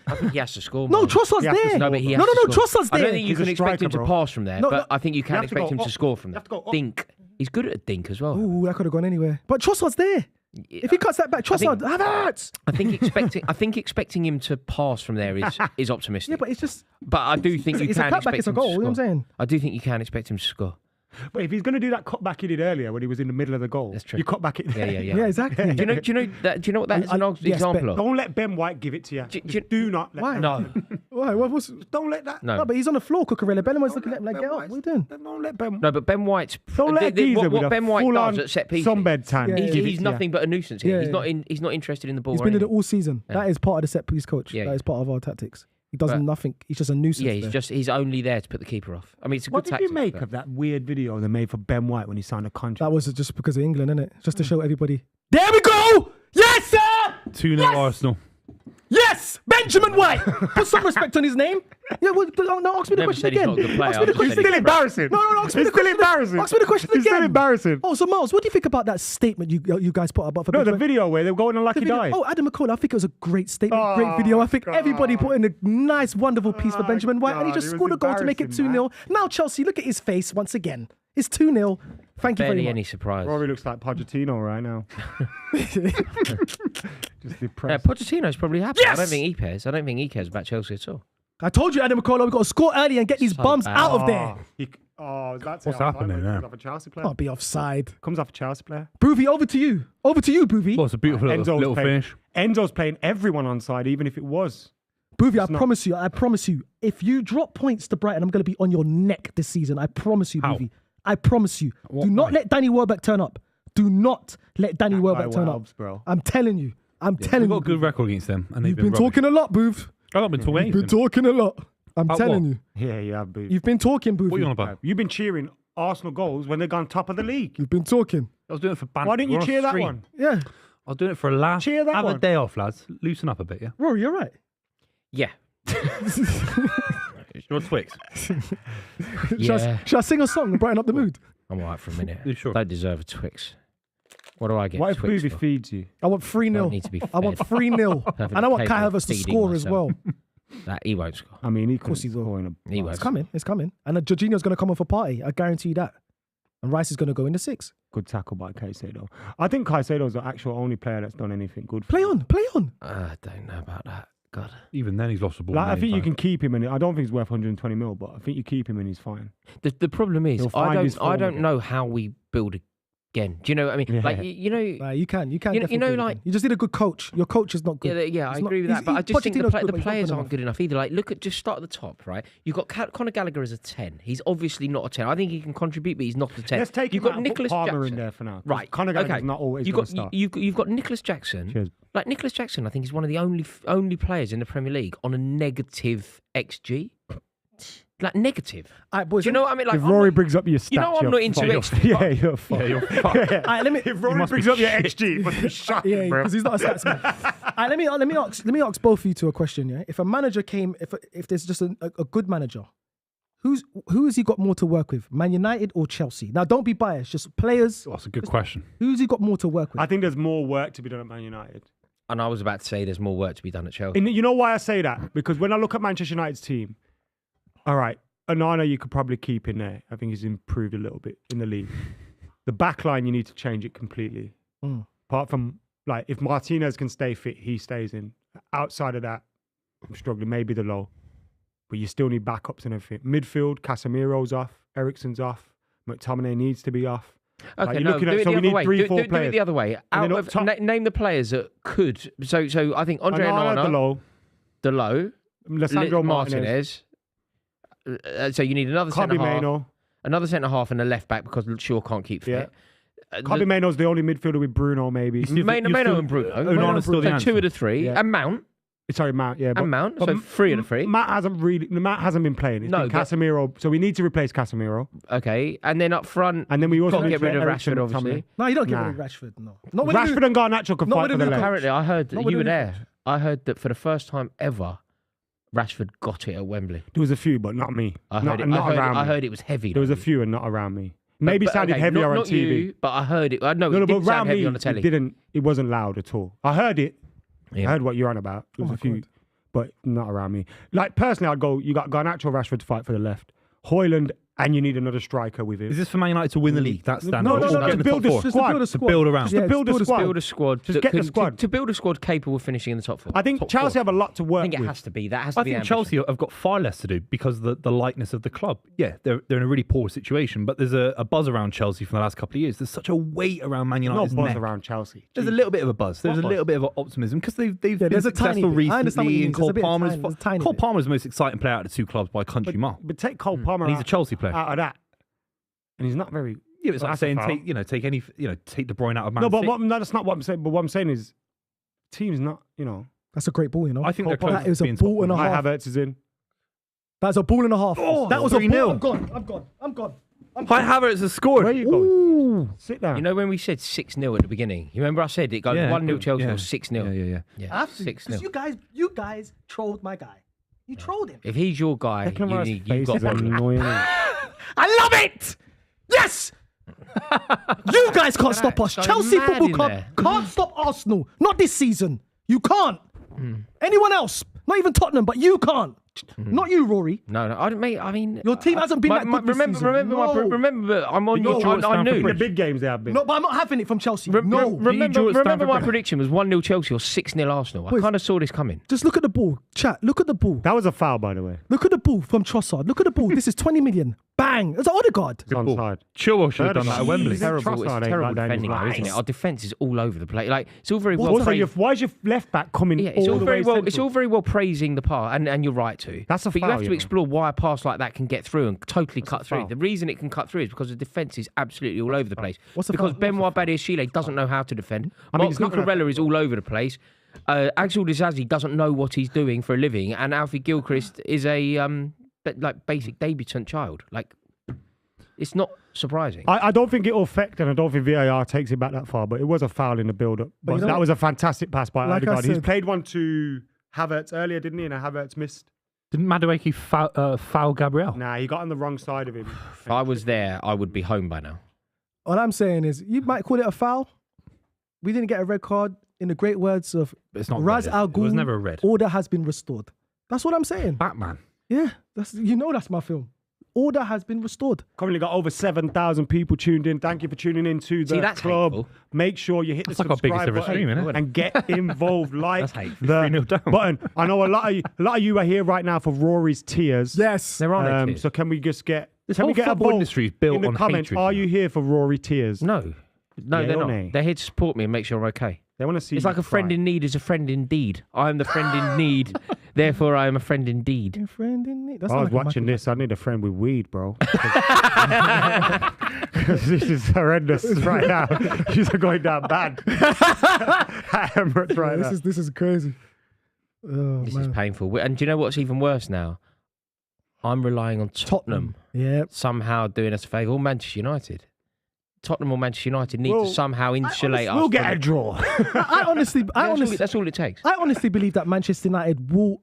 I think he has to score. No, man. Trossard's He has to there. score. No, but he has No, to score. Trossard's I there. don't think you He's can a expect him striker, to bro. pass from there, No, but no. I think you can have to expect go him to up. score from You there. have to go up. Dink. He's good at dink as well. Ooh, that could have gone anywhere. But Trossard's there. If he cuts that back, Trossard, Havertz. I think expecting him to pass from there is optimistic. Yeah, but it's just But I do think you it's can a cutback. expect It's a him goal. to You know what score. I'm saying? I do think you can expect him to score. But if he's going to do that cutback he did earlier when he was in the middle of the goal, That's true. you cut back it. Yeah. Yeah, exactly. Do you know what that is an yes, example of? Don't let Ben White give it to you. Do not let Why? him. No, Why? What's? Don't let that. no. No, but he's on the floor, Cucurella. Bellingham looking at him like, Ben get up. White's- What are you doing? Don't let Ben. No, but Ben White's Don't let a geezer with what a Ben White full-on does at set pieces. sunbed tan. Yeah, He's, give it he's to you. nothing but a nuisance here. Yeah, He's not interested in the ball. He's or been in it anything. all season. Yeah. That is part of the set piece coach. Yeah. That is part of our tactics. He does But- nothing. He's just a nuisance. Yeah, there. he's only there to put the keeper off. I mean, it's a What good did tactic. you make but- of that weird video they made for Ben White when he signed a contract? That was just because of England, innit? Just to show everybody. There we go! Yes, sir! 2-0 Arsenal. Yes! Benjamin White! Put some respect on his name. Yeah, well, no, ask me the Never question said he's again. not a good player. Ask me the I just question It's still said again. embarrassing. No, ask me It's the question. still embarrassing. Ask me the question It's again. still embarrassing. Oh, so Miles, what do you think about that statement you guys put about for No, the Benjamin? video where they were going on like The he video- died. Oh, Adam McKola, I think it was a great statement, Oh, great video. I think God. everybody put in a nice, wonderful piece for Oh, Benjamin White, and he God, just it was scored a goal to make it embarrassing, 2-0. Now, Chelsea, look at his face once again. It's 2-0. Thank you very Barely much. any surprise. Rory looks like Pochettino right now. Just Yeah, depressed. Pochettino's probably happy. I Yes! don't think he cares. I don't think he cares about Chelsea at all. I told you, Adam McKola, we've got to score early and get these So bums bad. out of there. That's What's happening now? Comes off a Chelsea player. Can't be offside. Comes off a Chelsea player. Buvey, over to you. Over to you, Buvey. Well, it's a beautiful little finish. Enzo's playing everyone on side, even if it was. Buvey, I not- promise you, if you drop points to Brighton, I'm going to be on your neck this season. I promise you, How? Buvey. I promise you. What Do not way? let Danny Welbeck turn up. Do not let Danny That Welbeck guy turn Welbs, up. bro. I'm telling you. I'm We've telling got you. a good record against them, and they've You've been rubbish. talking a lot, Booth. I've not been talking You've been anything. talking a lot. I'm About telling what? you. Yeah, you have, booth. You've been talking, Booth. What are you on about? You've been cheering Arsenal goals when they've gone top of the league. You've been talking. I was doing it for banter. Why didn't We're you on cheer that stream. one? Yeah. I was doing it for a laugh. Cheer that Have one. a day off, lads. Loosen up a bit, yeah? Rory, you're right. Yeah. You're on Twix. Yeah. Should I sing a song and brighten up the mood? I'm all right for a minute. You sure? Don't deserve a Twix. What do I get? What if Twix Booby for? feeds you? I want 3-0. Don't need to be I want fed. 3-0. Perfectly And I want Kai capable of Havertz to feeding score as myself. well. That he won't score. I mean, he course he will. He won't. It's coming. It's coming. And Jorginho's going to come off a party. I guarantee you that. And Rice is going to go in the 6. Good tackle by Caicedo. I think Caicedo's the actual only player that's done anything good. For Play him. on. Play on. I don't know about that. God. Even then, he's lost the ball. Like, I many think you times. can keep him, and I don't think he's worth 120 mil, but I think you keep him and he's fine. The problem is, He'll find his I form don't again. know how we build again. Do you know what I mean? Yeah. Like, you know, You can. You know, definitely do it. like- you just need a good coach. Your coach is not good. yeah, I He's not- agree with he's- that. But I just think Pochettino's good, the but he's not players good aren't good enough either. Like, look at, just start at the top, right? You've got Conor Gallagher as a 10. He's obviously not a 10. I think he can contribute, but he's not a 10. Let's take You've him got out and put Nicholas Palmer Jackson. in there for now. 'cause Right. Conor Gallagher's okay. not always You've going got to start. you've got Nicholas Jackson. Cheers. Like Nicholas Jackson, I think he's one of the only players in the Premier League on a negative XG. Like negative. All right, boys. Do you know what I mean? Like, If I'm Rory not- brings up your stats, You know I'm you're not into fucked. XG. Yeah, you're fucked. Yeah, you're fucked. All right, let me. If Rory brings up your XG, it must be shocking, Yeah, bro. because he's not a stats man. All right, let me ask both of you two a question. Yeah, if a manager came, if there's just a good manager, who has he got more to work with, Man United or Chelsea? Now, don't be biased. Just players. That's a good question. Who's he got more to work with? I think there's more work to be done at Man United. And I was about to say there's more work to be done at Chelsea. And you know why I say that? Because when I look at Manchester United's team, all right, Onana you could probably keep in there. I think he's improved a little bit in the league. The back line, you need to change it completely. Mm. Apart from, like, if Martinez can stay fit, he stays in. Outside of that, I'm struggling. Maybe the low. But you still need backups and everything. Midfield, Casemiro's off. Eriksen's off. McTominay needs to be off. Like, Okay, you're no, looking do at- it so the we other need way. 3, 4 do it players. the other way. And then Out up of, top- name the players that could. So I think Andre Onana, Onana, the low. Delow, Lissandro Martinez. So you need another centre Kobe half, Mainoo. another centre half, and a left back because Shaw can't keep Yeah. fit. Kobe Mainoo's the only midfielder with Bruno, maybe. Mainoo and Bruno. Onana's still the So answer. 2 of the 3, Yeah. and Mount. Sorry, Matt. Yeah, And Mount, but so 3 of the 3. Matt hasn't been playing. It's No, been but- Casemiro. So we need to replace Casemiro, Okay, and then up front, and then we also got to need get rid of Eriksen Rashford, and obviously. No, you don't get Nah. rid of Rashford. No, not when you Rashford and Garnacho can not fight with for a the new left. Apparently, I heard Not that with you were a new there. I heard that for the first time ever, Rashford got it at Wembley. There was a few, but not me. I not heard it. not around I me. heard it was heavy. There was though. a few and not around me. Maybe But, sounded okay, heavier on not TV. You, but I heard it. No, No, it no, but didn't sound around heavy me, on the telly. it didn't. It wasn't loud at all. I heard it. Yeah. I heard what you're on about. There was my a few, God. but not around me. Like personally, I'd go. You got Garnacho, Rashford to fight for the left. Hoyland, and you need another striker with him. Is this for Man United to win the league? That's standard. No, Or no, get to in the build top a four? Just squad. to build a To squad. build around. Just to build a Build squad. a squad. Just that get the can- squad. to build a squad capable of finishing in the top 4. I think Top Chelsea 4. have a lot to I work think it with. has to be. That has to I be. think ambition. Chelsea have got far less to do because of the likeness of the club. Yeah, they're in a really poor situation, but there's a buzz around Chelsea from the last couple of years. There's such a weight around Man No United's buzz neck. around Chelsea. There's a little bit of a buzz. There's What a little bit of optimism because they've been there's a tiny successful bit. I understand what you recently. mean. And There's a Cole bit of Palmer's tiny- there's a tiny Cole bit. Palmer's the most exciting player out of the 2 clubs by country mile. But take Cole Palmer And he's a Chelsea player. out of that, and he's not very. Yeah, it's like that's saying a foul. take De Bruyne out of Man No, but City. that's not what I'm saying. But what I'm saying is, team's not. That's a great ball, you know. I think they're close that to is a being top ball and a four. half. Havertz is in. That's a ball and a half. Oh, that was a 3-0. ball. I'm gone. Kai Havertz has scored. Where are you going? Ooh. Sit down. You know when we said 6-0 at the beginning? You remember I said it goes Yeah, 1-0 Chelsea yeah. or 6-0? Yeah. Yeah, I have to, 'cause 6-0. you guys trolled my guy. You trolled him. If he's your guy, Declan you Rice's need, face you've got is problems. annoying. I love it. Yes. You guys can't stop us. Going Chelsea mad Football in Club there. can't stop Arsenal. Not this season. You can't. Anyone else? Not even Tottenham, but you can't. Not you, Rory. No, I don't. Mate, I mean, Your team hasn't been that good this season. Remember. I'm on No, your. I knew. In the big games they have been. No, but I'm not having it from Chelsea. No. Remember my prediction was 1-0 Chelsea or 6-0 Arsenal. I Boys. kind of saw this coming. Just look at the ball. Chat, look at the ball. That was a foul, by the way. Look at the ball from Trossard. Look at the ball. This is 20 million. Bang. It's Odegaard. It's onside. Chilwell should have done that at Wembley. Terrible. It's Trossard ain't terrible like that in defending, his now, life. isn't it? Our defence is all over the place. Like it's all very well. Also, praised. why is your left back coming Yeah, it's all all the very way well. central? It's all very well praising the pass, and you're right to. That's a but foul, you have to you know. explore why a pass like that can get through and totally cut through. foul. The reason it can cut through is because the defence is absolutely all over the place. What's the because foul? Benoit Badiashile doesn't know how to defend. I mean, Mark it's not gonna- Cucurella is all over the place. Axel Disasi doesn't know what he's doing for a living, and Alfie Gilchrist is a basic debutant child. Like, it's not surprising. I don't think it'll affect, and I don't think VAR takes it back that far, but it was a foul in the build-up. But you know that what? was a fantastic pass by Like I Odegaard. He's said- played one to Havertz earlier, didn't he? And Havertz missed. Didn't Madueke foul Gabriel? Nah, he got on the wrong side of him. If I was there, I would be home by now. All I'm saying is, you might call it a foul. We didn't get a red card. In the great words of It's not Raz red. Al It was Ghul, never red. order has been restored. That's what I'm saying. Batman. Yeah, that's my film. Order has been restored. Currently got over 7,000 people tuned in. Thank you for tuning in to the See, that's club. hateful. Make sure you hit That's the like our biggest subscribe ever button stream, isn't it? and get involved. Like That's hateful. the 3-0 down. button. I know a lot of you are here right now for Rory's tears. Yes. There are no tears. So can we just get This can we whole get a football vote industry is built in the on comments? hatred, Are man. you here for Rory tears? No, Yeah, they're or not. nay? They're here to support me and make sure I'm okay. They want to see. It's you like a friend cry. in need is a friend indeed. I am the friend in need, therefore I am a friend indeed. Your friend in need. That's I was like a watching Michael- this. I need a friend with weed, bro. This is horrendous right now. She's going down bad. At Emirates right now. This is crazy. Oh, This man. is painful. And do you know what's even worse now? I'm relying on Tottenham Yeah. somehow doing us a favour, or Manchester United. Tottenham or Manchester United need Well, to somehow insulate us. We'll get from a it. draw. I honestly, That's all it takes. I honestly believe that Manchester United will.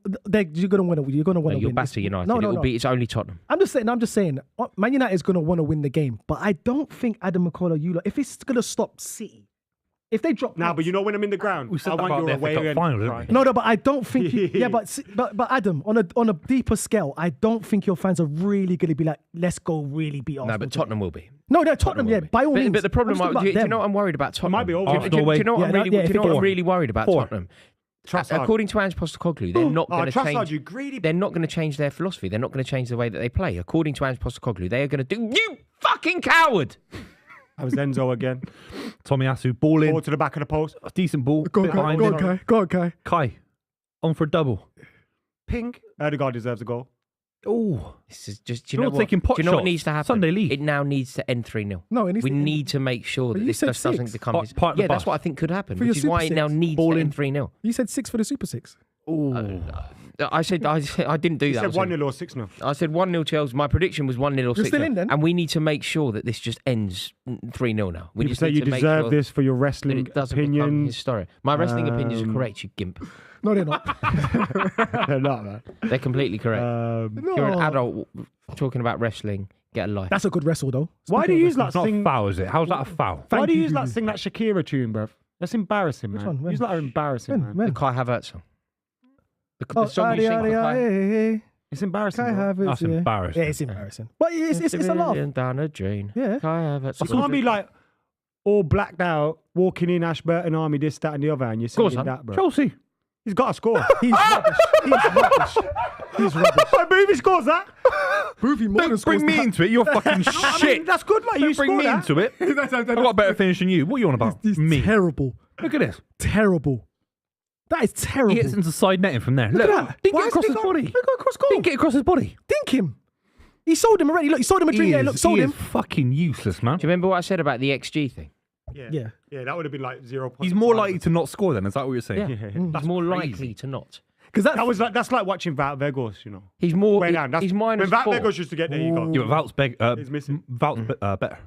You're gonna win. You're gonna win. You'll batter United. No. It's only Tottenham. I'm just saying. Man United is gonna want to win the game, but I don't think Adam McKola, if it's gonna stop City, if they drop. Nah, points- but you know when I'm in the ground, We said I that want about your the FA away Cup end final, to didn't cry. we? No, but I don't think. But Adam, on a deeper scale, I don't think your fans are really gonna be like, let's go really beat Arsenal. No, but today. Tottenham will be. No, Tottenham. will Yeah, be. by all means. But the problem, I'm just do you talking know about what I'm worried about Tottenham? might be over. Do you Arsenal know away. what I'm Yeah, really, yeah, do you know what I'm 4. really worried about 4. Tottenham? Trossard. According to Ange Postecoglou, they're not going to Trossard, change. you greedy. They're not going to change their philosophy. They're not going to change the way that they play. According to Ange Postecoglou, they are going to do. You fucking coward! I was Enzo again. Tomiyasu, ball in. Ball to the back of the post. Decent ball. Go bit behind on, him. Kai. Go on, Kai. Kai, on for a double. Pink. Odegaard deserves a goal. Oh, This is just. Do You're you know not what? taking pot Do you know what shots. needs to happen? Sunday league. It now needs to end 3-0. No, it needs We to- need to make sure that But you this said just doesn't 6. become. Part of the Yeah, that's bus. what I think could happen, For which is your why Super it now Six. needs Ball to in. end 3-0. You said 6 for the Super 6. I said I didn't do He that. said I said- 1-0 or 6-0. I said 1-0 Chelsea. My prediction was 1-0 or 6-0. still in then? And we need to make sure that this just ends 3-0 now. We People just say need you to make deserve sure this for your that wrestling it doesn't become opinions. historic. My wrestling opinions are correct, you gimp. No, they're not. They're not, man. They're completely correct. No. You're an adult talking about wrestling. Get a life. That's a good wrestle, though. Why do you use that it's not a thing? foul, is it? How's that a foul? Why do you you, use that Buvey. sing that Shakira tune, bruv? That's embarrassing, man. one? When? Use that embarrassing, man. the Man. Kai Havertz song. The Oh, song you sing for Kai. hey. It's embarrassing. Kai bro. Havertz, That's yeah. embarrassing. Yeah, it's embarrassing. But it's a laugh. Down a drain. Yeah. Kai Havertz. You can't be like all blacked out, walking in Ashburton Army, this, that, and the other, and you're Go on, singing son. that, bro. Chelsea. He's got to score. He's rubbish. He's rubbish. He's rubbish. I believe he scores that. Buvey more than Don't bring scores me that. into it. You're fucking I shit. mean, that's good, like you Don't bring score me that. into it. I've got a better finish than you. What are you on about? He's Me. terrible. Look at this. Terrible. That is terrible. He gets into side netting from there. Look Look, at that. didn't Why get has across he his got- body. Look at across goal. Didn't get across his body. Dink him. He sold him already. Look, he sold him a drink there. Look, sold he him. is fucking useless, man. Do you remember what I said about the XG thing? Yeah, that would have been like 0. He's more likely to not score then. Is that what you're saying? He's more likely to not. Because That's like watching Wout Weghorst, you know. He's more. Way down. That's, He's when minus Wout 4. Weghorst used to get there, you go. Yeah, but He's missing. Valt's better.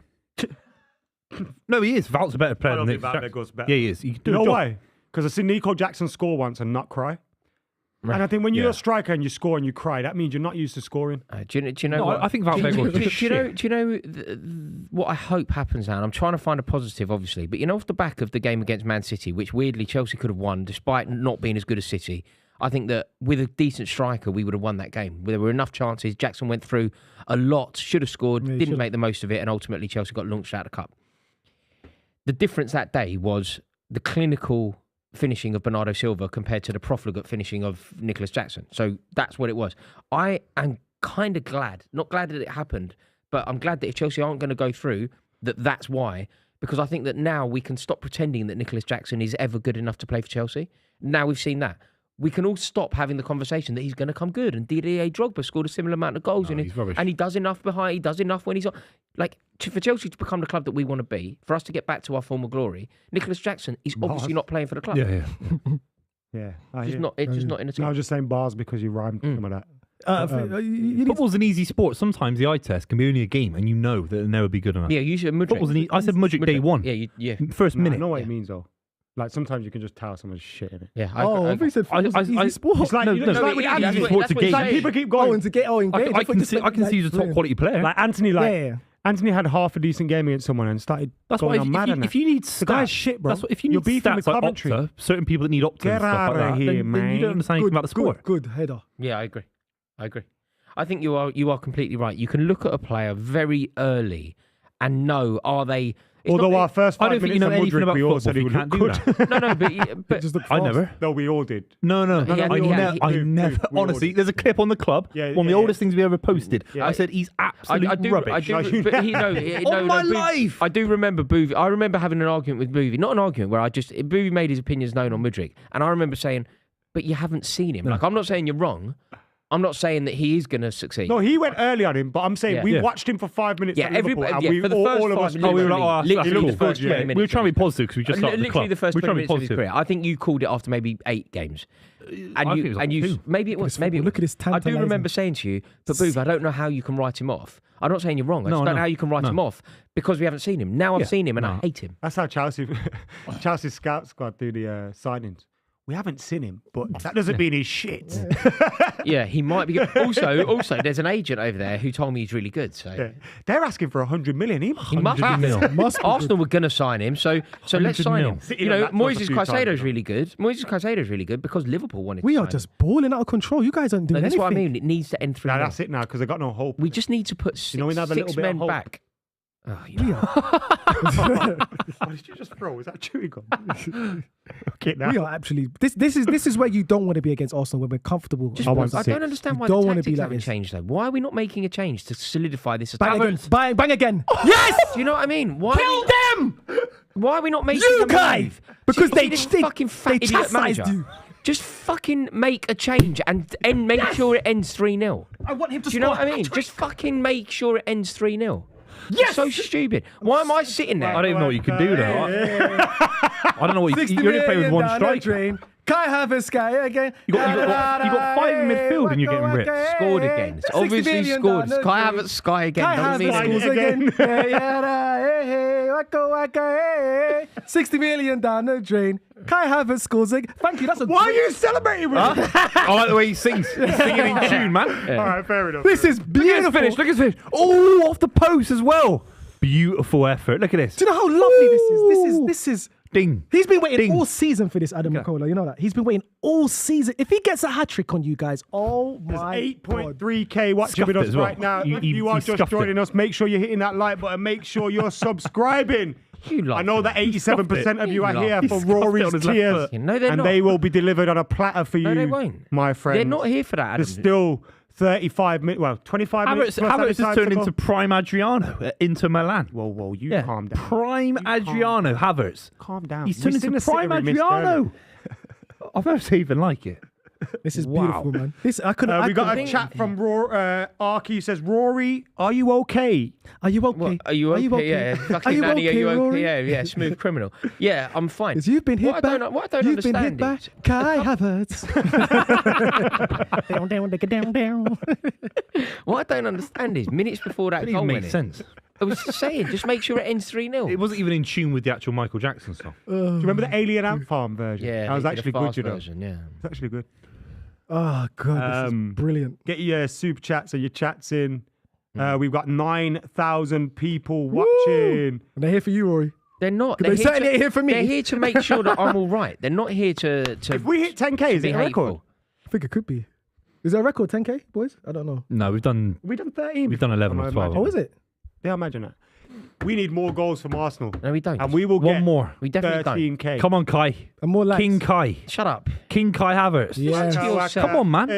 No, he is. Valt's a better player I don't than think Nick Wout Weghorst's better. Yeah, he is. He can do You a know job. why? Because I've seen Nico Jackson score once and not cry. Right. And I think when you're Yeah. a striker and you score and you cry, that means you're not used to scoring. Do you know No, what? I think Wout do you- Weghorst do you- is do you know? shit. Do you know what I hope happens now? And I'm trying to find a positive, obviously, but you know, off the back of the game against Man City, which weirdly Chelsea could have won despite not being as good as City. I think that with a decent striker, we would have won that game. There were enough chances. Jackson went through a lot, should have scored, didn't make the most of it, and ultimately Chelsea got launched out of the cup. The difference that day was the clinical finishing of Bernardo Silva compared to the profligate finishing of Nicholas Jackson. So that's what it was. I am kind of glad, not glad that it happened, but I'm glad that if Chelsea aren't going to go through, that's why. Because I think that now we can stop pretending that Nicholas Jackson is ever good enough to play for Chelsea. Now we've seen that. We can all stop having the conversation that he's going to come good. And Didier Drogba scored a similar amount of goals. He's rubbish. And he does enough behind. He does enough when he's on. Like, for Chelsea to become the club that we want to be, for us to get back to our former glory, Nicholas Jackson is obviously not playing for the club. Yeah. Yeah. It's just not in the team. I was just saying bars because you rhymed some of that. Football's an easy sport. Sometimes the eye test can be only a game, and you know that it'll never be good enough. Yeah, you should. Football's I said Mudryk day one. Yeah. First minute. I know what it means though. Like sometimes you can just tell someone's shit in it. Yeah. I said football's easy sport. It's like, it's like with easy Anthony. sport to It's like gauge. people keep going. Engage. I can see he's a top quality player. Like Anthony, Yeah. Anthony had half a decent game against someone and started That's going why on mad on if you need the guy's shit, bro. That's what, if you You're need beefing stats with like commentary. Opta, certain people that need Opta Get and stuff outta like that, here, then you man. don't understand anything about the sport. Good header. Yeah, I agree. I think you are completely right. You can look at a player very early and know, are they... Although our first I 5 don't think you minutes know of anything Mudryk, about we all football said he if would you look can't do good. No, but Just look I fast. never. No, we all did. No. I he- never. Honestly, there's a clip on the club. Yeah, one of the yeah, oldest things we ever posted. Yeah. I said he's absolute rubbish. On my life! I do remember Buvey. I remember having an argument with Buvey. Not an argument where Buvey made his opinions known on Mudryk, and I remember saying, "But you haven't seen him." Like, I'm not saying you're wrong. I'm not saying that he is going to succeed. No, he went early on him, but I'm saying we watched him for 5 minutes at Liverpool, and we for the first all of us... 5 minutes, we were like, literally that's the first cool. 20 minutes. We were trying to be positive because we just started the Literally club. the first We were 20 trying to be minutes of his positive. career. I think you called it after maybe 8 games. I think it was like 2. Maybe it was. Maybe it Look at was. this I do tantalising. remember saying to you, but Booth, I don't know how you can write him off. I'm not saying you're wrong. I just don't know how you can write him off because we haven't seen him. Now I've seen him and I hate him. That's how Chelsea scout squad do the signings. We haven't seen him, but that doesn't mean he's shit. Yeah, he might be good. Also, there's an agent over there who told me he's really good. So Yeah. They're asking for 100 million. He he must be 100 mil. good. Must be Arsenal were going to sign him, so let's 100 sign mil. him. City You done know, that to us a Moises few Caicedo's times, really good. Moises Caicedo's really good because Liverpool wanted We to are sign just him. balling out of control. You guys aren't doing That's anything. what I mean. It needs to end 3-0. Nah, that's it now because they got no hope. We just need to put know, we have a little six bit of men hope. back. Oh, What did you just throw? Is that chewing gum? Okay, now. We are actually this is where you don't want to be against Arsenal when we're comfortable. Just, I I, want don't six. understand why You don't the wanna tactics be like haven't this. changed though. Why are we not making a change to solidify this? Bang again. Bang again. Yes! Do you know what I mean? Why Kill them. Why are we not making You a guys! move? Because See, they didn't fucking fat they idiot chastised manager. you. Just fucking make a change and make sure it ends 3-0. I want him to Do you know what I mean? Just fucking make sure it ends 3-0. Yes! So stupid. Why am I sitting there? I don't even know what you can do though. I don't know what you. You're only playing with one striker. Kai Havertz, Sky again. You got 5 in midfield and you're getting ripped. Scored again. It's 60 obviously million scored. down the Kai drain. Havertz Sky again. Kai Doesn't mean Havertz anything. scores again. 60 million down the drain. Kai Havertz scores again. Thank you. That's a. Why are you celebrating with me? I like the way he sings. He's singing in tune, man. All right, fair enough. This is Look at beautiful. his finish. Look at his finish. Oh, off the post as well. Beautiful effort. Look at this. Do you know how lovely this is? This is. Ding. He's been waiting Ding. all season for this, Adam McKola. You know that. He's been waiting all season. If he gets a hat trick on you guys, oh my There's God. 8.3k watching Scuffed with it us as well. right now. You- If you- you are you just scuffed joining it. us, make sure you're hitting that like button. Make sure you're subscribing. You lot. I know that 87% of you are You here lot. for He scuffed it Rory's on his left tears, foot. No, they're and not. they will be delivered on a platter for you, No, they won't. my friends. They're not here for that, Adam. There's still 35 minutes, well, 25 minutes. plus Havertz added time has to turned go. into prime Adriano at Inter Milan. Whoa, you calm down. Prime You calm Adriano Havertz. Calm down. He's We turned seen into the prime City we missed Adriano. I've never seen even like it. This is Wow. beautiful, man. This I couldn't. We got a chat from Arky who says, Rory, are you okay? Are you okay? What, are you okay? Yeah. Fucking you Nanny, okay, are you okay? Rory? Yeah, smooth criminal. Yeah, I'm fine. Because you've been hit What I back. don't You've been hit understand back. is- Kai Havertz. down. What I don't understand is minutes before that It goal even went makes in, sense. I was saying, just make sure it ends 3-0. It wasn't even in tune with the actual Michael Jackson song. Do you remember the Alien Ant Farm version? Yeah, that was they did a actually good, fast you know. version, yeah. It's actually good. Oh God, this is brilliant. Get your super chats or your chats in. We've got 9,000 people watching. And they're here for you, Rory. They're not. They certainly ain't here for me. They're here to make sure that I'm all right. They're not here to If we hit 10k, is be it a record? hateful. think it could be. Is there a record 10K, boys? I don't know. No, we've done 13. We've done 11 or 12. Oh, is it? Yeah, imagine that. We need more goals from Arsenal. No, we don't. And we will get one more. We definitely don't. 13K. Come on, Kai. And more likes. King Kai. Shut up. King Kai Havertz. Yeah. Come on, man.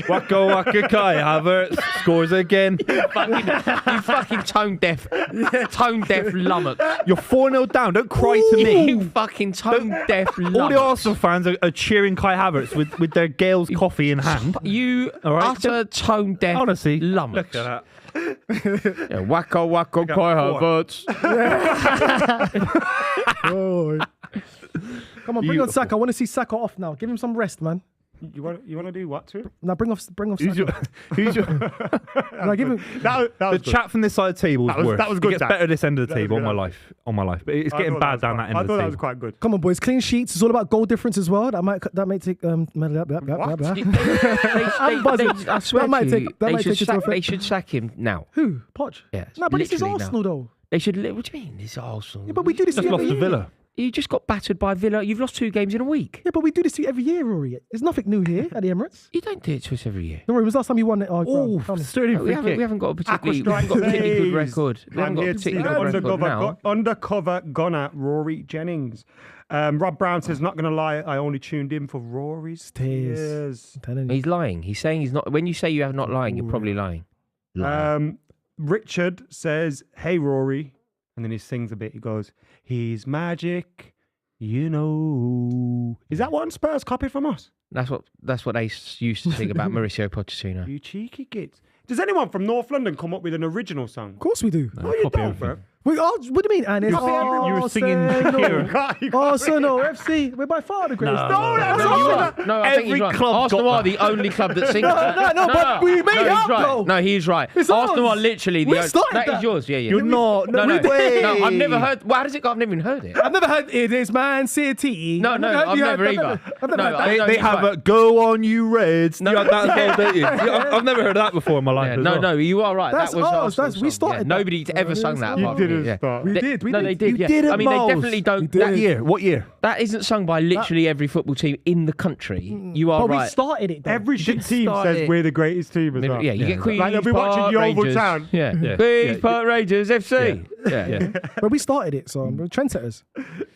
Waka waka Kai Havertz scores again. You fucking tone deaf lummox. You're 4-0 down. Don't cry to me. You fucking tone deaf lummox. All the Arsenal fans are cheering Kai Havertz with their Gale's coffee in hand. You All right. utter tone deaf Honestly, lummox. look at that. Yeah, waka waka Kai Havertz. Oh. Come on, bring on Saka. I want to see Saka off now. Give him some rest, man. You want to do what to him? Now bring off Who's your, Saka. who's your, That give him. was the good. chat from this side of the table is worse. that was good, It gets Jack. better this end of the That was table good, on my life. But it's I getting thought bad that down was that quite- end of I thought the that was table. quite good. Come on, boys. Clean sheets. It's all about goal difference as well. That might take. I swear That might to take- you, that they might should take it to sack- effect. they should sack him now. Who? Poch? Yeah, No, but this is literally now. Arsenal though. They should. What do you mean? This is Arsenal. Yeah, but we do this Just every lost to year. Villa. You just got battered by Villa. You've lost 2 games in a week. Yeah, but we do this to you every year, Rory. There's nothing new here at the Emirates. You don't do it to us every year. No, Rory, when was the last time you won it? Oh, Sterling free We kick. haven't got a particularly Aqua good Strike record. We haven't I'm got a here to see particularly the good record now. undercover gunner, Rory Jennings. Rob Brown says, not going to lie, I only tuned in for Rory's Tears. tears. I'm telling you. He's lying. He's saying he's not. When you say you have not lying, you're probably lying. Richard says, hey, Rory. And then he sings a bit. He goes, he's magic, you know. Is that one Spurs copied from us? That's what they used to sing about Mauricio Pochettino. You cheeky kids. Does anyone from North London come up with an original song? Of course we do. No, you copy don't, everything. bro. What do you mean? And it's You were singing Arsenal. Shakira. Arsenal FC. We're by far the greatest. No, that's No, you not. are. No, I think he's Every right. club's Arsenal got are the only club that sings that. no, but we made it he's up, right. though. No, he's right. It's Arsenal ours. are literally the We only. started That that. is yours. Yeah, yeah. You're not. No, No, way. no, I've never heard. Well, how does it go? I've never even heard it. I've never heard it is Man City. No, I've never either. I've never No, heard that. I know They he's have right. a go on you Reds. No. You had that as well, don't you? Yeah, I've never heard that before in my life. Yeah, as no, well. no, you are right. That's that was ours. Arsenal's That's- we song. started that. Nobody's ever sung that. You apart from didn't yeah. start. We They- did. No, they did. You Yeah. did it, I mean, they Miles. definitely don't. You did. That year. What year? That isn't sung by literally every football team in the country. You are But we right. started it though. Every shit team start says it. we're the greatest team as well. Yeah, you get Queen's Like they'll be watching Park Yeovil Rangers. Town. Yeah, Yeah. Queen's Yeah. Park Rangers FC. Yeah. But we started it, so we're trendsetters.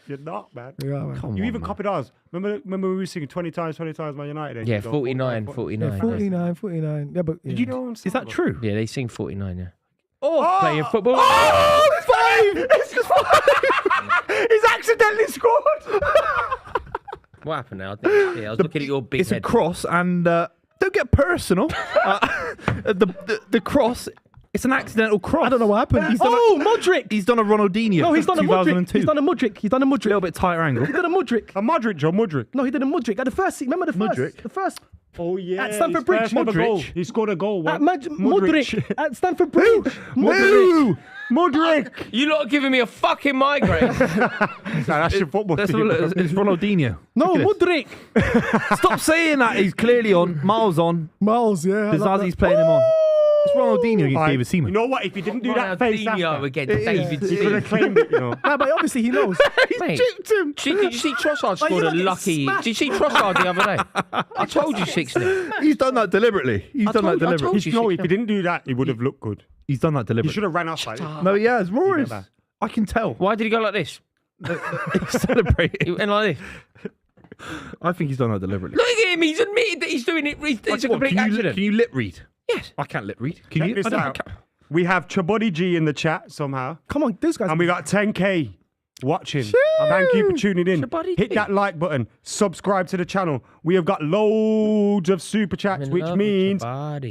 You're not, man. We are, man. Come You on, even man. copied ours. Remember we were singing 20 times Man United? Yeah, You go, 49. Yeah, 49. 49. Yeah, but Did you know? Is that true? Yeah, they sing 49, yeah. Oh, Playing football. Oh, it's 5! It's just 5! He's accidentally scored! What happened now? I was looking at your big It's a head. cross, and don't get personal. The cross. It's an accidental cross. I don't know what happened. Modric. He's done a Ronaldinho. No, he's done a Modric. 2002. He's done a Modric. He's done a A Modric. little bit tighter angle. He did a Modric. A Modric or Mudrick? No, he did a Modric. At the first, remember the first? Modric? The first. Oh, yeah. At Stamford his Bridge, first ever goal. Modric. He scored a goal. At What? Modric. At Stamford Bridge. Modric. Modric! You lot are giving me a fucking migraine. That's your football That's team. it's Ronaldinho. No, Look at Modric. Stop saying that. He's clearly on. Miles on. Miles, yeah. I like Zazi's that. playing him on. It's Ronaldinho against Right. David Seaman. You know what? If he didn't do that face Ronaldinho after, against David he could have Seaman. claimed it, you know. Nah, but obviously he knows. Mate, Chipped him. did you see Trossard scored you're a not getting lucky... smashed. Did you see Trossard the other day? I told you 6-0. He's done that deliberately. He's done that I deliberately. told you. No, if he didn't do that, he would have looked good. He's done that He deliberately. should have ran off like this. No, he has. Rory's. never. I can tell. Why did he go like this? He's celebrating. He went like this. I think he's done that deliberately. Look at him. He's admitted that he's doing it. It's a What, complete accident. Can you lip read? Yes. I can't lip read. Can Check you? this I don't- out. We have Chabody G in the chat somehow. Come on, those guys. And we got 10K watching. Thank you for tuning in. Chabody Hit G. that like button. Subscribe to the channel. We have got loads of super chats, which means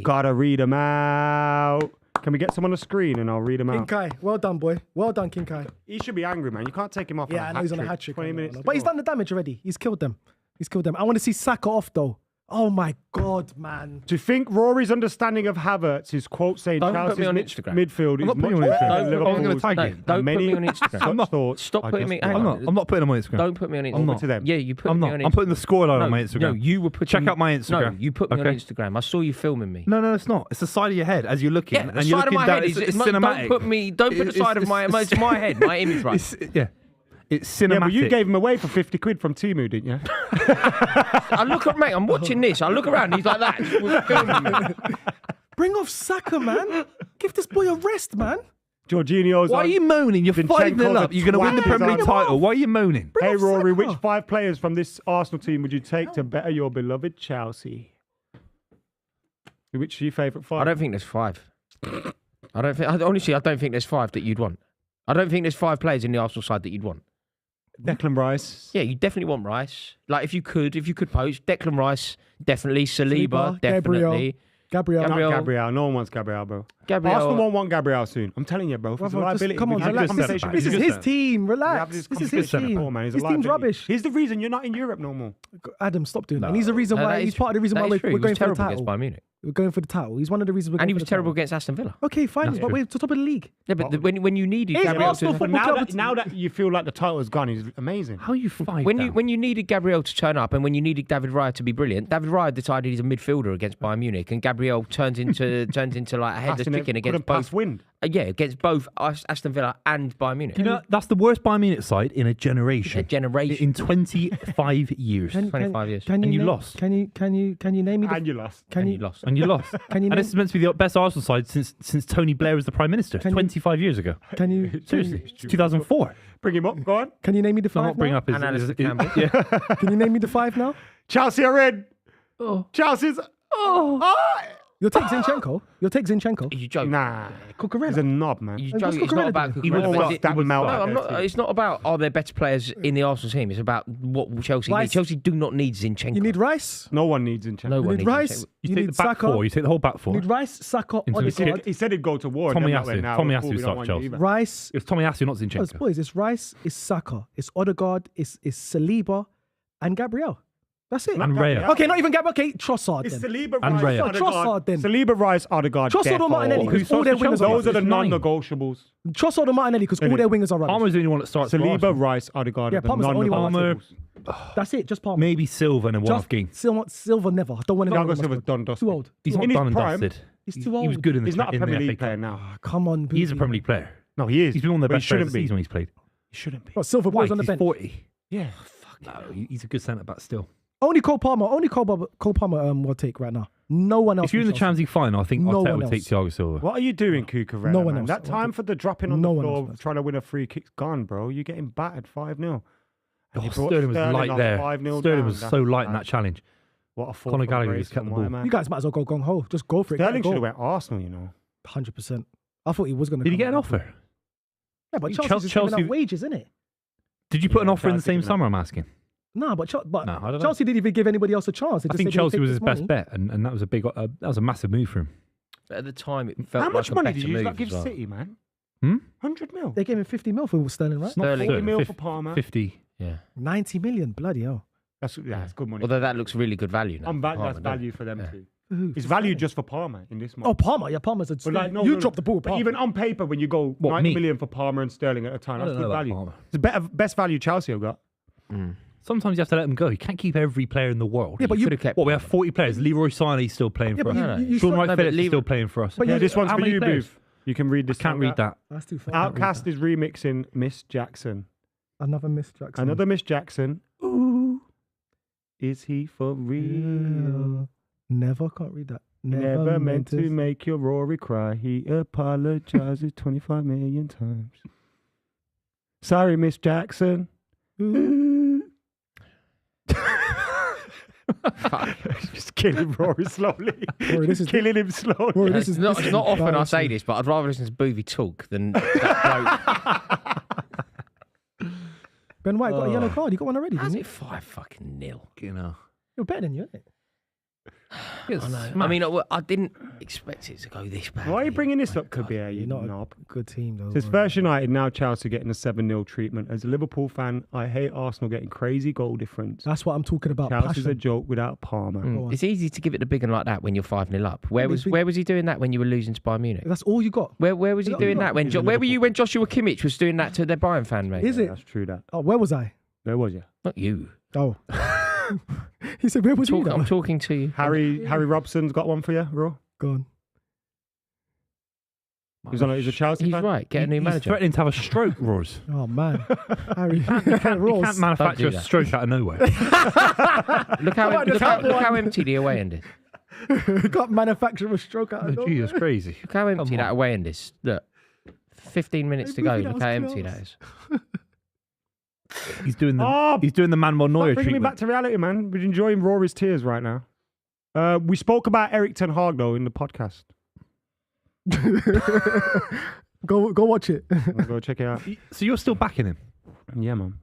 gotta read them out. Can we get some on the screen and I'll read them King out? Kai. Well done, boy. Well done, King Kai. He should be angry, man. You can't take him off. Yeah, I know he's on a hat trick. 20 minutes. But he's done the damage already. He's killed them. I want to see Saka off, though. Oh, my God, man. To think Rory's understanding of Havertz, his quote saying Don't put Chelsea's me on Instagram. midfield is not much putting you on better Instagram. than I'm gonna Liverpool's. tag you. Don't put Many me on Instagram. such thoughts Stop are putting me. justified. hang I'm on. not putting him on Instagram. Don't put me on Instagram. I'm not. to them. Yeah, you put I'm me not. on Instagram. I'm putting the scoreline on my Instagram. No, you were putting. Check out my No, Instagram. you put me on Okay. Instagram. I saw you filming me. No, it's not. It's the side of your head as you're looking. Yeah, the and you're side of looking my down. head is It's don't cinematic. put the side of my. It's my head, my image right. Yeah. It's cinematic. Yeah, but you gave him away for 50 quid from Temu, didn't you? I look at mate. I'm watching this. I look around. He's like that. We're filming. Bring off Saka, man. Give this boy a rest, man. Jorginho's Why are you moaning? You're 5-0 up. You're going to win the Premier League title. Why are you moaning? Hey, off Rory, Saka. which 5 players from this Arsenal team would you take to better your beloved Chelsea? Which are your favourite 5? I don't think there's 5. Honestly, I don't think there's 5 that you'd want. I don't think there's 5 players in the Arsenal side that you'd want. Declan Rice. Yeah, you definitely want Rice. Like if you could poach Declan Rice, definitely. Saliba, definitely. Gabriel. Not Gabriel. No one wants Gabriel, bro. Gabriel. Arsenal won't want Gabriel soon. I'm telling you, bro. It's a Brother, liability. come on, We had relax. this conversation This is before. his team. We had Relax. this This is his conversation team. before, man. He's a His team's liability. rubbish. He's the reason you're not in Europe no more. Adam, stop doing that. And he's the reason No, why. that He's is- part of the reason that why is we're true. He going was for the terrible against title. Bayern Munich. We're going for the title. He's one of the reasons we're going And he for was the terrible title. against Aston Villa. Okay, fine, but we're top of the league. Yeah, but when you needed It's Gabriel Arsenal to, But Football Club. now that you feel like the title is gone, he's amazing. How are you 5 when you needed Gabriel to turn up and when you needed David Raya to be brilliant, David Raya decided he's a midfielder against Bayern Munich, and Gabriel turns into like a headless chicken against both. Wind. Against both Aston Villa and Bayern Munich. You know, that's the worst Bayern Munich side in a generation. A generation. In 25 years. 25 years. And you lost. Can you name me the And you lost. And you lost. And you lost. Can you And this is meant to be the best Arsenal side since Tony Blair was the Prime Minister, Can you- 25 years ago. can you Seriously, it's 2004. Bring him up. Go on. can you name me the I'm 5 not bringing now? up his... And Alistair his- Campbell. yeah. Can you name me the 5 now? Chelsea are in. Chelsea's. You'll take Zinchenko. You joke. Nah. Cucurella. He's a knob, man. You What's joke. It's Cucurella not about. doing? He No one would wants have that melt No, out I'm there not. too. It's not about are there better players in the Arsenal team. It's about what Chelsea Rice. need. Chelsea do not need Zinchenko. You need Rice. No one needs Zinchenko. No You one need needs Rice. Zinchenko. You You take need the back Saka. 4. You take the whole back 4. You need Rice, Saka, Into the Odegaard. He said he'd go to war. and then that way Tomiyasu. now, Tomiyasu cool, we don't started want you Chelsea. either. Rice. It was Tomiyasu, not Oh, Zinchenko. boys, it's Rice, it's Saka, it's Odegaard, it's Saliba, and Gabriel. That's it. And Raya. Okay, not even Gabriel. Okay, Trossard It's then. Saliba, And Rice, Raya. Odegaard. Trossard then. Saliba, Rice, Odegaard. Trossard or defo. Martinelli, Who because all their starts for wingers Chelsea? are Those are the It's nine. non-negotiables. Trossard or Martinelli, because all their wingers are rubbish. Palmer's the only one that starts for Saliba, Arsenal. Rice, Odegaard. Yeah, are the Palmer's the only one non-negotiables. That's it, just Palmer. Maybe Silva and a one-off Just game. Silva never. I don't want to Thiago Silva's done dusted. Too old. He's Too not In his done and prime, dusted. He's too He was old. good in the He's not a in the Premier FA League player Cup. now. Come on, He's a Buvey. Premier League player. No, he is. He's been one of the But he best players shouldn't of the be. season when he's played. He shouldn't be. What, Silva Why? boys on the He's bench. 40. Yeah. No, he's a good centre back still. Only Cole Palmer will take right now. No one else. If you're in the from Champions League final, I think No Arteta one would take else. Thiago Silva. What are you doing, Cucurella? No one man? else. That time for the dropping on No the one floor, else. trying to win a free kick's gone, bro. You're getting battered 5-0. And you brought Sterling was light on there. 5-0 Sterling down. was That's so light in bad. that challenge. What a fall Conor from Gallagher grace just kept from the ball. my man. You guys might as well go gung ho. Just go for it. Sterling Go. should have went Arsenal, you know. 100%. I thought he was going to. Did he get an offer? Yeah, but Chelsea- Chelsea's just giving Chelsea- out wages, isn't it? Did you put an Yeah, offer in the Chelsea same did summer, I'm asking? No, but No, I don't know. Chelsea didn't even give anybody else a chance. They I just think said, "We'll Chelsea take was this his best money." bet, and that was a big, that was a massive move for him. But at the time, it felt How like much a money better did you move like give as well. City, man? 100 mil. They gave him 50 mil for Sterling, right? It's not Sterling. 40 mil for 50, Palmer. 50. Yeah. 90 million, bloody hell. That's good money. Although that looks really good value now. That's Palmer, don't value it? for them Yeah. too. Who? It's value just for Palmer in this month. Oh, Palmer. Yeah, Palmer's a. But like, no, you no, dropped the ball, But Palmer. even on paper, when you go What, 90 me? million for Palmer and Sterling at a time, I that's don't know good about value. Palmer. It's the best value Chelsea have got. Sometimes you have to let them go. You can't keep every player in the world. Yeah, but You you. could have kept. What, we have 40 players. Leroy Sané's still playing Yeah, for but us. you Sean still- Wright no, but Phillips is Leroy- still playing for us. But Yeah, you- this one's how for many you, players? Booth. You can read I this. can't song read out. that. That's too far. Outcast is remixing Miss Jackson. Another Miss Jackson. Another Miss Jackson. Ooh, is he for real? Never can't read that. Never meant to make your Rory cry. He apologizes 25 million times. Sorry, Miss Jackson. Ooh. Just killing Rory slowly. Rory, this is- killing him slowly. Rory, It's not often I say embarrassing. this, but I'd rather listen to Buvey talk than that Ben White got a yellow card. He got one already, bloke. How's didn't he? it 5-0? You know. You're better than you, isn't it? I know. I mean, I didn't expect it to go this bad. Why are you bringing this up, Kabir, you You're not knob? a good team, though. Since first United, now Chelsea getting a 7-0 treatment. As a Liverpool fan, I hate Arsenal getting crazy goal difference. That's what I'm talking about. Chelsea's a Passion. joke without Palmer. Go on. It's easy to give it the big one like that when you're 5-0 up. Where Yeah, was big- where was he doing that when you were losing to Bayern Munich? That's all you got. Where was he He's doing a that when He's a where were you Liverpool- when Joshua Kimmich was doing that to their Bayern fan, mate? Is it? That's true, that. Oh, where was I? Where was you? Not you. Oh. He said, where was you? I'm talking to you. Harry Robson's got one for you, Raw. Go on. He's a Chelsea He's fan. right. Get a new He's manager. threatening to have a stroke, Roars. Oh man, Harry, You can't manufacture do a that. stroke out of nowhere. Look how just have look how one. empty the away end is. Can't manufacture a stroke out of nowhere. Gee, that's crazy. Look how empty Come that on. away end is. Look, 15 minutes to go. Buvey, that Look was how empty close. that is. He's doing the Oh, Manuel Neuer bringing me treatment. back to reality, man. We're enjoying Rory's tears right now. We spoke about Eric Ten Hag though in the podcast. Go watch it. I'll go check it out. So you're still backing him? Yeah, man.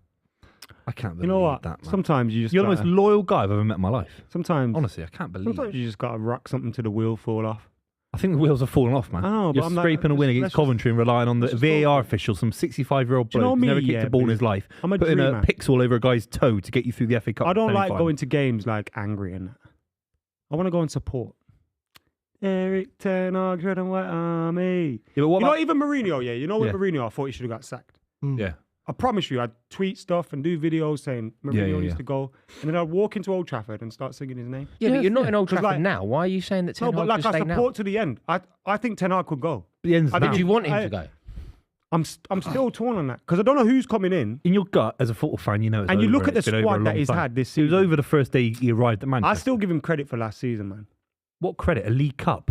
I can't believe You know what? that, man. Sometimes you just You're the most gotta, loyal guy I've ever met in my life. sometimes Honestly, I can't believe sometimes it. you just gotta rock something to the wheel fall off. I think the wheels are falling off, man. I know, but You're I'm like, scraping a win let's against just- Coventry and relying on the let's just go VAR for it. official, some 65-year-old Do you know bloke who's me? never kicked Yeah, a ball in but his life, I'm a putting a dreamer. pixel over a guy's toe to get you through the FA Cup. I don't like semi-final. going to games like angry and that. I want to go and support. Eric Ten Hag, red and white army. Yeah, but what You know, about... even Mourinho, yeah. You know, with Yeah. Mourinho, I thought he should have got sacked. Yeah. I promise you, I'd tweet stuff and do videos saying Mourinho yeah, needs yeah. to go. And then I'd walk into Old Trafford and start singing his name. Yeah, but you're not yeah. in Old 'Cause, Trafford like- now. Why are you saying that Ten No, but Hag like should I stay now? support to the end. I think Ten Hag could go. The ends I now. think Do you want him I- to go? I'm still torn on that because I don't know who's coming in. In your gut, as a football fan, you know it's And you over. look at the It's been over squad a that long he's time. had this It was season. over the first day he arrived at Manchester. I still give him credit for last season, man. What credit? A League Cup?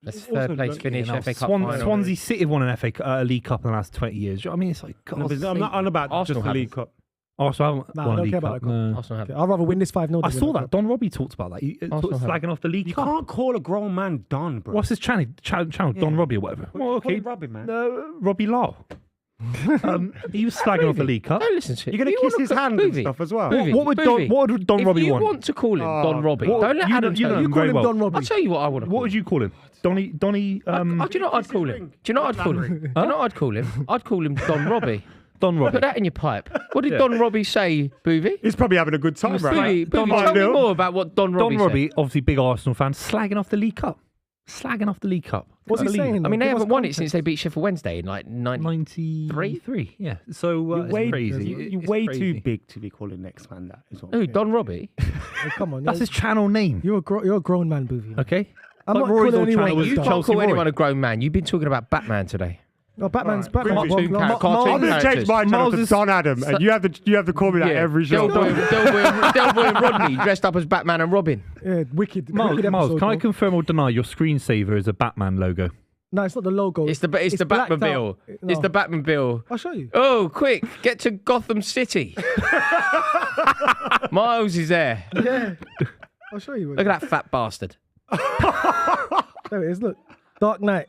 That's Also, third place don't- finish, You know, FA Cup final. Swansea City have won an a League Cup in the last 20 years. I mean, it's like, God, No, but I'm not on about Arsenal just the League haven't. Cup. Arsenal haven't Nah, I won a don't League care about Cup. that cup. No. Arsenal have. Okay, I'd rather win this 5-0. I saw that. Don Robbie talked about that. He Arsenal have. slagging off the League You Cup. can't call a grown man Don, bro. What's his channel? Don Robbie or whatever. Well, Call okay. him Robin, man. Robbie Law. He was slagging off the League Cup. Don't listen to it. You're gonna You kiss wanna his co- hand and Buvey, stuff as well. Buvey, What would Buvey, Don Robbie if you want? want to call him Don Oh, Robbie, what- don't let you Adam know- you tell know you. him You call very him well. Don Robbie. I'll tell you what I would have What called would him. you call him? Donny. Do you know what I'd call him? Do you know what I'd call him? Do you know what I'd call him? I'd call him Don Robbie. Don Robbie. Put that in your pipe. What did Yeah. Don Robbie say, Buvey? He's probably having a good time, right? Buvey, Don Buvey, tell me Robbie. more about what Don Robbie Don said. Robbie, obviously big Arsenal fan, slagging off the League Cup. Slagging off the League Cup. What's he Can't believe saying? I mean, they Give us haven't won it context. since they beat Sheffield Wednesday in like 93. Yeah. So You're it's way, crazy. You're It's way crazy. too big to be calling next man that. Is what I'm Who, saying. Don Robbie? Oh, come on, That's his channel name. you're a grown man, Buvey. Okay. I'm Like not Rory's calling old anyone channel was You Don. can't Chelsea call Rory. anyone a grown man. You've been talking about Batman today. No, Batman's Alright, Batman. cartoon Well, character. I'm gonna change characters. my channel Miles to is- Don Adam, and you have to call me that every show. Del Boy and Rodney dressed up as Batman and Robin. yeah, wicked. Miles, wicked Miles, episode, can I though. confirm or deny your screensaver is a Batman logo? No, it's not the logo. It's the blacked Batmobile. out. It's No. the Batmobile. I'll show you. Oh, quick, get to Gotham City. Miles is there. Yeah, I'll show you. Look at that fat bastard. There it is. Look, Dark Knight.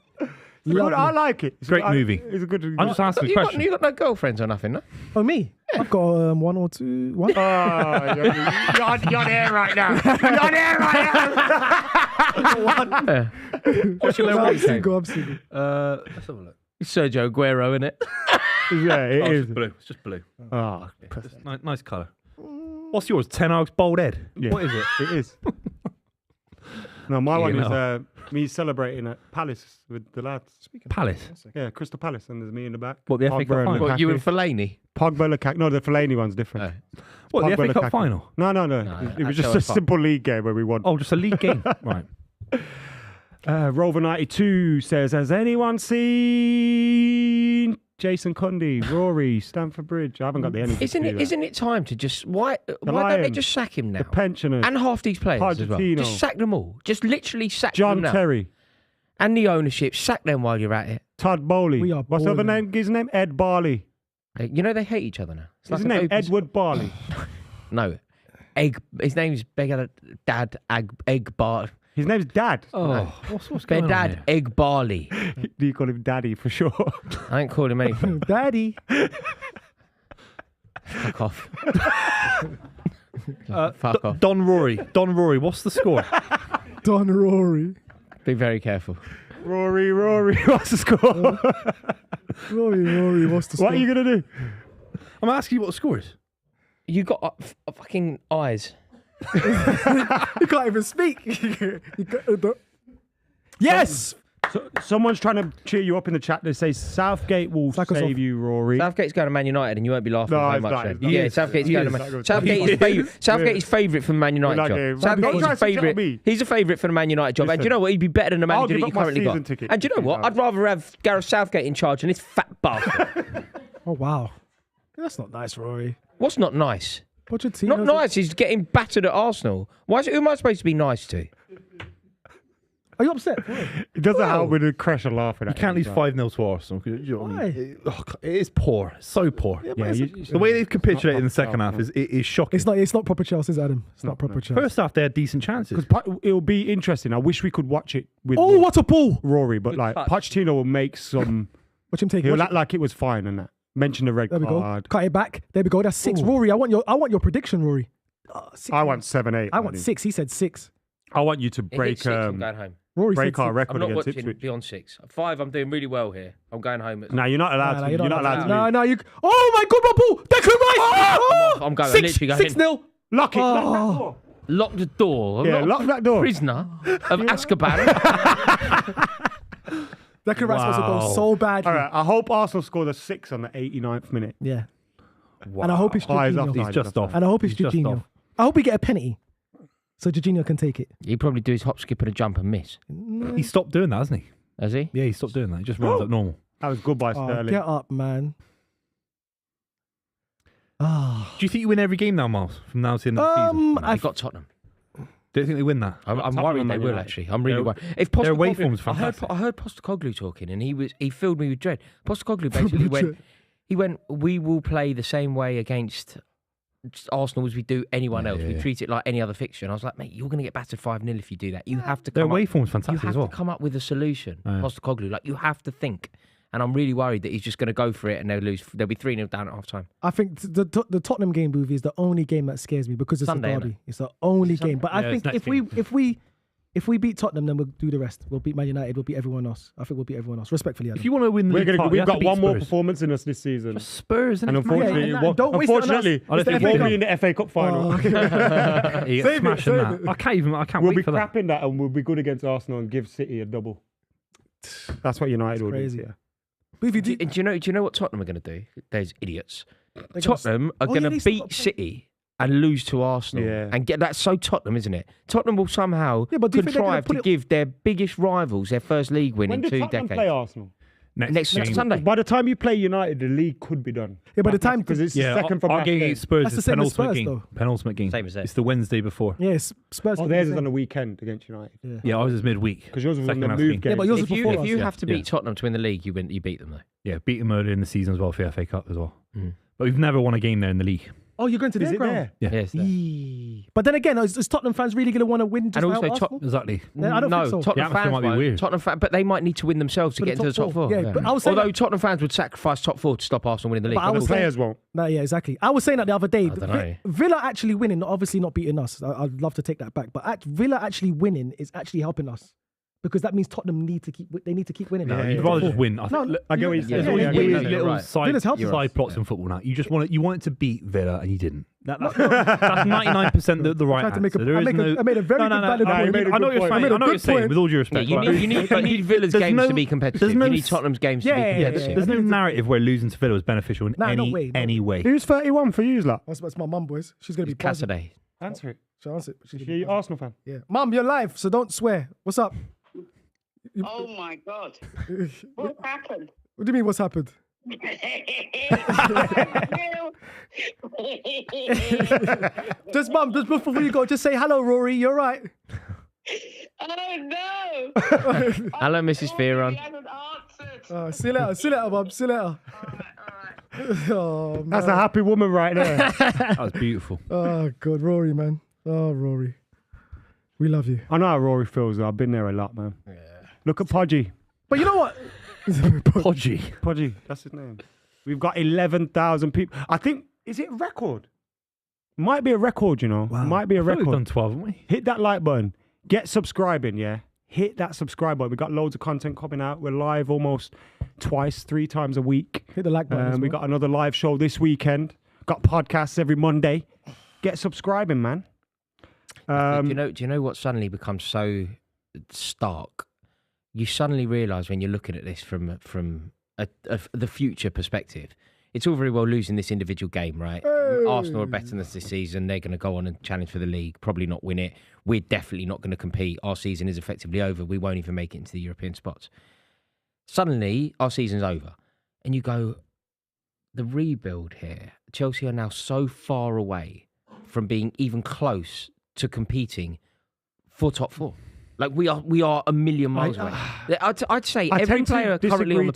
Good, Lovely. I like it. Great movie. It's a good. I'm just asking a You got, question. you got no girlfriends or nothing, no? Oh, me? I've got one or two. One. Oh, you're there right now. You're there right now. Yeah. What's your No, little I'm weekend? single. I'm single. Let's have a look. Sergio Aguero, innit? Yeah, it Oh, is. it's just blue. It's just blue. Oh, Nice colour. What's yours? Ten Hag's bald head. yeah. What is it? It is. No, my one You is know. me celebrating at Palace with the lads. Palace. Yeah, Crystal Palace, and there's me in the back. What, the FA Cup Pogba and final? What, you and Lukaku. Fellaini? Pogba, Lukaku. No, the Fellaini one's different. What, the Pogba, FA Cup Lukaku. final? No. No, It was that's just how a it's fun. simple league game where we won. Oh, just a league game. Right. Rover 92 says, has anyone seen Jason Cundy, Rory, Stamford Bridge? I haven't got the energy to do that. Isn't it time to just why don't they Lion, just sack him now? The pensioners, And half these players as well. Pochettino. Just sack them all. Just literally sack John them now. Terry, And the ownership, sack them while you're at it. Todd Bowley. We are What's the other balling. name? His name? Ed Barley. You know they hate each other now. It's His like an name? open- Edward Barley. No. His name's Dad Egg Bar. His name's Dad. Oh, what's going on Dad here? Egg Barley. Do you call him Daddy for sure? I ain't called him anything. Daddy. Fuck off. Fuck off. Don Rory. What's the score? Don Rory. Be very careful. Rory, what's the score? Rory, what's the score? What are you going to do? I'm asking you what the score is. You got fucking eyes. You can't even speak. Yes! Someone's trying to cheer you up in the chat. They say Southgate will Sack us save off. you, Rory. Southgate's going to Man United, and you won't be laughing No, very it's much. not, then. it's not. Yeah, He Southgate's is. going to He Man. is. Southgate is favourite. Southgate is favourite for Man United We're like, job. don't Southgate's try a to sit on favourite. me. He's a favourite for the Man United job. And do you Listen, know what? He'd be better than the I'll manager give that up you my currently got. season ticket. And do you know what? I'd rather have Gareth Southgate in charge than this fat bastard. Oh wow, that's not nice, Rory. What's not nice? Pochettino. Not nice. He's getting battered at Arsenal. Who am I supposed to be nice to? Are you upset? It doesn't help with the crash and laughing. You can't lose 5-0 to Arsenal. 'Cause, you know what I mean? Why? It is poor. So poor. Yeah, The way they've capitulated in the second half is shocking. It's not proper Chelsea, Adam. It's not proper Chelsea. First half, they had decent chances. Because it'll be interesting. I wish we could watch it with Oh, what a ball! Rory, but Good like touch. Pochettino will make some. Watch him take it. He'll Watch act like it was fine and that. Mention the red There we go. card. Cut it back. There we go. That's 6. Ooh. Rory, I want your prediction, Rory. 6. I want 7-8. I want 6. He said 6. I want you to It hit break 6, I'm going home. Rory break said our 6. I'm record not against watching Ipswich. beyond 6. 5, I'm doing really well here. I'm going home. No, you're not allowed to. You're not allowed to. No, leave. no, you. Oh my God, my ball! Declan Rice! Oh! I'm going. I'm 6, literally going. 6-0. Lock it. Oh. Lock that door. Lock the door. I'm Yeah, not lock a that door. prisoner of Azkaban. Declan Rice was a goal Wow. so badly. All right. I hope Arsenal scored a 6 on the 89th minute. Yeah. Wow. And I hope it's Oh, he's Jorginho. offside. He's just off. And I hope it's He's just Jorginho. off. I hope we get a penalty, so Jorginho can take it. He'd probably do his hop, skip, and a jump and miss. He stopped doing that, hasn't he? Has he? Yeah, he stopped doing that. He just runs up normal. That was good by Oh, Sterling. get up, man. Ah. Do you think you win every game now, Miles? From now to the end of the season? I got Tottenham. Do you think they win that? I'm Tottenham worried and they Man will United. actually. I'm really Their- worried. If their away Postecoglou, form's I fantastic. heard Postecoglou talking, and he filled me with dread. Postecoglou basically went. He went. We will play the same way against Arsenal as we do anyone else. We treat it like any other fixture. And I was like, mate, you're going to get battered 5-0 if you do that. You have to. Their Come away up, form's you fantastic have as well. to come up with a solution. Yeah. Postecoglou, like you have to think. And I'm really worried that he's just going to go for it and they'll lose. They'll be 3-0 down at half time. I think the Tottenham game, Buvey, is the only game that scares me because it's Sunday, a innit? derby. It's the only game. But I Yeah, it's think next if we beat Tottenham, then we'll do the rest. We'll beat Man United. We'll beat everyone else. I think we'll beat everyone else. Respectfully, Adam. If you want to win the league title, you We've have to got beat one more Spurs. performance in us this season. Just Spurs, And innit? unfortunately, Yeah, and don't waste it on us. unfortunately, I don't it think won't we be in the FA Cup final. Oh, You get Save it, smashing save that. I can't We'll wait be for that. crapping that and we'll be good against Arsenal and give City a double. That's what United will do. crazy. Yeah. Buvey, Do you know what Tottenham are going to do? Those idiots. they're gonna- Tottenham are Oh, yeah, going they to still beat got- City and lose to Arsenal. Yeah. And get that's so Tottenham, isn't it? Tottenham will somehow Yeah, but do you think they're gonna contrive put to it- give their biggest rivals their first league win When in did 2 Tottenham decades. play Arsenal? Next game. Sunday. By the time you play United, the league could be done. Yeah, by the time because it's Yeah, the second from our back game then. against Spurs That's the is same as penultimate Spurs, game. though. Penultimate game. Same as that. It's the Wednesday before. Yes, Spurs. Oh, can theirs do is the on same. the weekend against United. Yeah. Yeah, ours is midweek. Because yours was on Second the half move game. game. Yeah, but yours If was you, before if you us. have to beat Tottenham to win the league, you beat them though. Yeah, beat them earlier in the season as well for the FA Cup as well. Mm. But we've never won a game there in the league. Oh, you're going to Is their it ground? there? Yeah. Yes. Eee. But then again, is Tottenham fans really going to want to win just And to also help Tot- Arsenal? Exactly. Yeah, I don't no, think so. The Tottenham atmosphere fans might be won't. weird. But they might need to win themselves to For get the into the top top four. four. Yeah, but I was saying Although that- Tottenham fans would sacrifice top 4 to stop Arsenal winning the league. But I Of was course. saying- Players won't. No, yeah, exactly. I was saying that the other day. I dunno. Villa actually winning, obviously not beating us. I'd love to take that back. But Villa actually winning is actually helping us because that means Tottenham need to keep winning. No, Yeah, you'd yeah, rather yeah. just win. I get what you're There's saying. always Yeah, weird yeah, you're little right. side, Villa's helping us. side plots in football now. You just want to beat Villa and you didn't. That's 99% the right tried to make answer. a- There I is make a- no- I made a very no, good no, valid no, point. I You made a know good what you're point. saying. I made a I know what you're good saying. point. With all due Yeah, respect, you need Villa's there's games no- to be competitive. there's You no- need Tottenham's games to be Yeah, competitive. there's no narrative where losing to Villa was beneficial in Nah, no way, no any way. Who's 31 for you, lot? That's my mum, boys. She's going to be It's buzzing. Cassidy. Answer it. She'll answer it. She's gonna You're be an buzzing. Arsenal fan. Yeah. Mum, you're live, so don't swear. What's up? Oh my God. What happened? What do you mean, what's happened? Just, Mum, just before you go, just say hello, Rory. You're right. Oh no! Hello, Mrs. He Fearon. hasn't answered. See you later, Mum. See you later. All right. Oh, man. That's a happy woman right there. That was beautiful. Oh, God. Rory, man. Oh, Rory. We love you. I know how Rory feels, though. I've been there a lot, man. Yeah. Look at Podgy. But you know what? Podgy. Podgy, that's his name. We've got 11,000 people. I think, is it a record? Might be a record, you know. Wow. Might be a I thought we've record. done 12, haven't we? Hit that like button. Get subscribing, yeah? Hit that subscribe button. We've got loads of content coming out. We're live almost 3 times a week. Hit the like button. as We well. got another live show this weekend. Got podcasts every Monday. Get subscribing, man. Do you know what suddenly becomes so stark? you suddenly realise when you're looking at this from the future perspective, it's all very well losing this individual game, right? Arsenal are better than us this season. They're going to go on and challenge for the league, probably not win it. We're definitely not going to compete. Our season is effectively over. We won't even make it into the European spots. Suddenly, our season's over. And you go, the rebuild here, Chelsea are now so far away from being even close to competing for top four. Like we are a million miles away. I'd say every player currently on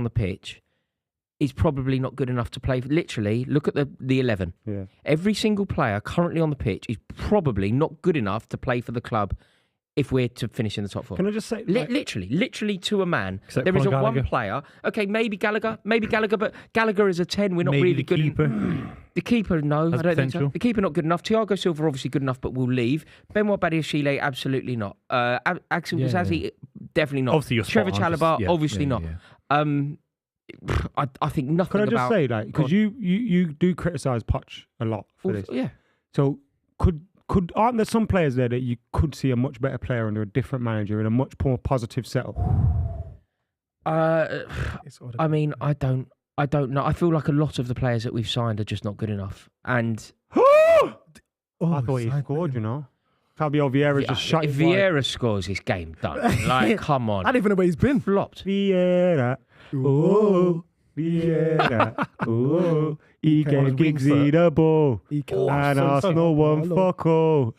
the pitch is probably not good enough to play. Literally, look at the 11. Yeah. Every single player currently on the pitch is probably not good enough to play for the club if we're to finish in the top four. Can I just say... Literally to a man. Except there isn't Gallagher. one player. Okay, maybe Gallagher, but Gallagher is a 10. We're not Maybe really the good. keeper. The keeper, no, Has I don't think so. potential. The keeper not good enough. Thiago Silva obviously good enough, but will leave. Benoit Badiashile, absolutely not. Axel Disasi, definitely not. Obviously, you're Trevor spot on, Chalobah, just- obviously not. I think nothing Can I just about... say, like, because you do criticise Poch a lot for this. Yeah. So aren't there some players there that you could see a much better player under a different manager in a much more positive setup? I mean, I don't know. I feel like a lot of the players that we've signed are just not good enough. And I thought he scored, you know. Fabio Vieira just shot if his wide. Vieira scores, this game done. Like, come on. I don't even know where he's been. Flopped. Vieira, oh, Vieira, oh, he gave Giggsy the ball, and Arsenal won fuck all.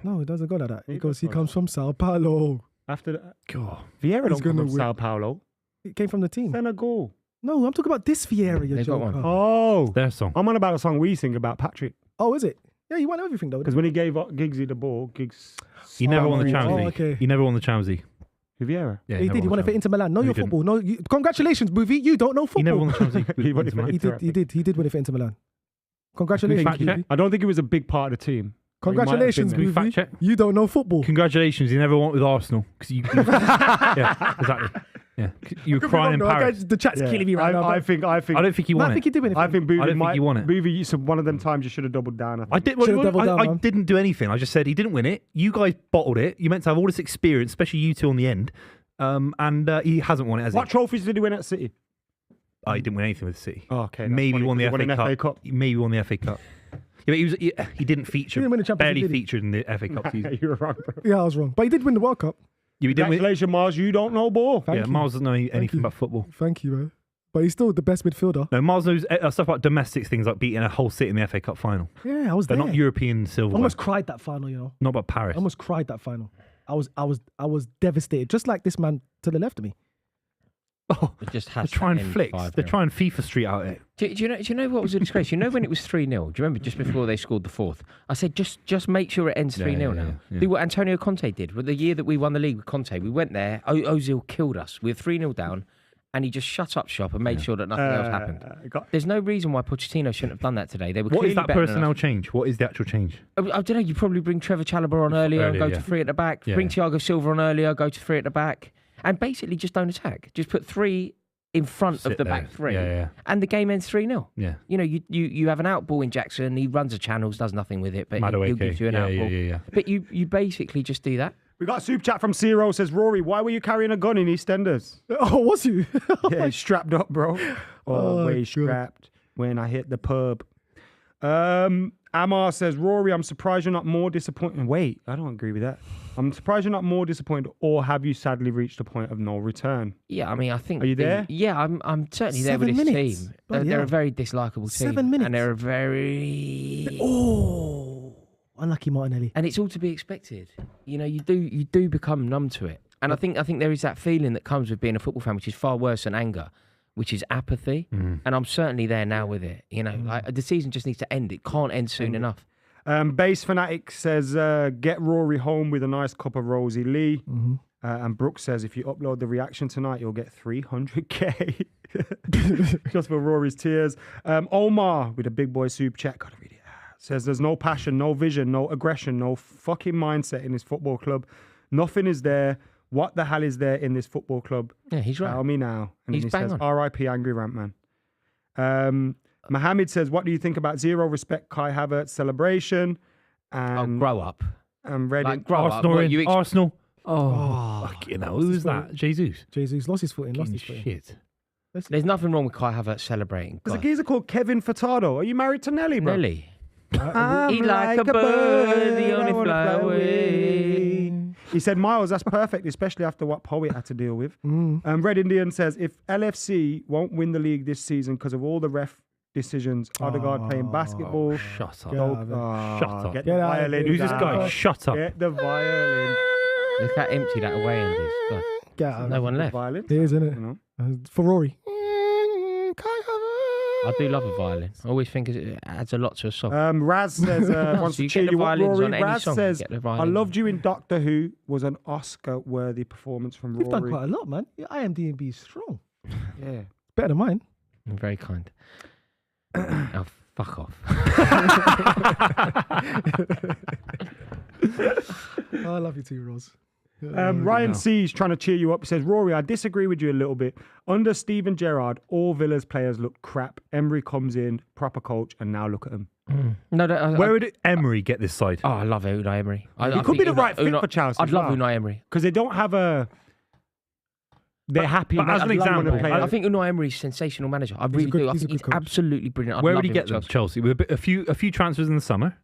No, it doesn't go like that. He He comes from Sao Paulo. After that, Vieira He's don't come gonna from win. Sao Paulo. He came from the team. Senegal. No, I'm talking about this Vieira, you They got joker. one. Oh, Their song. I'm on about a song we sing about Patrick. Oh, is it? Yeah, he won everything though. Because when he gave up Giggsy the ball, Giggs... He never won the Champions League. okay. He never won the Champions League. Vieira. Yeah, He never did. He won it for the Inter Milan. Know No, your he didn't. football. No, congratulations, Buvey. You don't know football. He never won the Champions League. He won it for Man. Inter. He did win it for Inter Milan. Congratulations, Fact check. Buvey. I don't think he was a big part of the team. Congratulations, He might have been there. Buvey. Fact check. You don't know football. Congratulations, he never won with Arsenal. Yeah, exactly. Yeah, you were Could be crying in wrong, though. Paris. The chat's killing me right now. I think. I don't think he No, won I think he it. did win it. I think Buvey I don't think he won it. Buvey, so one of them times you should have doubled down. I think. I did. Should've doubled down, I man. didn't do anything. I just said he didn't win it. You guys bottled it. You meant to have all this experience, especially you two on the end. And he hasn't won it, has he? What trophies did he win at City? Oh, he didn't win anything with City. Oh, okay. that's Maybe funny, won the 'cause he FA Cup. Maybe won the FA Cup. Yeah, but he didn't feature. He didn't win the Champions barely League, did he? featured in the FA Cup season. You were wrong, bro. Yeah, I was wrong. But he did win the World Cup. Yeah, he didn't win. Congratulations, Mars. You don't know ball. Thank Yeah, you. Miles doesn't know anything you. about football. Thank you, man. But he's still the best midfielder. No, Miles knows stuff about domestic things like beating a whole city in the FA Cup final, Yeah, I was but there. not European I silverware. almost cried that final, you know. Not about Paris. I almost cried that final. I was devastated, just like this man to the left of me. Oh, It just they're has to trying end flicks. 5-0. They're trying FIFA Street out it. Do you know what was a disgrace? You know when it was 3-0? Do you remember just before they scored the fourth? I said just make sure it ends 3-0 now. yeah. Do what Antonio Conte did. With the year that we won the league with Conte, we went there. Ozil killed us. We were 3-0 down, and he just shut up shop and made sure that nothing else happened. There's no reason why Pochettino shouldn't have done that today. They were What clearly is that better than personnel us. change? What is the actual change? I don't know. You probably bring Trevor Chalobah on earlier and go Earlier, to yeah. 3 at the back. Yeah. Bring Thiago Silva on earlier, go to 3 at the back, and basically just don't attack. Just put 3 in front of Sit the there. back 3, Yeah. and the game ends 3-0. Yeah. You know, you have an out ball in Jackson. He runs the channels, does nothing with it, but he'll Madueke. give you an out ball. Yeah. But you basically just do that. We got a super chat from Zero. Says, Rory, why were you carrying a gun in EastEnders? Oh, was you? Yeah, he's strapped up, bro. Always God. strapped when I hit the pub. Amar says, Rory, I'm surprised you're not more disappointed. Wait, I don't agree with that. I'm surprised you're not more disappointed, or have you sadly reached a point of no return? Yeah, I mean, I think. Are you there? Yeah, I'm certainly there with 7 this minutes. team. Bloody They're a hell. very dislikable team. 7 minutes. And they're a very. Oh, unlucky Martinelli. And it's all to be expected. You know, you do become numb to it. And I think there is that feeling that comes with being a football fan, which is far worse than anger, which is apathy. And I'm certainly there now with it. You know, like the season just needs to end. It can't end soon enough. Base Fanatic says, get Rory home with a nice cup of Rosie Lee. And Brooke says, if you upload the reaction tonight, you'll get 300k. Just for Rory's tears. Omar with a big boy soup check. Gotta read it. Says, there's no passion, no vision, no aggression, no fucking mindset in this football club. Nothing is there. What the hell is there in this football club? Yeah, he's right. Tell me now. And He's then he bang says, on. R.I.P. Angry Rant Man. Mohammed says, what do you think about Zero Respect Kai Havertz celebration? Oh, And grow up. I'm ready. Like, grow up. Arsenal, What, you Arsenal. Oh, Fucking hell. Who was that? Jesus. Jesus lost his footing. Lost his Fucking footing. shit. there's nothing wrong with Kai Havertz celebrating. There's a God. geezer called Kevin Furtado. Are you married to Nelly, bro? Nelly. I'm He like a bird, he only I wanna fly away. He said, Miles, that's perfect, especially after what Poet had to deal with. Red Indian says, if LFC won't win the league this season because of all the ref decisions, Odegaard playing basketball. Shut up. Shut up. Get Get the out of violin. here. Who's this guy? Shut up. Get the violin. Look how empty that away end is. God. Get out. No one The left. violin. It is, isn't it? You know? For Rory. I do love a violin. I always think it adds a lot to a song. Raz says, wants So to you cheer get the you up, violins Rory. on any Raz song, you says, get the I violins loved you in Doctor Who was an Oscar-worthy performance from You've done Rory. quite a lot, man. Your IMDb is strong. Yeah. Better than mine. I'm very kind. Oh, fuck off. I love you too, Roz. Ryan C's trying to cheer you up. He says, Rory, I disagree with you a little bit. Under Steven Gerrard, all Villa's players look crap. Emery comes in, proper coach, and now look at him. No, Where would Emery get this side? Oh, I love Unai Emery. He could be the right fit for Chelsea. I'd love Unai Emery. Because they don't have a... They're happy. but as an example, I think Unai Emery is a sensational manager. I really do. I he's a think he's good coach. absolutely brilliant. I'd Where love would he him get at them? Chelsea. Chelsea. With a few transfers in the summer.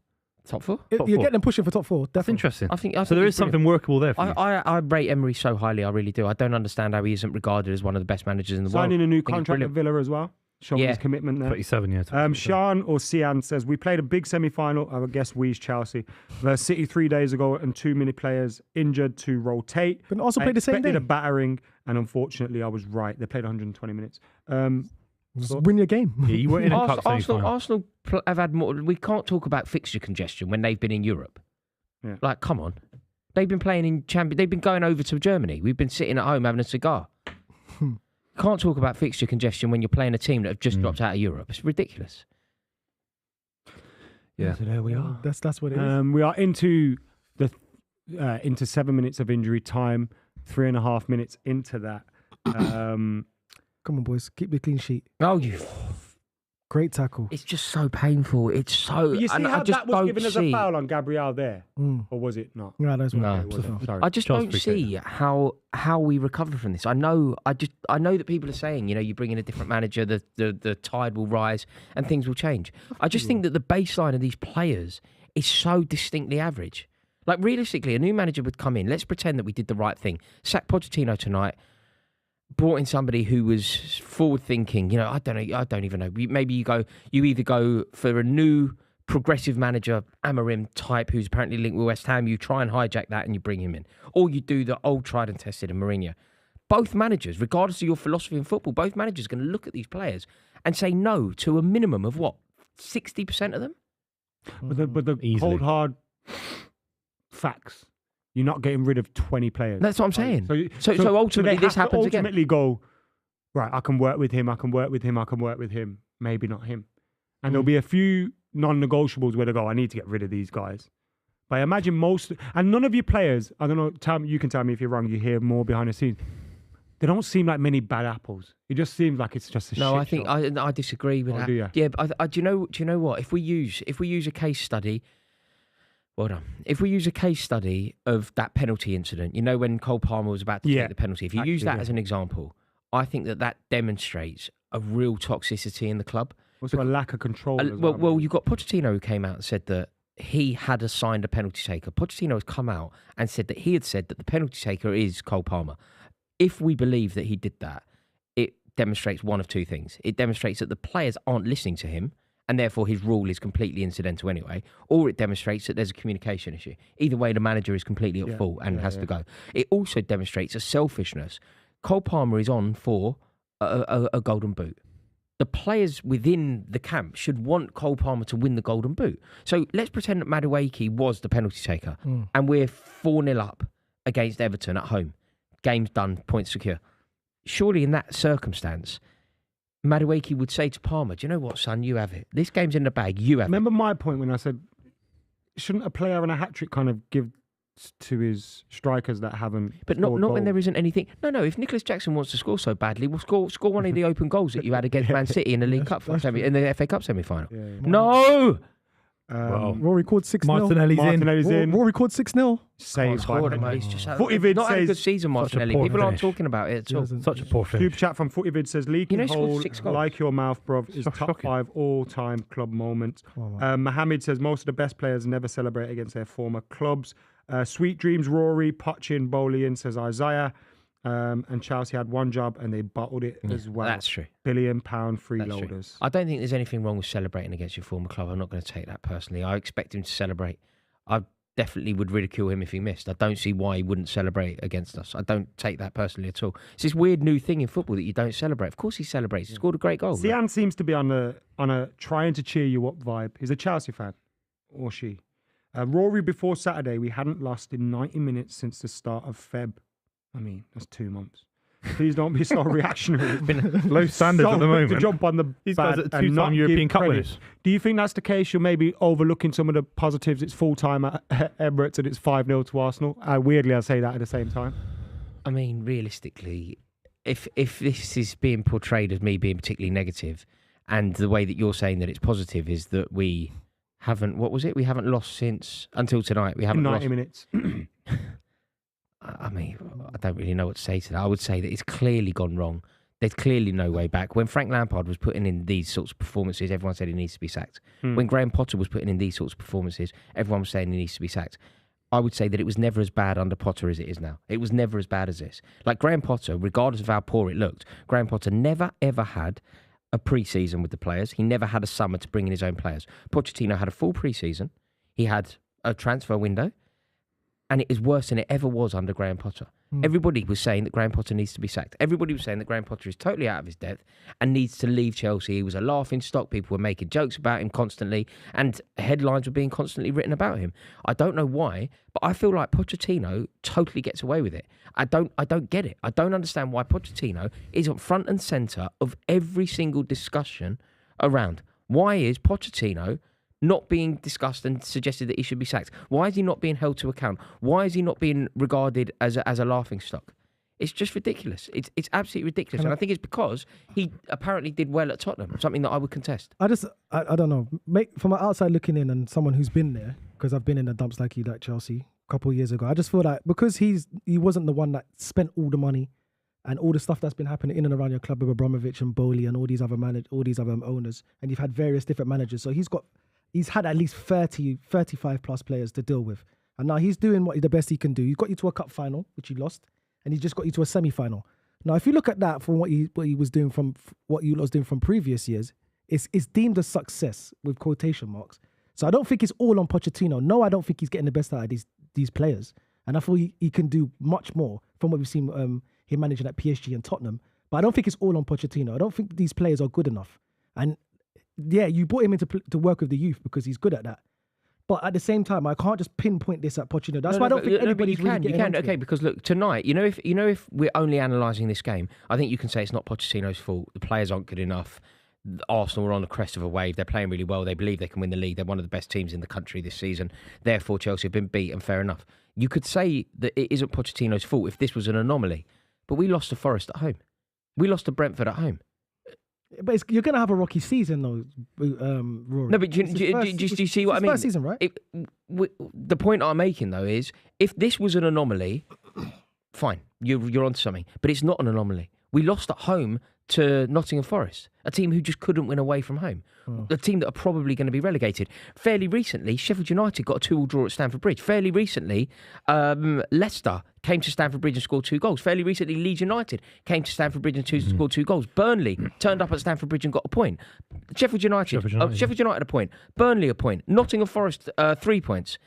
Top four? Top You're four. getting them pushing for top four. That's Definitely. interesting. I think So there he's is something workable there for you. I rate Emery so highly. I really do. I don't understand how he isn't regarded as one of the best managers in the world. Signing a new I think he's contract at brilliant. Villa as well. Showing Yeah. his commitment there. 27, yeah. Sean or Sian says, we played a big semi-final, I would guess we's Chelsea, versus City 3 days ago and too many players injured to rotate. But also I played the same expected day. a battering, and unfortunately I was right. They played 120 minutes. Just win your game. Yeah, you weren't in a cup semi-final. Arsenal have had more. We can't talk about fixture congestion when they've been in Europe. Yeah. Like, come on. They've been playing in Champions. They've been going over to Germany. We've been sitting at home having a cigar. Can't talk about fixture congestion when you're playing a team that have just dropped out of Europe. It's ridiculous. Yeah. So there we are. That's what it is. We are into 7 minutes of injury time, 3.5 minutes into that. Come on, boys. Keep the clean sheet. Oh, you! Great tackle. It's just so painful. It's so. You see and how I just that was don't given as see. a foul on Gabriel there? Mm. Or was it not? Yeah, that's No. right. It wasn't. Sorry. I just Charles don't appreciate see how we recover from this. I know that people are saying, you bring in a different manager, the tide will rise and things will change. I just think that the baseline of these players is so distinctly average. Like, realistically, a new manager would come in. Let's pretend that we did the right thing. Sack Pochettino tonight. Brought in somebody who was forward thinking. I don't know. I don't even know. Maybe you either go for a new progressive manager, Amorim type, who's apparently linked with West Ham. You try and hijack that and you bring him in, or you do the old tried and tested in Mourinho. Both managers, regardless of your philosophy in football, both managers are going to look at these players and say no to a minimum of what, 60% of them. But the Easily. cold hard facts. You're not getting rid of 20 players. That's what I'm saying. So So ultimately, they this have to happens again. ultimately go, right, I can work with him, I can work with him, I can work with him. Maybe not him. And there'll be a few non-negotiables where they go, I need to get rid of these guys. But I imagine most, and none of your players, I don't know, you can tell me if you're wrong, you hear more behind the scenes. They don't seem like many bad apples. It just seems like it's just a No, shit I think show. I disagree with Oh, that. do you? Yeah, but do you know what? If we use a case study, well done. If we use a case study of that penalty incident, when Cole Palmer was about to Yeah, take the penalty, if you use actually, that yeah. as an example, I think that demonstrates a real toxicity in the club. Also a lack of control. as Well, you've got Pochettino who came out and said that he had assigned a penalty taker. Pochettino has come out and said that he had said that the penalty taker is Cole Palmer. If we believe that he did that, it demonstrates one of two things. It demonstrates that the players aren't listening to him, and therefore his rule is completely incidental anyway, or it demonstrates that there's a communication issue. Either way, the manager is completely at fault and has to go. It also demonstrates a selfishness. Cole Palmer is on for a golden boot. The players within the camp should want Cole Palmer to win the golden boot. So let's pretend that Madueke was the penalty taker, and we're 4-0 up against Everton at home. Game's done, points secure. Surely in that circumstance, Madueke would say to Palmer, do you know what, son, you have it. This game's in the bag, you have Remember my point when I said, shouldn't a player on a hat-trick kind of give to his strikers that haven't But not scored when goals? there isn't anything. No, if Nicholas Jackson wants to score so badly, we'll score one of the open goals that you had against Man City in the League Cup in the FA Cup semi-final. Yeah. No! Rory called 6-0. Martinelli's in. Rory called 6-0. Saved by Scored him, Henry. mate. He's just Footy Vid not had a says- good season, Martinelli. poor People aren't finish. talking about it at all. Such a poor Cube finish. chat from Footy Vid says leaking he scored hole 6 goals. like your mouth, bruv, is top shocking. 5 all-time club moment. Mohammed says most of the best players never celebrate against their former clubs. Sweet dreams, Rory, Pochin, Bolian, says Isaiah. And Chelsea had one job and they bottled it as well. That's true. £1 billion That's true. freeloaders. I don't think there's anything wrong with celebrating against your former club. I'm not going to take that personally. I expect him to celebrate. I definitely would ridicule him if he missed. I don't see why he wouldn't celebrate against us. I don't take that personally at all. It's this weird new thing in football that you don't celebrate. Of course he celebrates. He scored a great goal. Sian seems to be on a trying to cheer you up vibe. He's a Chelsea fan, or she. Rory, before Saturday, we hadn't lost in 90 minutes since the start of Feb. I mean, that's 2 months. Please don't be so reactionary. It's been low standards So at the quick moment. to jump on the These guys bad are and not 2-time give European Cup credit. winners. Do you think that's the case? You're maybe overlooking some of the positives. It's full time at Emirates and it's 5-0 to Arsenal. Weirdly, I say that at the same time. I mean, realistically, if this is being portrayed as me being particularly negative, and the way that you're saying that it's positive is that we haven't, what was it? We haven't lost since until tonight. We haven't In lost 90 minutes. I mean, I don't really know what to say to that. I would say that it's clearly gone wrong. There's clearly no way back. When Frank Lampard was putting in these sorts of performances, everyone said he needs to be sacked. When Graham Potter was putting in these sorts of performances, everyone was saying he needs to be sacked. I would say that it was never as bad under Potter as it is now. It was never as bad as this. Like Graham Potter, regardless of how poor it looked, Graham Potter never, ever had a pre-season with the players. He never had a summer to bring in his own players. Pochettino had a full pre-season. He had a transfer window. And it is worse than it ever was under Graham Potter. Everybody was saying that Graham Potter needs to be sacked. Everybody was saying that Graham Potter is totally out of his depth and needs to leave Chelsea. He was a laughing stock. People were making jokes about him constantly and headlines were being constantly written about him. I don't know why, but I feel like Pochettino totally gets away with it. I don't get it. I don't understand why Pochettino is on front and centre of every single discussion around. Why is Pochettino not being discussed and suggested that he should be sacked? Why is he not being held to account? Why is he not being regarded as a laughing stock? It's just ridiculous. It's absolutely ridiculous. And I think it's because he apparently did well at Tottenham, something that I would contest. I don't know. From an outside looking in and someone who's been there, because I've been in the dumps like you, like Chelsea, a couple of years ago. I just feel like because he wasn't the one that spent all the money and all the stuff that's been happening in and around your club with Abramovich and Bowley and all these other owners, and you've had various different managers. So he's had at least 30, 35 plus players to deal with. And now he's doing the best he can do. He got you to a cup final, which he lost, and he just got you to a semi-final. Now, if you look at that from what he was doing from what you was doing from previous years, it's deemed a success with quotation marks. So I don't think it's all on Pochettino. No, I don't think he's getting the best out of these players. And I feel he can do much more from what we've seen him managing at PSG and Tottenham. But I don't think it's all on Pochettino. I don't think these players are good enough. And yeah, you brought him to work with the youth because he's good at that. But at the same time, I can't just pinpoint this at Pochettino. That's why I don't think anybody's really getting onto it. Okay, because look, tonight, if we're only analysing this game, I think you can say it's not Pochettino's fault. The players aren't good enough. Arsenal are on the crest of a wave. They're playing really well. They believe they can win the league. They're one of the best teams in the country this season. Therefore, Chelsea have been beaten. Fair enough. You could say that it isn't Pochettino's fault if this was an anomaly. But we lost to Forest at home. We lost to Brentford at home. But you're going to have a rocky season, though, Rory. No, but do you see what I mean? First season, right? The point I'm making, though, is if this was an anomaly, fine, you're onto something. But it's not an anomaly. We lost at home to Nottingham Forest, a team who just couldn't win away from home. A team that are probably going to be relegated. Fairly recently, Sheffield United got a 2-2 draw at Stamford Bridge. Fairly recently, Leicester came to Stamford Bridge and scored 2 goals. Fairly recently, Leeds United came to Stamford Bridge and scored 2 goals. Burnley turned up at Stamford Bridge and got a point. Sheffield United a point. Burnley a point. Nottingham Forest 3 points.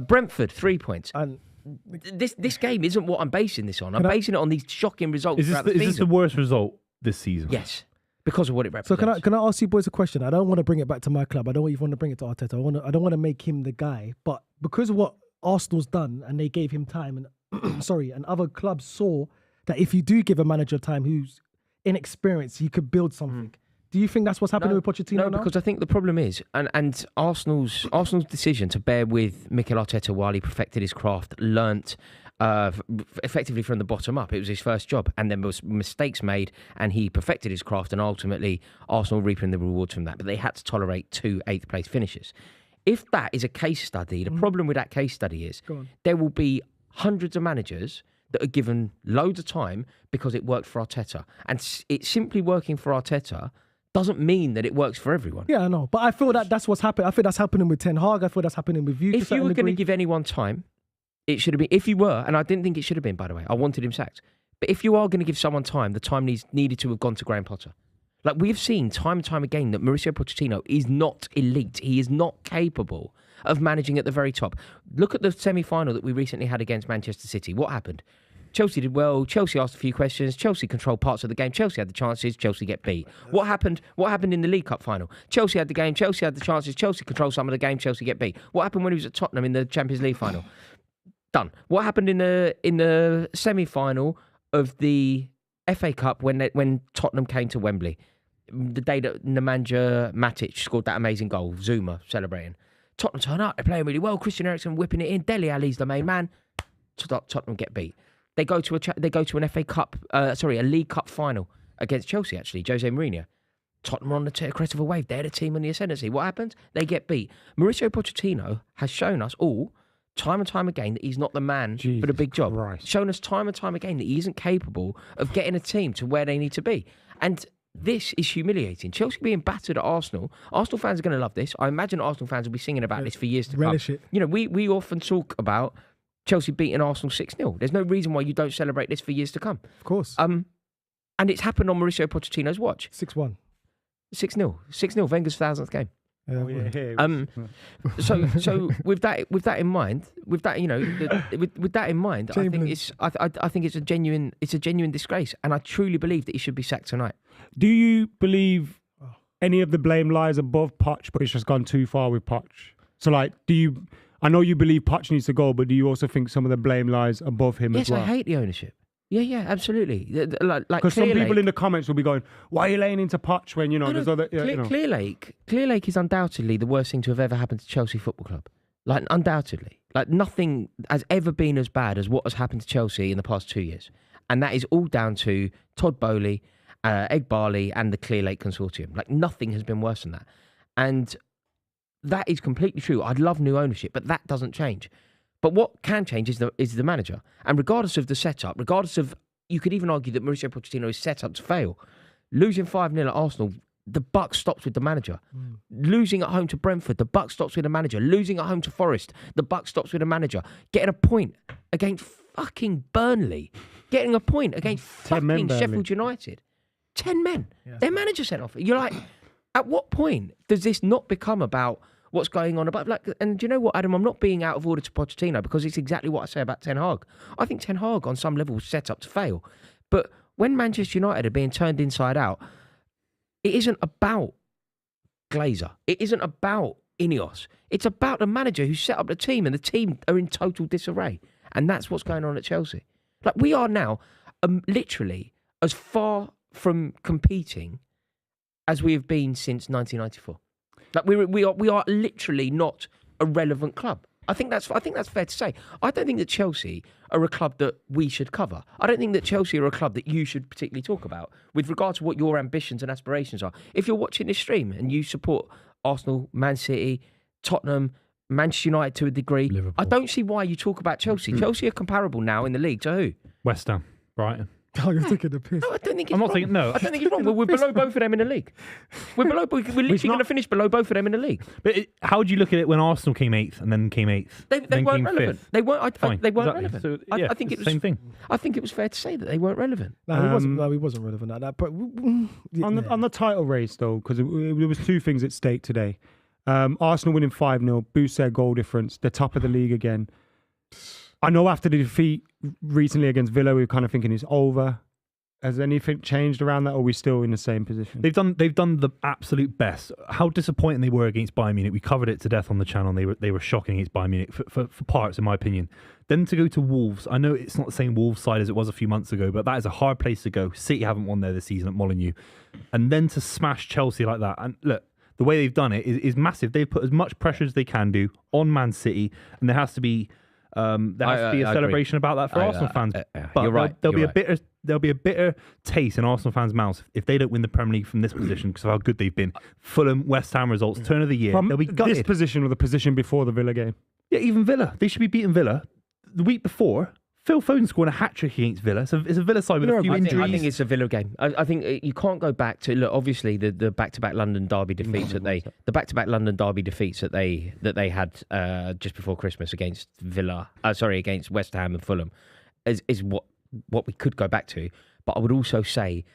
Brentford 3 points. And this game isn't what I'm basing this on. I'm basing it on these shocking results. Is this the worst result this season? Yes, because of what it represents. So can I ask you boys a question? I don't want to bring it back to my club. I don't even want to bring it to Arteta. I don't want to make him the guy. But because of what Arsenal's done and they gave him time, and and other clubs saw that if you do give a manager time who's inexperienced, he could build something. Do you think that's what's happening with Pochettino now? No, because I think the problem is, and Arsenal's decision to bear with Mikel Arteta while he perfected his craft, learnt effectively from the bottom up. It was his first job, and there was mistakes made, and he perfected his craft, and ultimately Arsenal reaping the rewards from that. But they had to tolerate 2 8th place finishes. If that is a case study, the problem with that case study is Go on. there will be hundreds of managers that are given loads of time because it worked for Arteta. And it's simply working for Arteta doesn't mean that it works for everyone. Yeah, I know. But I feel that that's what's happening. I think that's happening with Ten Hag. I feel that's happening with you. If you were going to give anyone time, it should have been, if you were, and I didn't think it should have been, by the way, I wanted him sacked. But if you are going to give someone time, the time needed to have gone to Graham Potter. Like, we've seen time and time again that Mauricio Pochettino is not elite. He is not capable of managing at the very top. Look at the semi-final that we recently had against Manchester City. What happened? Chelsea did well. Chelsea asked a few questions. Chelsea controlled parts of the game. Chelsea had the chances. Chelsea get beat. What happened? What happened in the League Cup final? Chelsea had the game. Chelsea had the chances. Chelsea controlled some of the game. Chelsea get beat. What happened when he was at Tottenham in the Champions League final? Done. What happened in the semi-final of the FA Cup when Tottenham came to Wembley? The day that Nemanja Matic scored that amazing goal, Zuma celebrating. Tottenham turn up. They're playing really well. Christian Eriksen whipping it in. Dele Alli's the main man. Tottenham get beat. They go to an FA Cup, a League Cup final against Chelsea, actually, Jose Mourinho. Tottenham are on the crest of a wave. They're the team on the ascendancy. What happens? They get beat. Mauricio Pochettino has shown us all, time and time again, that he's not the man for the big job. Christ. Shown us time and time again that he isn't capable of getting a team to where they need to be. And this is humiliating. Chelsea being battered at Arsenal. Arsenal fans are going to love this. I imagine Arsenal fans will be singing about this for years to Relish come. it. You know, we often talk about Chelsea beating Arsenal 6-0. There's no reason why you don't celebrate this for years to come. Of course. And it's happened on Mauricio Pochettino's watch. 6-1. 6-0. 6-0, Wenger's 1,000th game. Oh, yeah. So with that in mind, with that in mind, I think it's a genuine disgrace, and I truly believe that he should be sacked tonight. Do you believe any of the blame lies above Poch, but it's just gone too far with Poch? So, like, I know you believe Poch needs to go, but do you also think some of the blame lies above him as well? Yes, I hate the ownership. Yeah, absolutely. Because some people in the comments will be going, "Why are you laying into Poch when there's other?" Clear Lake is undoubtedly the worst thing to have ever happened to Chelsea Football Club. Like, undoubtedly, like, nothing has ever been as bad as what has happened to Chelsea in the past 2 years, and that is all down to Todd Bowley, Egg Barley, and the Clear Lake Consortium. Like, nothing has been worse than that, and that is completely true. I'd love new ownership, but that doesn't change. But what can change is the manager. And regardless of the setup, you could even argue that Mauricio Pochettino is set up to fail. Losing 5-0 at Arsenal, the buck stops with the manager. Losing at home to Brentford, the buck stops with the manager. Losing at home to Forest, the buck stops with the manager. Getting a point against fucking Burnley. Getting a point against fucking Sheffield United. 10 men. Their manager sent off. You're like, at what point does this not become about what's going on about, like, and do you know what, Adam? I'm not being out of order to Pochettino because it's exactly what I say about Ten Hag. I think Ten Hag on some level was set up to fail. But when Manchester United are being turned inside out, it isn't about Glazer. It isn't about Ineos. It's about the manager who set up the team, and the team are in total disarray. And that's what's going on at Chelsea. Like, we are now literally as far from competing as we have been since 1994. Like, we are literally not a relevant club. I think that's fair to say. I don't think that Chelsea are a club that we should cover. I don't think that Chelsea are a club that you should particularly talk about with regard to what your ambitions and aspirations are. If you're watching this stream and you support Arsenal, Man City, Tottenham, Manchester United to a degree, Liverpool, I don't see why you talk about Chelsea. Chelsea are comparable now in the league to who? West Ham, Brighton. Oh, you're taking the piss. No, I don't think it's I'm not wrong. thinking, no. I don't think it's wrong. We're below both of them in the league. We're literally going to finish below both of them in the league. But how do you look at it when Arsenal came 8th and then came 8th? They weren't relevant. 5th? They weren't. They weren't Exactly. relevant. So, yeah, I think it was same thing. I think it was fair to say that they weren't relevant. No, he wasn't relevant at that. But On the title race, though, because there was two things at stake today. Arsenal winning 5-0, boosts their goal difference. They're top of the league again. I know after the defeat recently against Villa, we were kind of thinking it's over. Has anything changed around that, or are we still in the same position? They've done the absolute best. How disappointing they were against Bayern Munich. We covered it to death on the channel. They were shocking against Bayern Munich for parts, in my opinion. Then to go to Wolves, I know it's not the same Wolves side as it was a few months ago, but that is a hard place to go. City haven't won there this season at Molineux, and then to smash Chelsea like that. And look, the way they've done it is massive. They've put as much pressure as they can do on Man City, and there has to be a celebration about that for Arsenal fans. You're But right. There'll be a there'll be a bitter taste in Arsenal fans' mouths if they don't win the Premier League from this position because of how good they've been. Fulham, West Ham results, turn of the year. From They'll be gutted. this position or the position before the Villa game. Yeah, even Villa. They should be beating Villa. The week before, Phil Foden scored a hat-trick against Villa. So it's a Villa side with a few injuries. I think it's a Villa game. I think you can't go back to look. Obviously, the back-to-back London derby defeats that they had just before Christmas against against West Ham and Fulham, is what we could go back to. But I would also say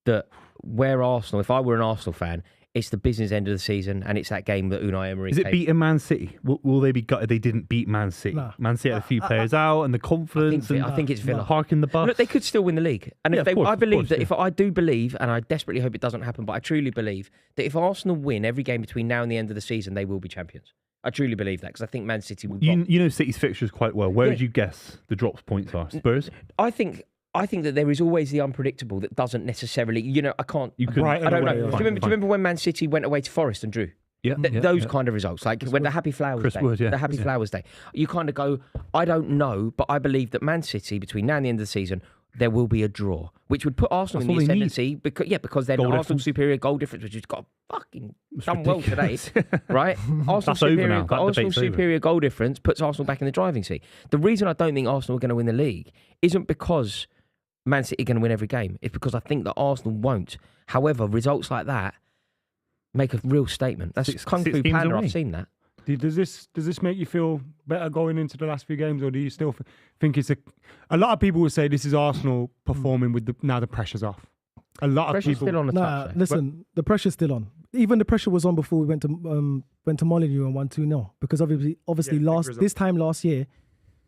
that where Arsenal, if I were an Arsenal fan, it's the business end of the season, and it's that game that Unai Emery. Is it beating Man City? Will they be gutted they didn't beat Man City? Nah. Man City had a few players out, and the confidence. I think it's Villa. Parking the bus. Look, they could still win the league, and Yeah, if they, of course, I believe of that course, if I do believe, and I desperately hope it doesn't happen, but I truly believe that if Arsenal win every game between now and the end of the season, they will be champions. I truly believe that because I think Man City will. You know City's fixtures quite well. Where would you guess the drops points are? Spurs? I think that there is always the unpredictable that doesn't necessarily. I can't. You could. Brighton I don't know. away, Do you remember when Man City went away to Forest and drew? Yeah, Those kind of results, like when the Happy Flowers Chris Day, Wood, yeah. the Happy Flowers Day, you kind of go, I don't know, but I believe that Man City between now and the end of the season there will be a draw, which would put Arsenal That's in all the they need. ascendancy because then Goal Arsenal difference. superior goal difference, which has got fucking It's done well today, ridiculous. right? Arsenal That's over now. That Arsenal debate's over. superior goal difference puts Arsenal back in the driving seat. The reason I don't think Arsenal are going to win the league isn't because Man City are going to win every game. It's because I think that Arsenal won't. However, results like that make a real statement. That's Kung Fu 6 games Panda. away. I've seen that. Does this make you feel better going into the last few games, or do you still think it's a lot of people will say this is Arsenal performing with now the pressure's off. A lot Pressure's of people. still on the Nah, touch. Though. listen, the pressure's still on. Even the pressure was on before we went to Molineux and won 2-0 because obviously Yeah, big this time last year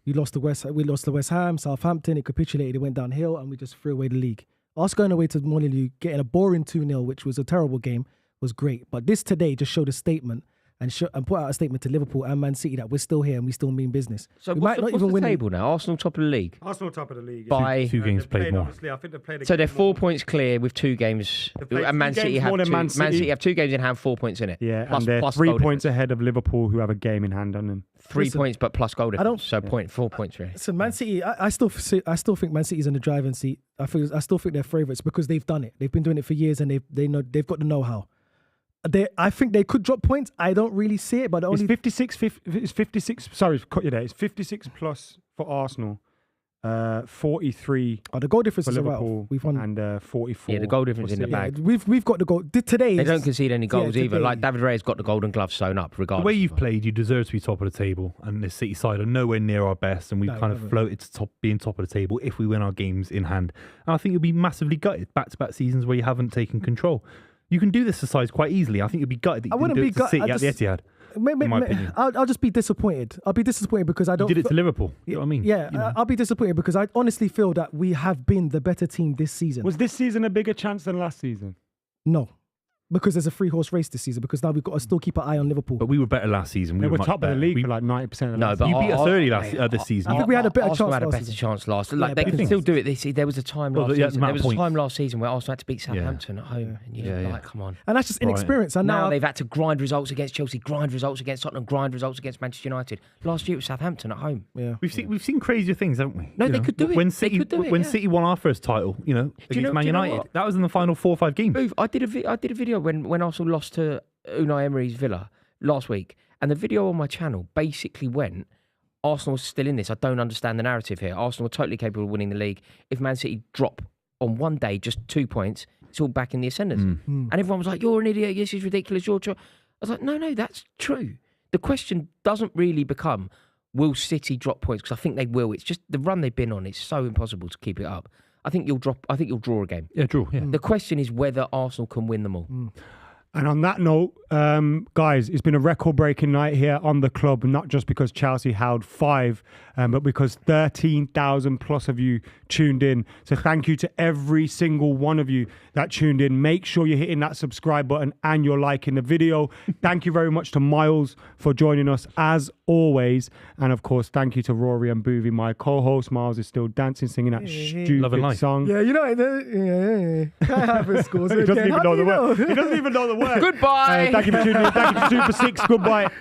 we lost to West Ham, Southampton. It capitulated, it went downhill, and we just threw away the league. Us going away to Molineux, getting a boring 2-0, which was a terrible game, was great. But this today just showed a statement and put out a statement to Liverpool and Man City that we're still here and we still mean business. So we what's might not the even win. table now? Arsenal top of the league. Arsenal top of the league. By- Two games played more. Obviously, I think they played. So they're 4 points clear with 2 games. They've played And Man 2 City games have more than 2. Man Man City. City have 2 games in hand, 4 points in it. Yeah, Plus- and they're plus 3 goal points difference. ahead of Liverpool, who have a game in hand on them. 3 Listen, points, but plus goal difference. So 4 points really. So Man City, I still think Man City's in the driving seat. I still think they're favourites because they've done it. They've been doing it for years and they've got the know-how. I think they could drop points. I don't really see it, but It's 56. Sorry, cut you there. It's 56 plus for Arsenal, 43 the goal difference for is a Liverpool, write-off. We've won. and 44. Yeah, the goal difference for in the City. bag. We've got the goal. Today They don't concede any goals either. today- Like David Raya's got the golden glove sewn up, The regardless. way you've played, you deserve to be top of the table, and the City side are nowhere near our best, and we've No, kind of never. floated to being top of the table if we win our games in hand. And I think you'll be massively gutted back-to-back seasons where you haven't taken control. You can do this to sides quite easily. I think you'd be gutted that you I didn't wouldn't do be it to gutted. City I at the just- Etihad. in my opinion. I'll just be disappointed. I'll be disappointed because I You don't. did it to Liverpool. You know what I mean? Yeah, You know? I'll be disappointed because I honestly feel that we have been the better team this season. Was this season a bigger chance than last season? No, because there's a 3-horse race this season. Because now we've got to still keep an eye on Liverpool. But we were better last season. We They were much top of better. the league We- for like 90% of the No, last but You beat us early this season. I think we had a better Arsenal chance had a last better season. chance last. Yeah, Like they better can chance. still do it. There was a time Well, last yeah, season. amount There of was a points. time last season where Arsenal had to beat Southampton at home, and you're Yeah, yeah. like, come on. And that's just Right. inexperience. And Now now they've had to grind results against Chelsea, grind results against Tottenham, grind results against Manchester United. Last year it was Southampton at home. yeah. We've seen crazier things, haven't we? No, You they know, could do it. When They City could do it, when yeah. City won our first title, against Man do you know United. what? That was in the final 4 or 5 games. Booth, I did a video when Arsenal lost to Unai Emery's Villa last week, and the video on my channel basically went, Arsenal's still in this. I don't understand the narrative here. Arsenal are totally capable of winning the league. If Man City drop on one day just 2 points, it's all back in the ascendancy. And everyone was like, "You're an idiot. This is ridiculous. I was like, "No, that's true." The question doesn't really become, will City drop points? Because I think they will. It's just the run they've been on. It's so impossible to keep it up. I think you'll draw a game. Yeah, draw. Yeah. The question is whether Arsenal can win them all. And on that note, guys, it's been a record-breaking night here on the club, not just because Chelsea held 5, but because 13,000 plus of you tuned in. So thank you to every single one of you that tuned in. Make sure you're hitting that subscribe button and you're liking the video. Thank you very much to Miles for joining us as always. And of course, thank you to Rory and Buvey, my co-host. Miles is still dancing, singing that Loving stupid life. song. Yeah, Can't have his scores. He doesn't even How know do the you word. He doesn't even know the word. Goodbye. Thank you for tuning in. Thank you for Super 6. Goodbye.